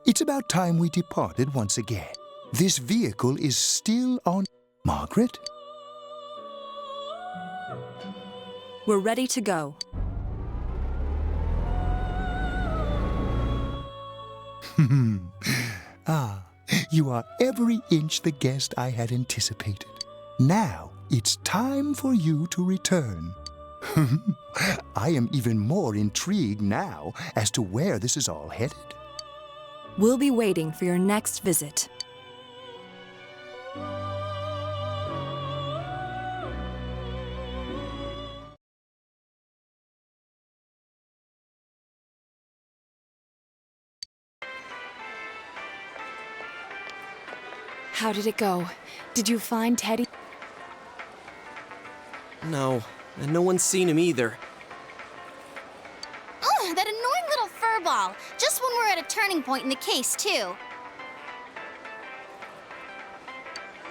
it's about time we departed once again. This vehicle is still on. Margaret? We're ready to go. You are every inch the guest I had anticipated. Now it's time for you to return. I am even more intrigued now as to where this is all headed. We'll be waiting for your next visit. How did it go? Did you find Teddy? No, and no one's seen him either. Ugh, that annoying little furball. Just when we're at a turning point in the case, too.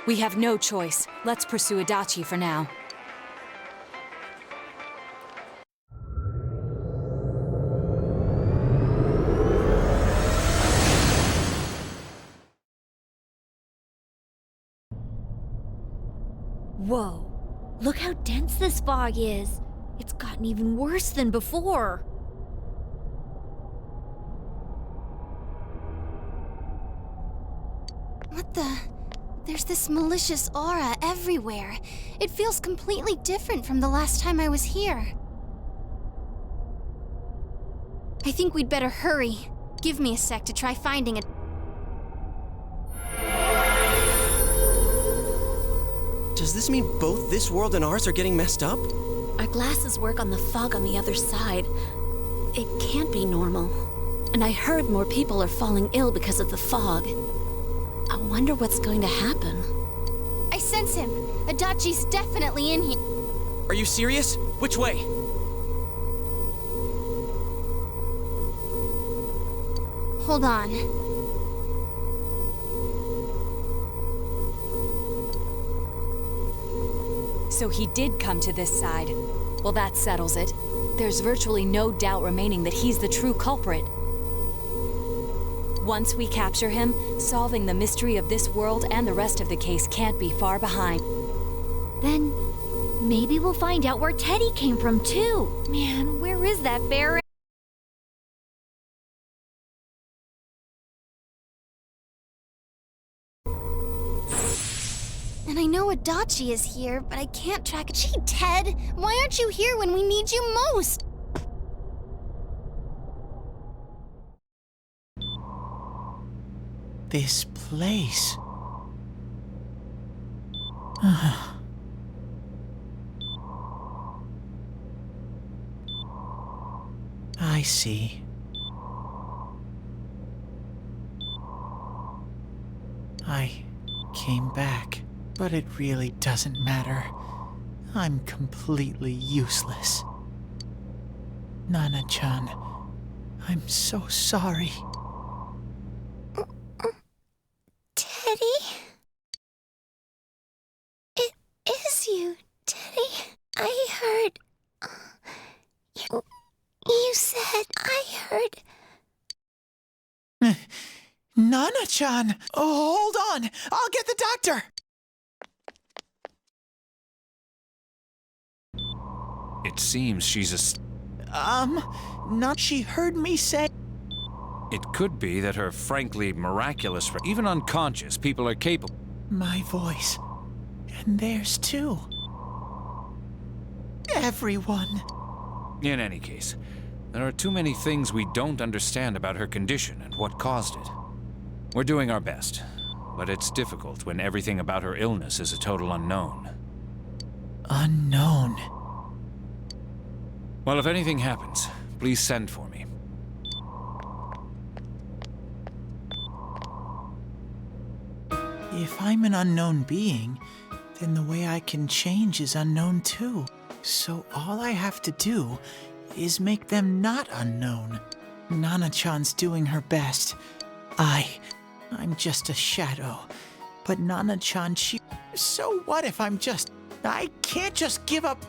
We have no choice. Let's pursue Adachi for now. Whoa. Look how dense this fog is. It's gotten even worse than before. What the? There's this malicious aura everywhere. It feels completely different from the last time I was here. I think we'd better hurry. Give me a sec to try finding it. Does this mean both this world and ours are getting messed up? Our glasses work on the fog on the other side. It can't be normal. And I heard more people are falling ill because of the fog. I wonder what's going to happen. I sense him. Adachi's definitely in here. Are you serious? Which way? Hold on. So he did come to this side. Well, that settles it. There's virtually no doubt remaining that he's the true culprit. Once we capture him, solving the mystery of this world and the rest of the case can't be far behind. Then maybe we'll find out where Teddy came from too. Man, where is that bear? And I know Adachi is here, but I can't track it. Gee, Ted, why aren't you here when we need you most? This place. I see. I came back, but it really doesn't matter. I'm completely useless. Nana-chan, I'm so sorry. Teddy? It is you, Teddy. I heard... You said I heard... Nana-chan! Oh, hold on! I'll get the doctor! It seems she's not she heard me say... It could be that her frankly miraculous, even unconscious, people are capable. My voice. And theirs too. Everyone. In any case, there are too many things we don't understand about her condition and what caused it. We're doing our best, but it's difficult when everything about her illness is a total unknown. Unknown? Well, if anything happens, please send for me. If I'm an unknown being, then the way I can change is unknown too. So all I have to do is make them not unknown. Nana-chan's doing her best. I'm just a shadow. But Nana-chan, so what if I'm just... I can't just give up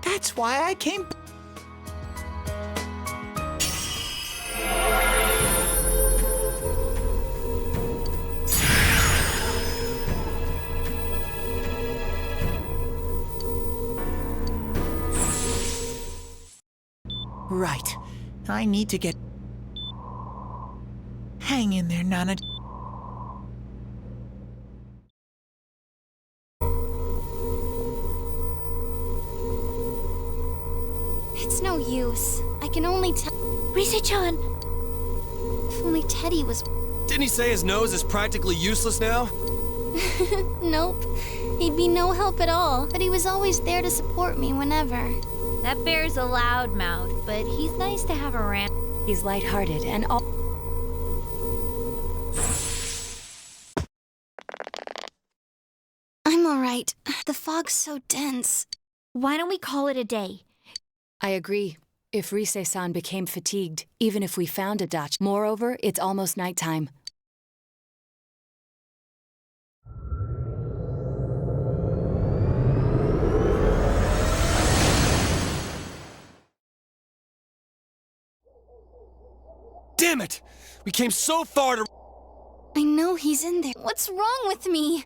That's why I came... Right. I need to get... Hang in there, Nana. It's no use. I can only tell... Rise-chan! If only Teddy was... Didn't he say his nose is practically useless now? Nope. He'd be no help at all, but he was always there to support me whenever. That bear's a loudmouth, but he's nice to have around. He's lighthearted and all... I'm alright. The fog's so dense. Why don't we call it a day? I agree. If Rise-san became fatigued, even if we found Adachi. Moreover, it's almost nighttime. Damn it! We came so far to... I know he's in there. What's wrong with me?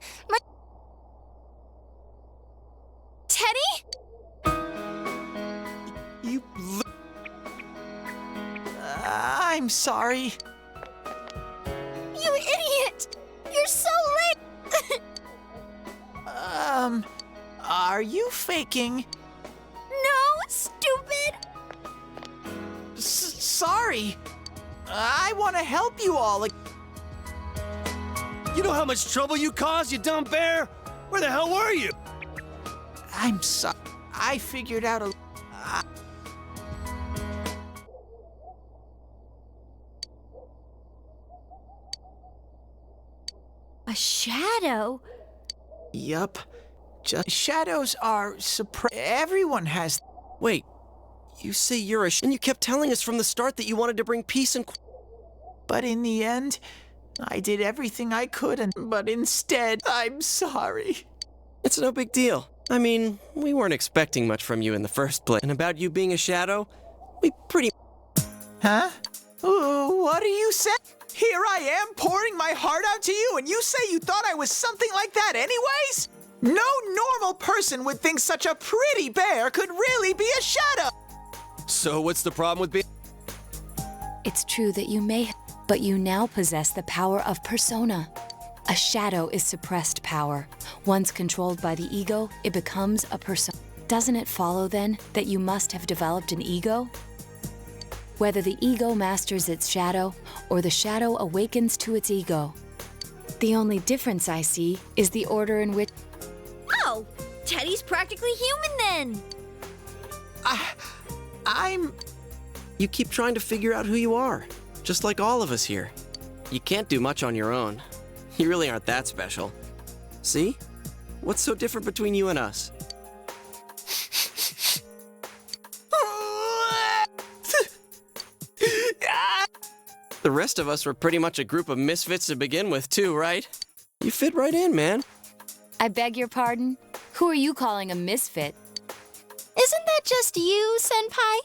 I'm sorry. You idiot! You're so late! Are you faking? No, stupid! Sorry. I want to help you all. You know how much trouble you caused, you dumb bear? Where the hell were you? I'm sorry. I figured out a... A shadow? Yup. Just shadows are everyone has... Wait, you say you're and you kept telling us from the start that you wanted to bring peace and... But in the end, I did everything I could, but instead, I'm sorry. It's no big deal. I mean, we weren't expecting much from you in the first place. And about you being a shadow, we pretty... Huh? Ooh, what are you saying? Here I am pouring my heart out to you, and you say you thought I was something like that anyways? No normal person would think such a pretty bear could really be a shadow. So what's the problem with being... It's true that you may, but you now possess the power of persona. A shadow is suppressed power. Once controlled by the ego, it becomes a persona. Doesn't it follow, then, that you must have developed an ego? Whether the ego masters its shadow, or the shadow awakens to its ego. The only difference I see is the order in which... Oh, Teddy's practically human then. I'm... You keep trying to figure out who you are, just like all of us here. You can't do much on your own. You really aren't that special. See? What's so different between you and us? The rest of us were pretty much a group of misfits to begin with, too, right? You fit right in, man. I beg your pardon? Who are you calling a misfit? Isn't that just you, Senpai?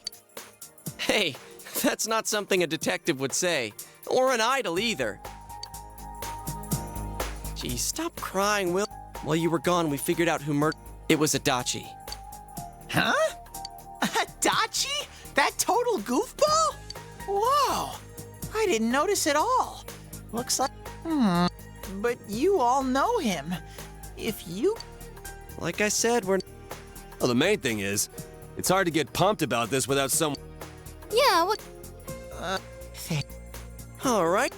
Hey, that's not something a detective would say. Or an idol, either. Gee, stop crying, Will. While you were gone, we figured out who murdered... It was Adachi. Huh? Adachi? That total goofball? Whoa! I didn't notice at all. Looks like... But you all know him. If you... Like I said, we're... Well, the main thing is, it's hard to get pumped about this without some... Yeah, what... All right.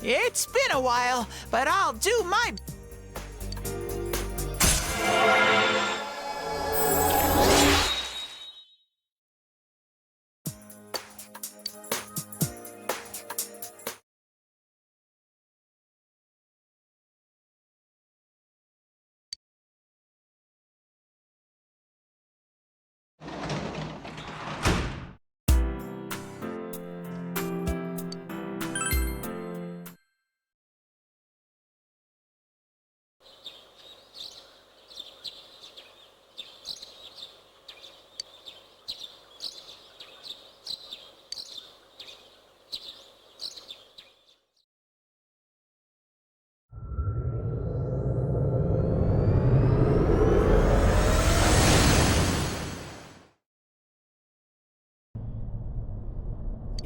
It's been a while, but I'll do my...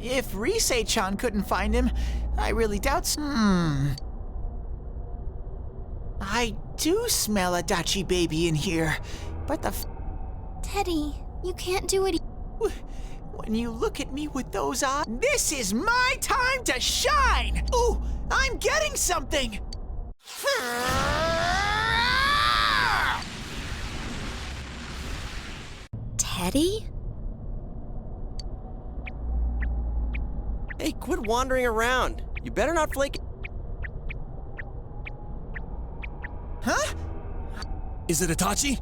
If Risei-chan couldn't find him, I really doubt... I do smell a Adachi baby in here, but the... Teddy, you can't do it. When you look at me with those eyes... This is my time to shine! Ooh, I'm getting something! Teddy? Hey, quit wandering around. You better not flake... Huh? Is it Itachi?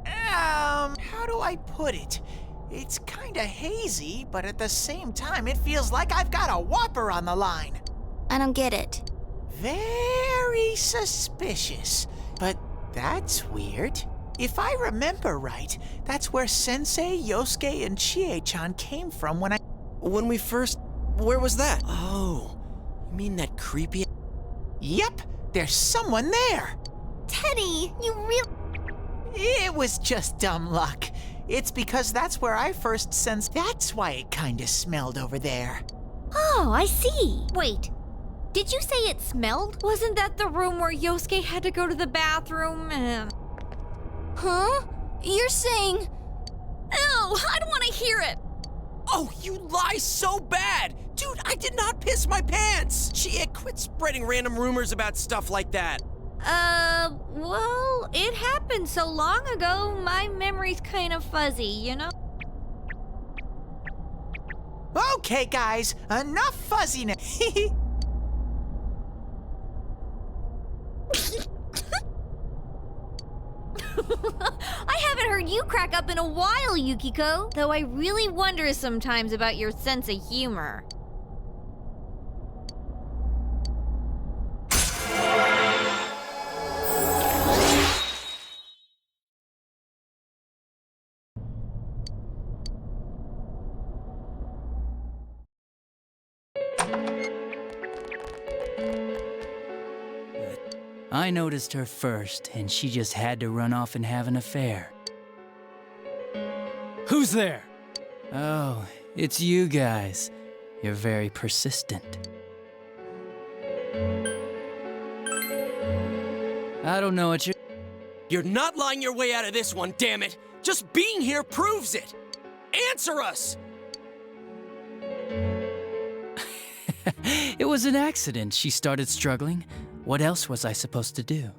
How do I put it? It's kinda hazy, but at the same time, it feels like I've got a whopper on the line. I don't get it. Very suspicious, but that's weird. If I remember right, that's where Sensei, Yosuke, and Chie-chan came from when we first... Where was that? Oh, you mean that creepy... Yep, there's someone there. Teddy, you really... It was just dumb luck. It's because that's where I first sensed... That's why it kinda smelled over there. Oh, I see. Wait, did you say it smelled? Wasn't that the room where Yosuke had to go to the bathroom? Huh? You're saying... Ew, I don't want to hear it. Oh, you lie so bad! Dude, I did not piss my pants! Quit spreading random rumors about stuff like that. Well, it happened so long ago, my memory's kind of fuzzy, you know? Okay, guys, enough fuzziness. I haven't heard you crack up in a while, Yukiko. Though I really wonder sometimes about your sense of humor. I noticed her first, and she just had to run off and have an affair. Who's there? Oh, it's you guys. You're very persistent. I don't know what you're... You're not lying your way out of this one, damn it! Just being here proves it! Answer us! It was an accident. She started struggling. What else was I supposed to do?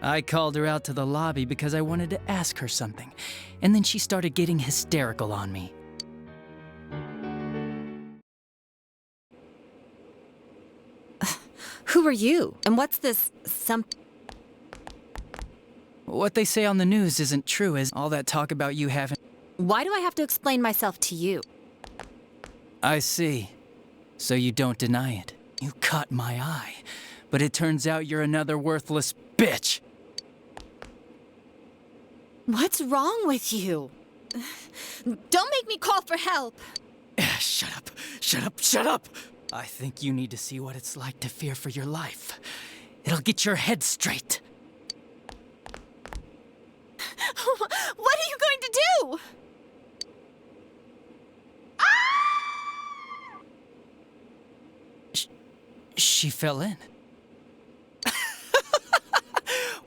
I called her out to the lobby because I wanted to ask her something, and then she started getting hysterical on me. Who are you? And what's this What they say on the news isn't true, is all that talk about you having... Why do I have to explain myself to you? I see. So you don't deny it. You caught my eye. But it turns out you're another worthless bitch. What's wrong with you? Don't make me call for help. Shut up. Shut up. Shut up. I think you need to see what it's like to fear for your life. It'll get your head straight. What are you going to do? She fell in.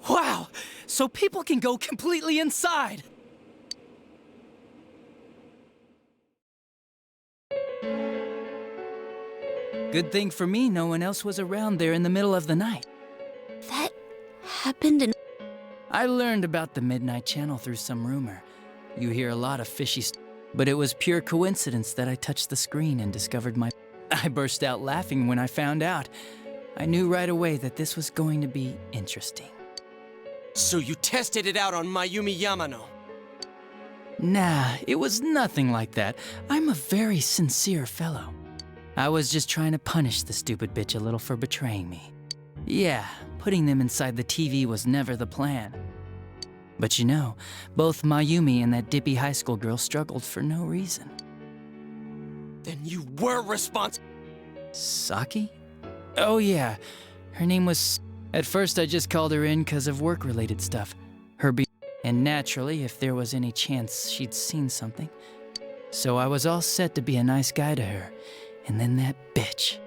Wow! So people can go completely inside! Good thing for me, no one else was around there in the middle of the night. That happened in... I learned about the Midnight Channel through some rumor. You hear a lot of fishy but it was pure coincidence that I touched the screen and discovered my... I burst out laughing when I found out. I knew right away that this was going to be interesting. So you tested it out on Mayumi Yamano? Nah, it was nothing like that. I'm a very sincere fellow. I was just trying to punish the stupid bitch a little for betraying me. Yeah, putting them inside the TV was never the plan. But you know, both Mayumi and that dippy high school girl struggled for no reason. Then you were responsible. Saki? Oh yeah, her name was... At first I just called her in because of work-related stuff. And naturally, if there was any chance she'd seen something. So I was all set to be a nice guy to her. And then that bitch.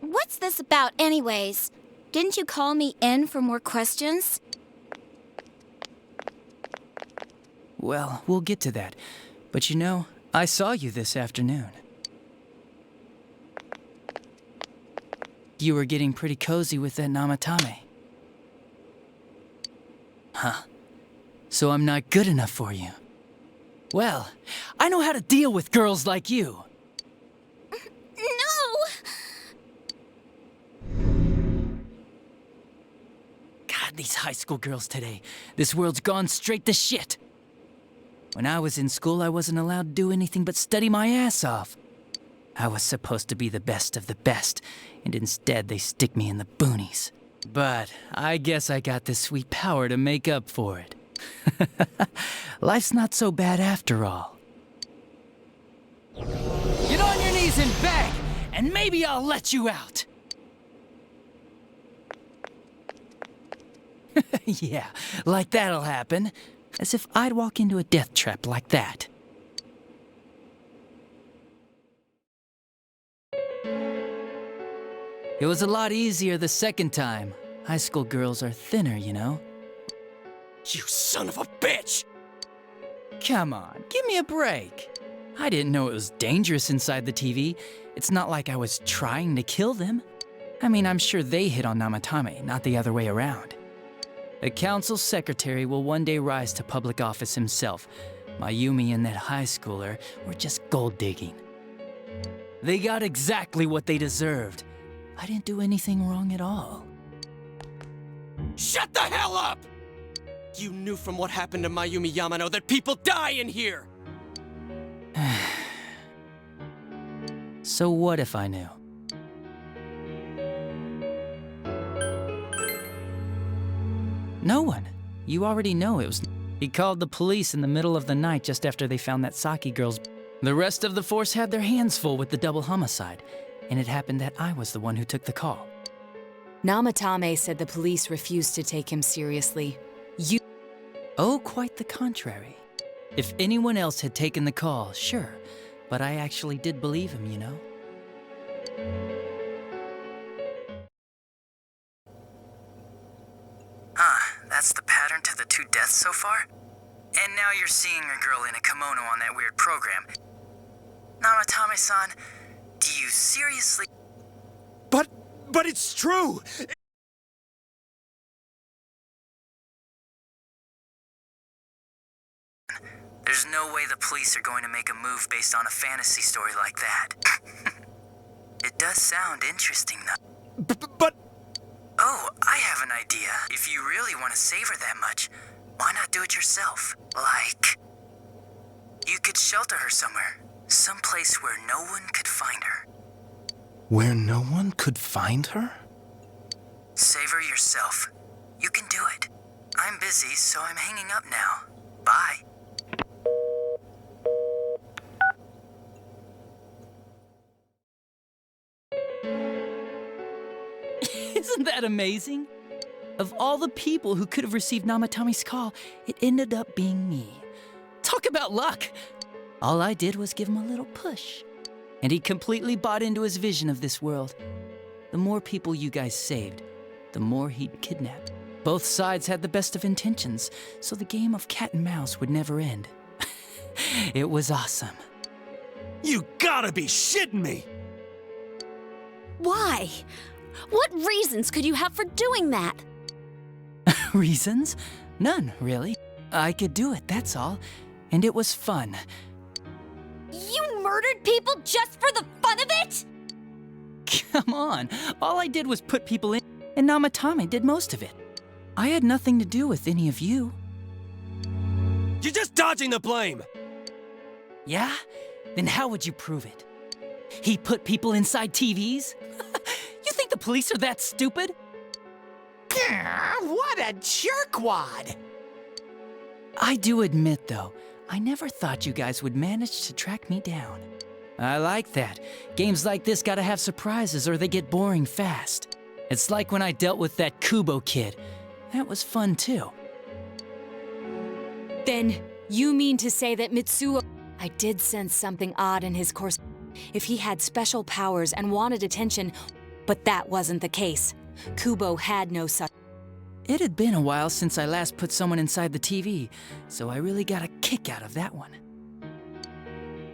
What's this about anyways? Didn't you call me in for more questions? Well, we'll get to that. But you know, I saw you this afternoon. You were getting pretty cozy with that Namatame. Huh. So I'm not good enough for you. Well, I know how to deal with girls like you. No! God, these high school girls today. This world's gone straight to shit. When I was in school, I wasn't allowed to do anything but study my ass off. I was supposed to be the best of the best, and instead they stick me in the boonies. But I guess I got this sweet power to make up for it. Life's not so bad after all. Get on your knees and beg, and maybe I'll let you out. Yeah, like that'll happen. As if I'd walk into a death trap like that. It was a lot easier the second time. High school girls are thinner, you know? You son of a bitch! Come on, give me a break. I didn't know it was dangerous inside the TV. It's not like I was trying to kill them. I mean, I'm sure they hit on Namatame, not the other way around. A council secretary will one day rise to public office himself. Mayumi and that high schooler were just gold digging. They got exactly what they deserved. I didn't do anything wrong at all. Shut the hell up! You knew from what happened to Mayumi Yamano that people die in here! So what if I knew? No one. You already know it was... He called the police in the middle of the night just after they found that Saki girl's... The rest of the force had their hands full with the double homicide, and it happened that I was the one who took the call. Namatame said the police refused to take him seriously. You... Oh, quite the contrary. If anyone else had taken the call, sure, but I actually did believe him, you know? That's the pattern to the 2 deaths so far? And now you're seeing a girl in a kimono on that weird program. Namatame-san, do you seriously... But it's true! There's no way the police are going to make a move based on a fantasy story like that. It does sound interesting, though. But... Oh, I have an idea. If you really want to save her that much, why not do it yourself? Like... You could shelter her somewhere. Someplace where no one could find her. Where no one could find her? Save her yourself. You can do it. I'm busy, so I'm hanging up now. Bye. Isn't that amazing? Of all the people who could have received Namatame's call, it ended up being me. Talk about luck! All I did was give him a little push. And he completely bought into his vision of this world. The more people you guys saved, the more he'd kidnap. Both sides had the best of intentions, so the game of cat and mouse would never end. It was awesome. You gotta be shitting me! Why? What reasons could you have for doing that? Reasons? None, really. I could do it, that's all. And it was fun. You murdered people just for the fun of it? Come on. All I did was put people in, and Namatame did most of it. I had nothing to do with any of you. You're just dodging the blame! Yeah? Then how would you prove it? He put people inside TVs? You think the police are that stupid? What a jerkwad! I do admit, though, I never thought you guys would manage to track me down. I like that. Games like this gotta have surprises or they get boring fast. It's like when I dealt with that Kubo kid. That was fun, too. Then, you mean to say that Mitsuo... I did sense something odd in his course. If he had special powers and wanted attention, but that wasn't the case. Kubo had no such... It had been a while since I last put someone inside the TV, so I really got a kick out of that one.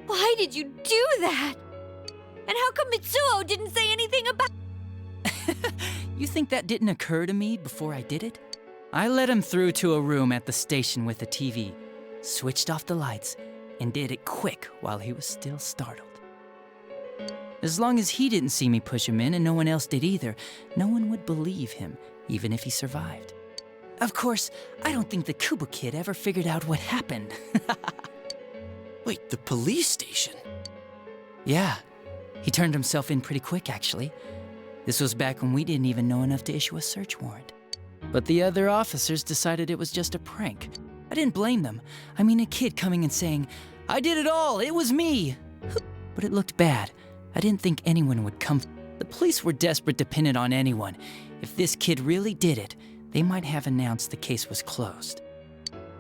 Why did you do that? And how come Mitsuo didn't say anything about... You think that didn't occur to me before I did it? I let him through to a room at the station with a TV, switched off the lights, and did it quick while he was still startled. As long as he didn't see me push him in and no one else did either, no one would believe him, even if he survived. Of course, I don't think the Kubo kid ever figured out what happened. Wait, the police station? Yeah, he turned himself in pretty quick, actually. This was back when we didn't even know enough to issue a search warrant. But the other officers decided it was just a prank. I didn't blame them. I mean, a kid coming and saying, "I did it all, it was me!" But it looked bad. I didn't think anyone would come. The police were desperate to pin it on anyone. If this kid really did it, they might have announced the case was closed.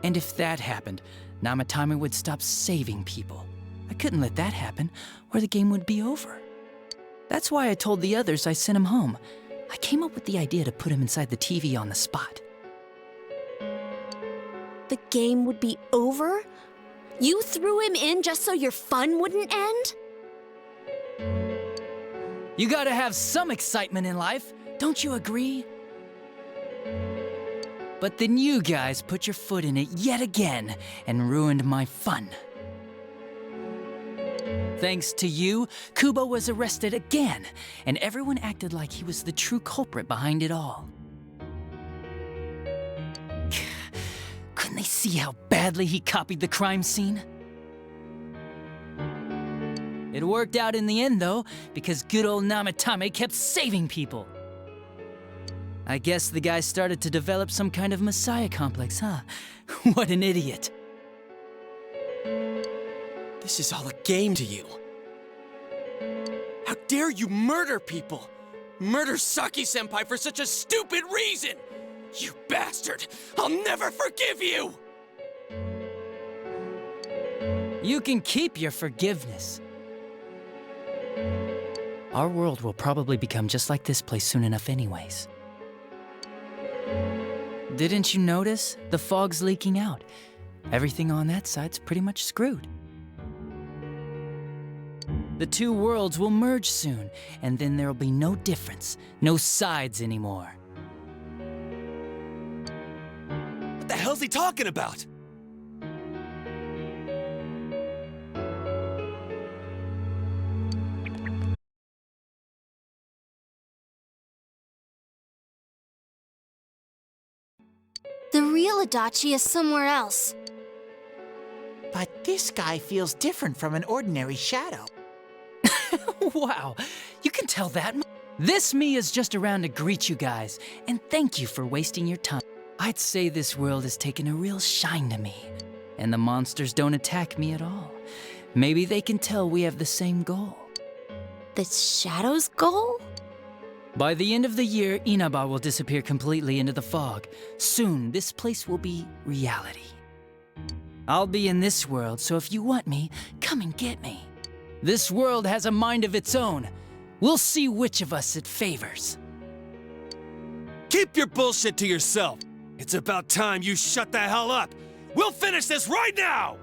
And if that happened, Namatame would stop saving people. I couldn't let that happen, or the game would be over. That's why I told the others I sent him home. I came up with the idea to put him inside the TV on the spot. The game would be over? You threw him in just so your fun wouldn't end? You gotta have some excitement in life, don't you agree? But then you guys put your foot in it yet again and ruined my fun. Thanks to you, Kubo was arrested again, and everyone acted like he was the true culprit behind it all. Couldn't they see how badly he copied the crime scene? It worked out in the end, though, because good old Namatame kept saving people. I guess the guy started to develop some kind of messiah complex, huh? What an idiot. This is all a game to you. How dare you murder people? Murder Saki-senpai for such a stupid reason! You bastard! I'll never forgive you! You can keep your forgiveness. Our world will probably become just like this place soon enough anyways. Didn't you notice? The fog's leaking out. Everything on that side's pretty much screwed. The two worlds will merge soon, and then there'll be no difference, no sides anymore. What the hell's he talking about? The real Adachi is somewhere else. But this guy feels different from an ordinary shadow. Wow, you can tell that. This me is just around to greet you guys, and thank you for wasting your time. I'd say this world has taken a real shine to me, and the monsters don't attack me at all. Maybe they can tell we have the same goal. The Shadow's goal? By the end of the year, Inaba will disappear completely into the fog. Soon, this place will be reality. I'll be in this world, so if you want me, come and get me. This world has a mind of its own. We'll see which of us it favors. Keep your bullshit to yourself. It's about time you shut the hell up. We'll finish this right now!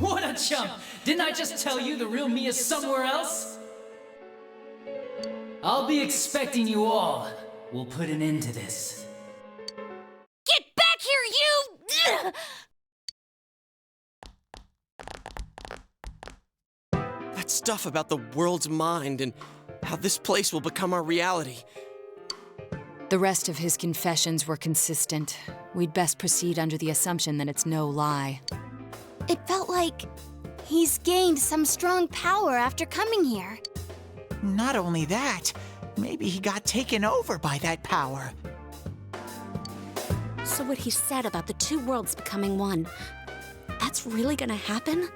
What a chump! Didn't I just tell you the real me is somewhere else? I'll be expecting you all. We'll put an end to this. Get back here, you! That stuff about the world's mind and how this place will become our reality. The rest of his confessions were consistent. We'd best proceed under the assumption that it's no lie. It felt like he's gained some strong power after coming here. Not only that, maybe he got taken over by that power. So what he said about the two worlds becoming one, that's really gonna happen?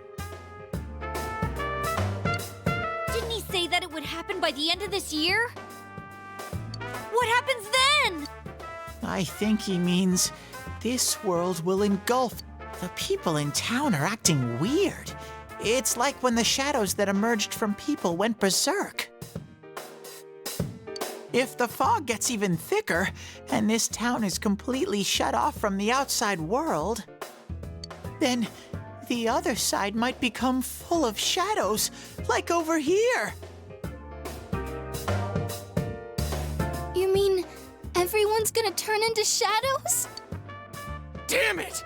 Didn't he say that it would happen by the end of this year? What happens then? I think he means this world will engulf. The people in town are acting weird. It's like when the shadows that emerged from people went berserk. If the fog gets even thicker, and this town is completely shut off from the outside world, then the other side might become full of shadows, like over here. You mean everyone's gonna turn into shadows? Damn it!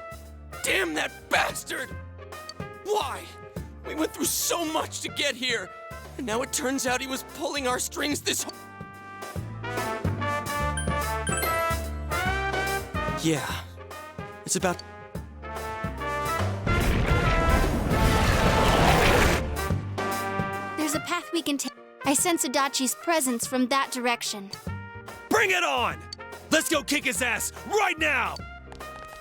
Damn that bastard! Why? We went through so much to get here, and now it turns out he was pulling our strings this whole... Yeah, it's about... There's a path we can take. I sense Adachi's presence from that direction. Bring it on! Let's go kick his ass right now!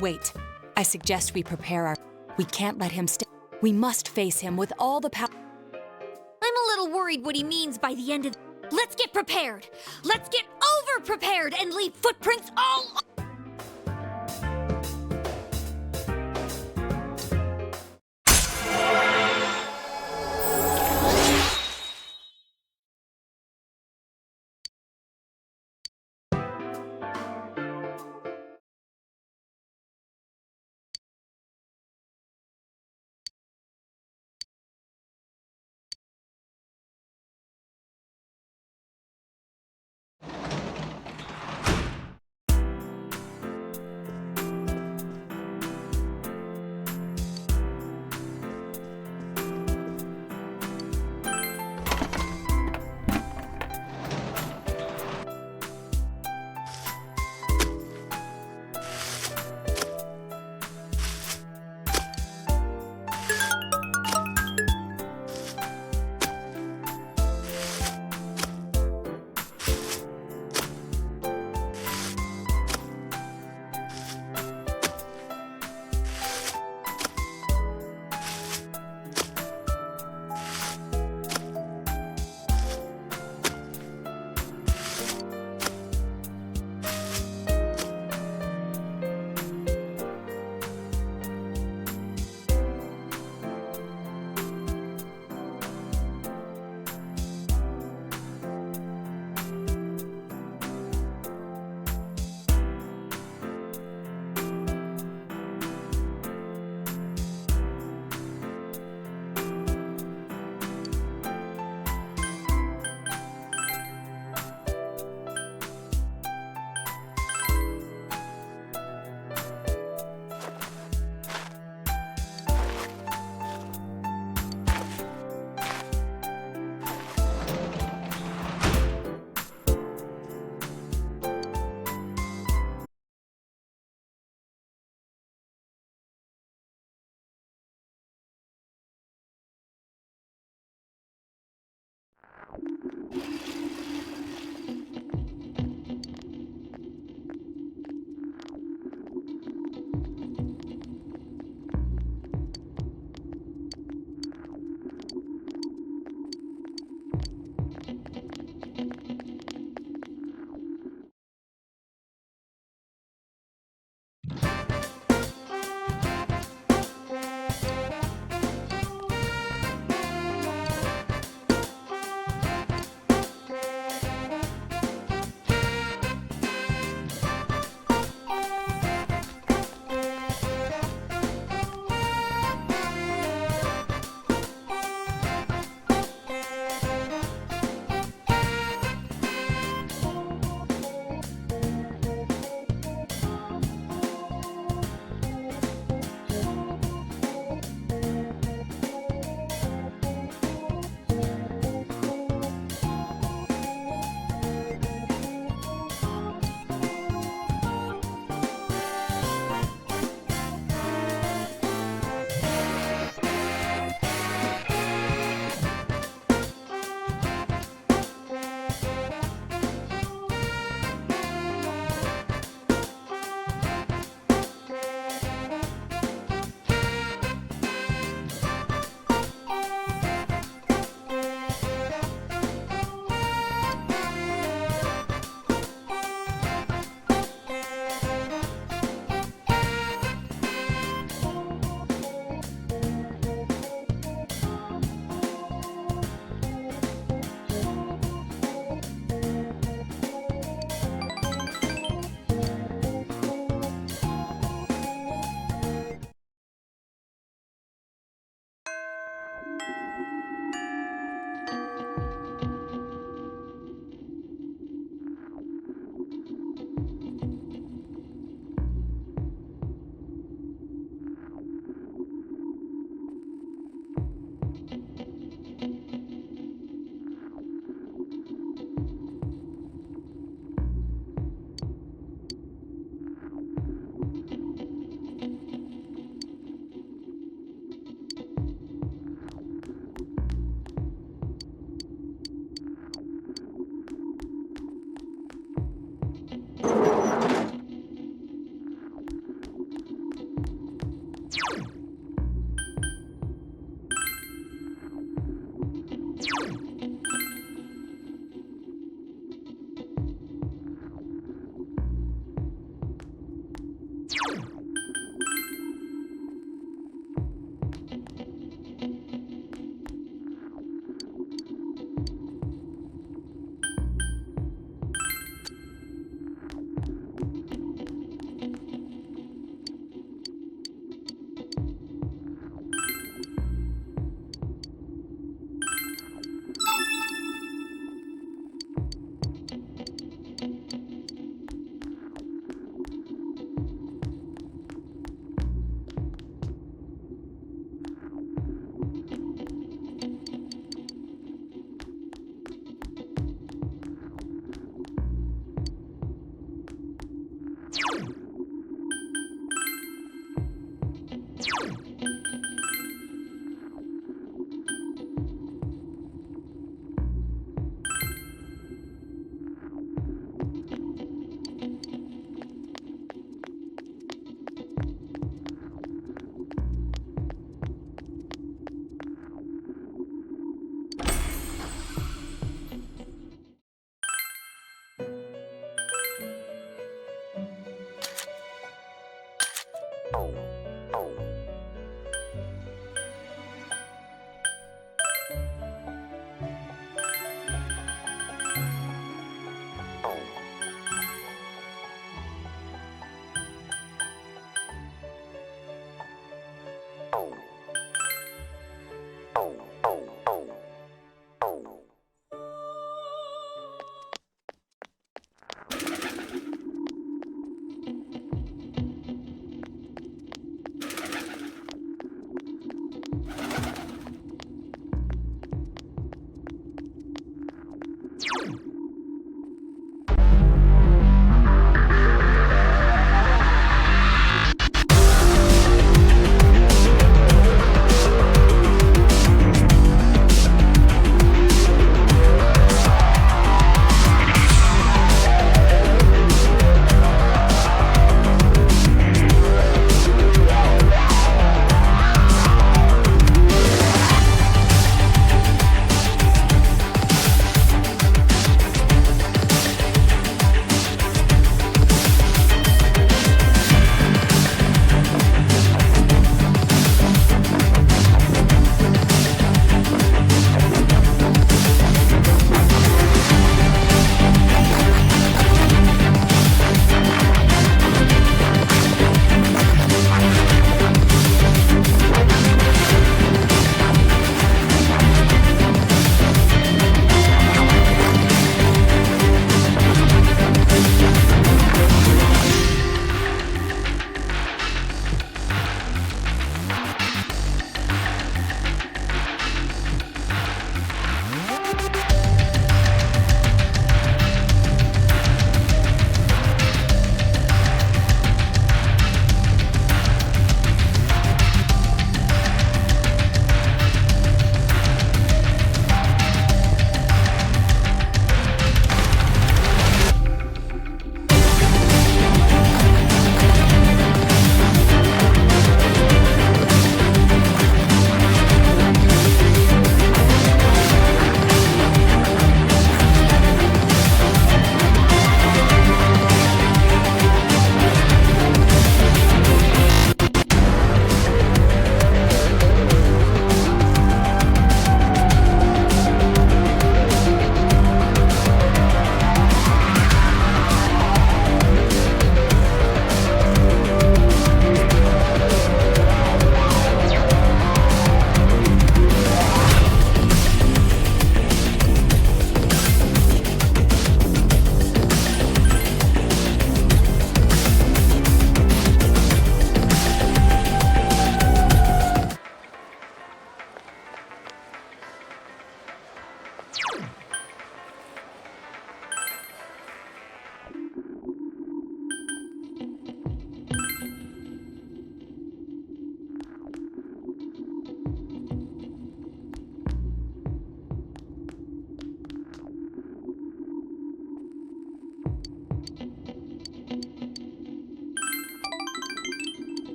Wait. I suggest we prepare our... We can't let him stay. We must face him with all the power. I'm a little worried what he means by the end of... Let's get prepared. Let's get over over-prepared and leave footprints all...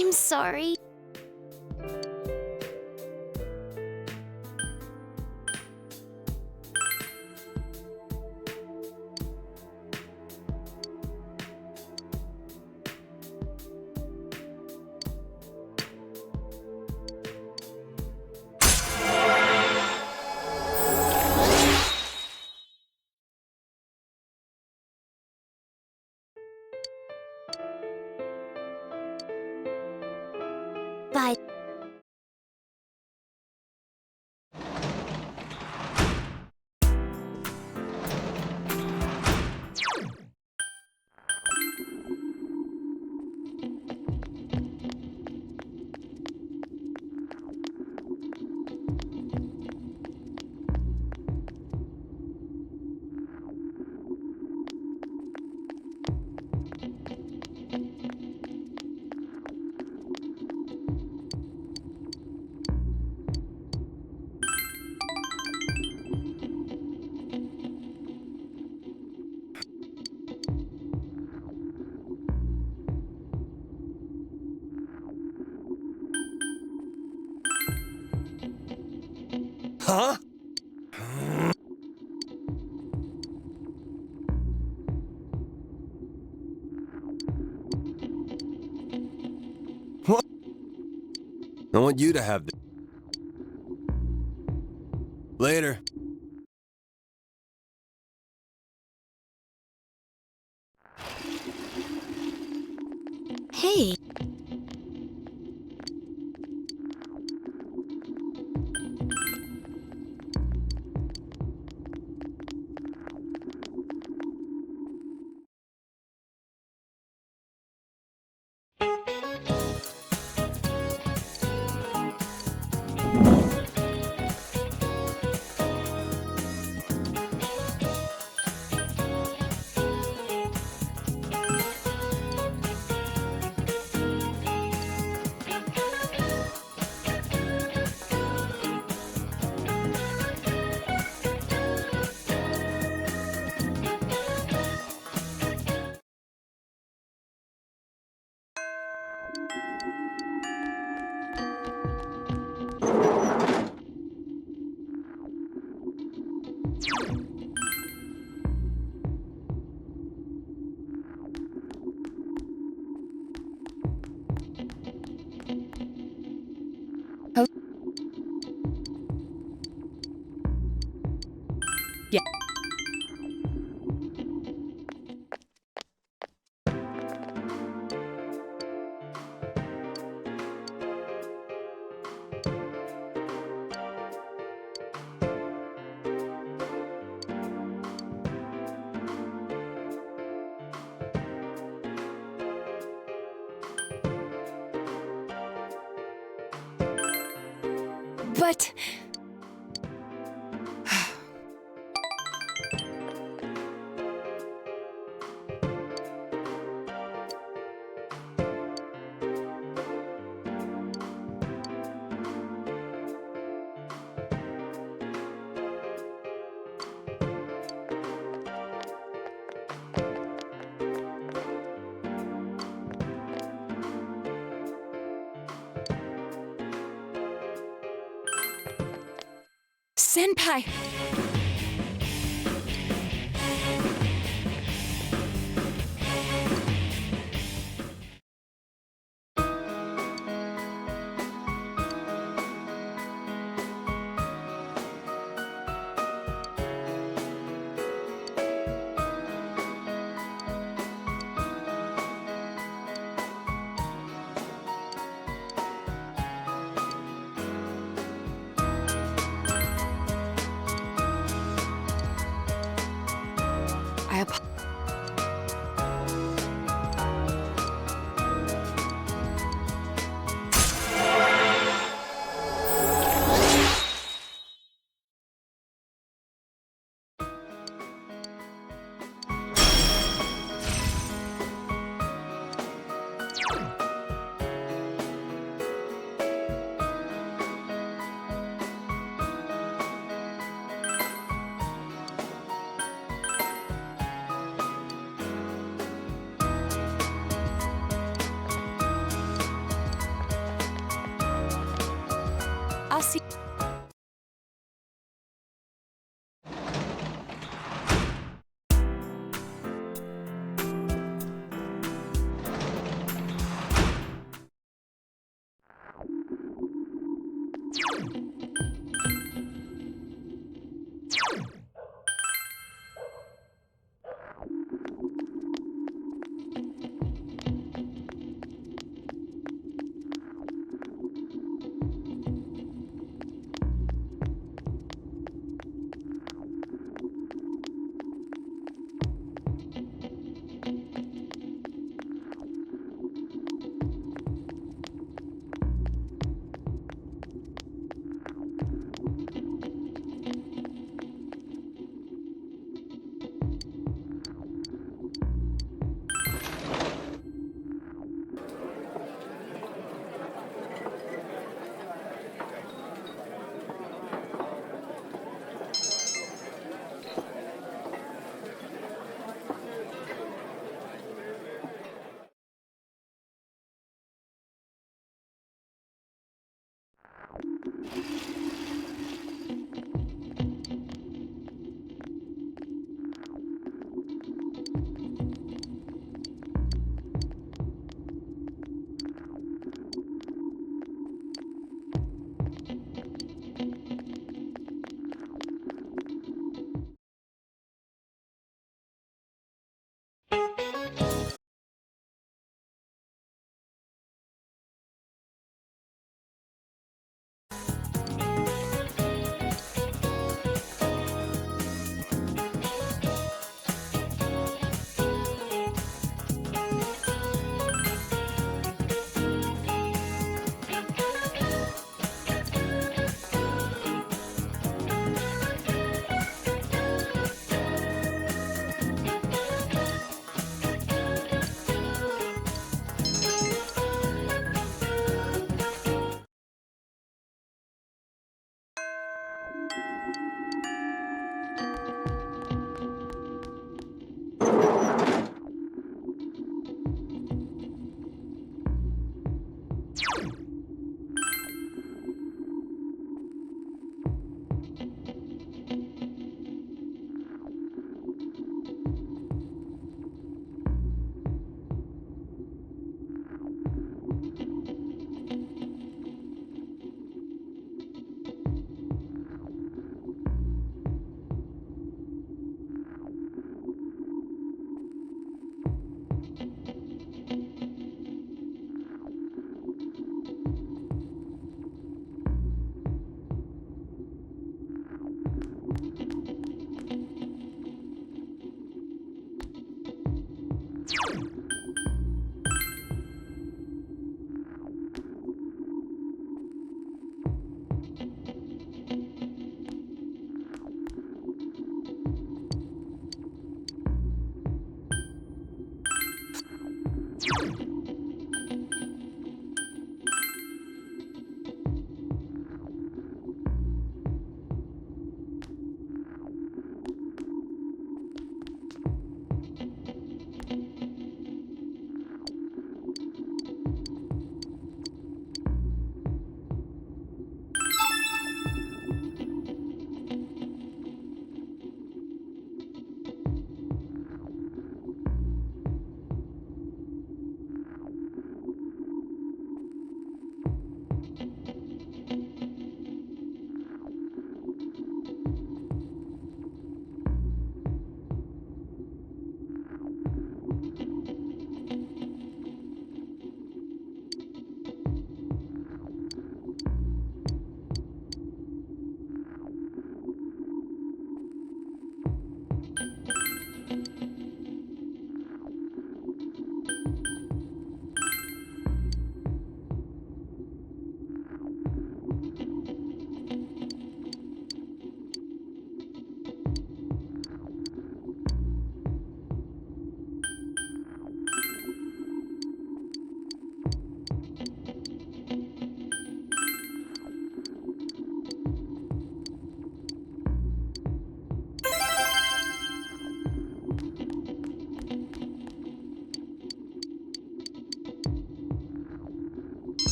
I'm sorry. Bye. Huh? What? I want you to have this. Later. Hey. Yeah. But... Senpai! I'll see.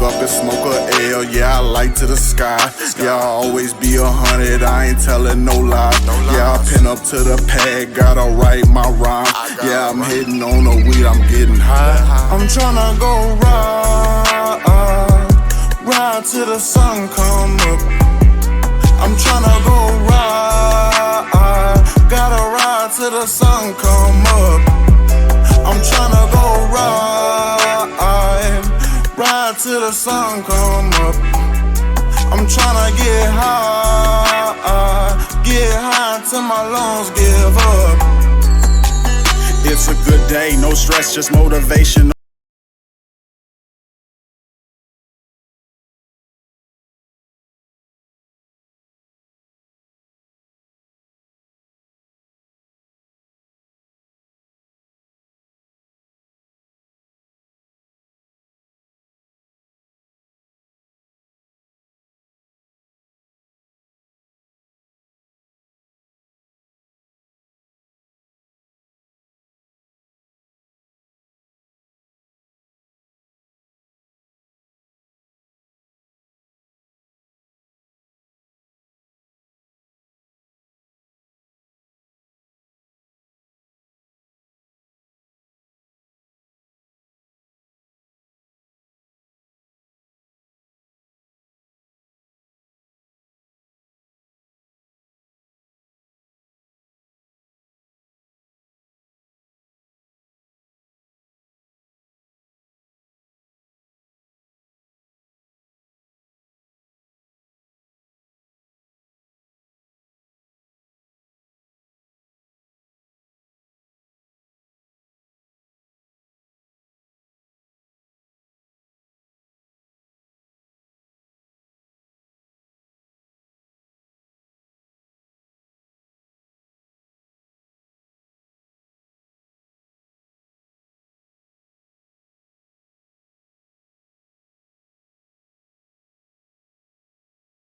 up and smoke a L, yeah, I light to the sky. Yeah, I always be 100, I ain't telling no lie. Yeah, I pin up to the pad, gotta write my rhyme. Yeah, I'm hitting on the weed, I'm getting high. I'm tryna go ride till the sun come up. I'm tryna go ride, gotta ride till the sun come up. I'm tryna go ride till the sun come up. I'm tryna get high till my lungs give up. It's a good day, no stress, just motivation.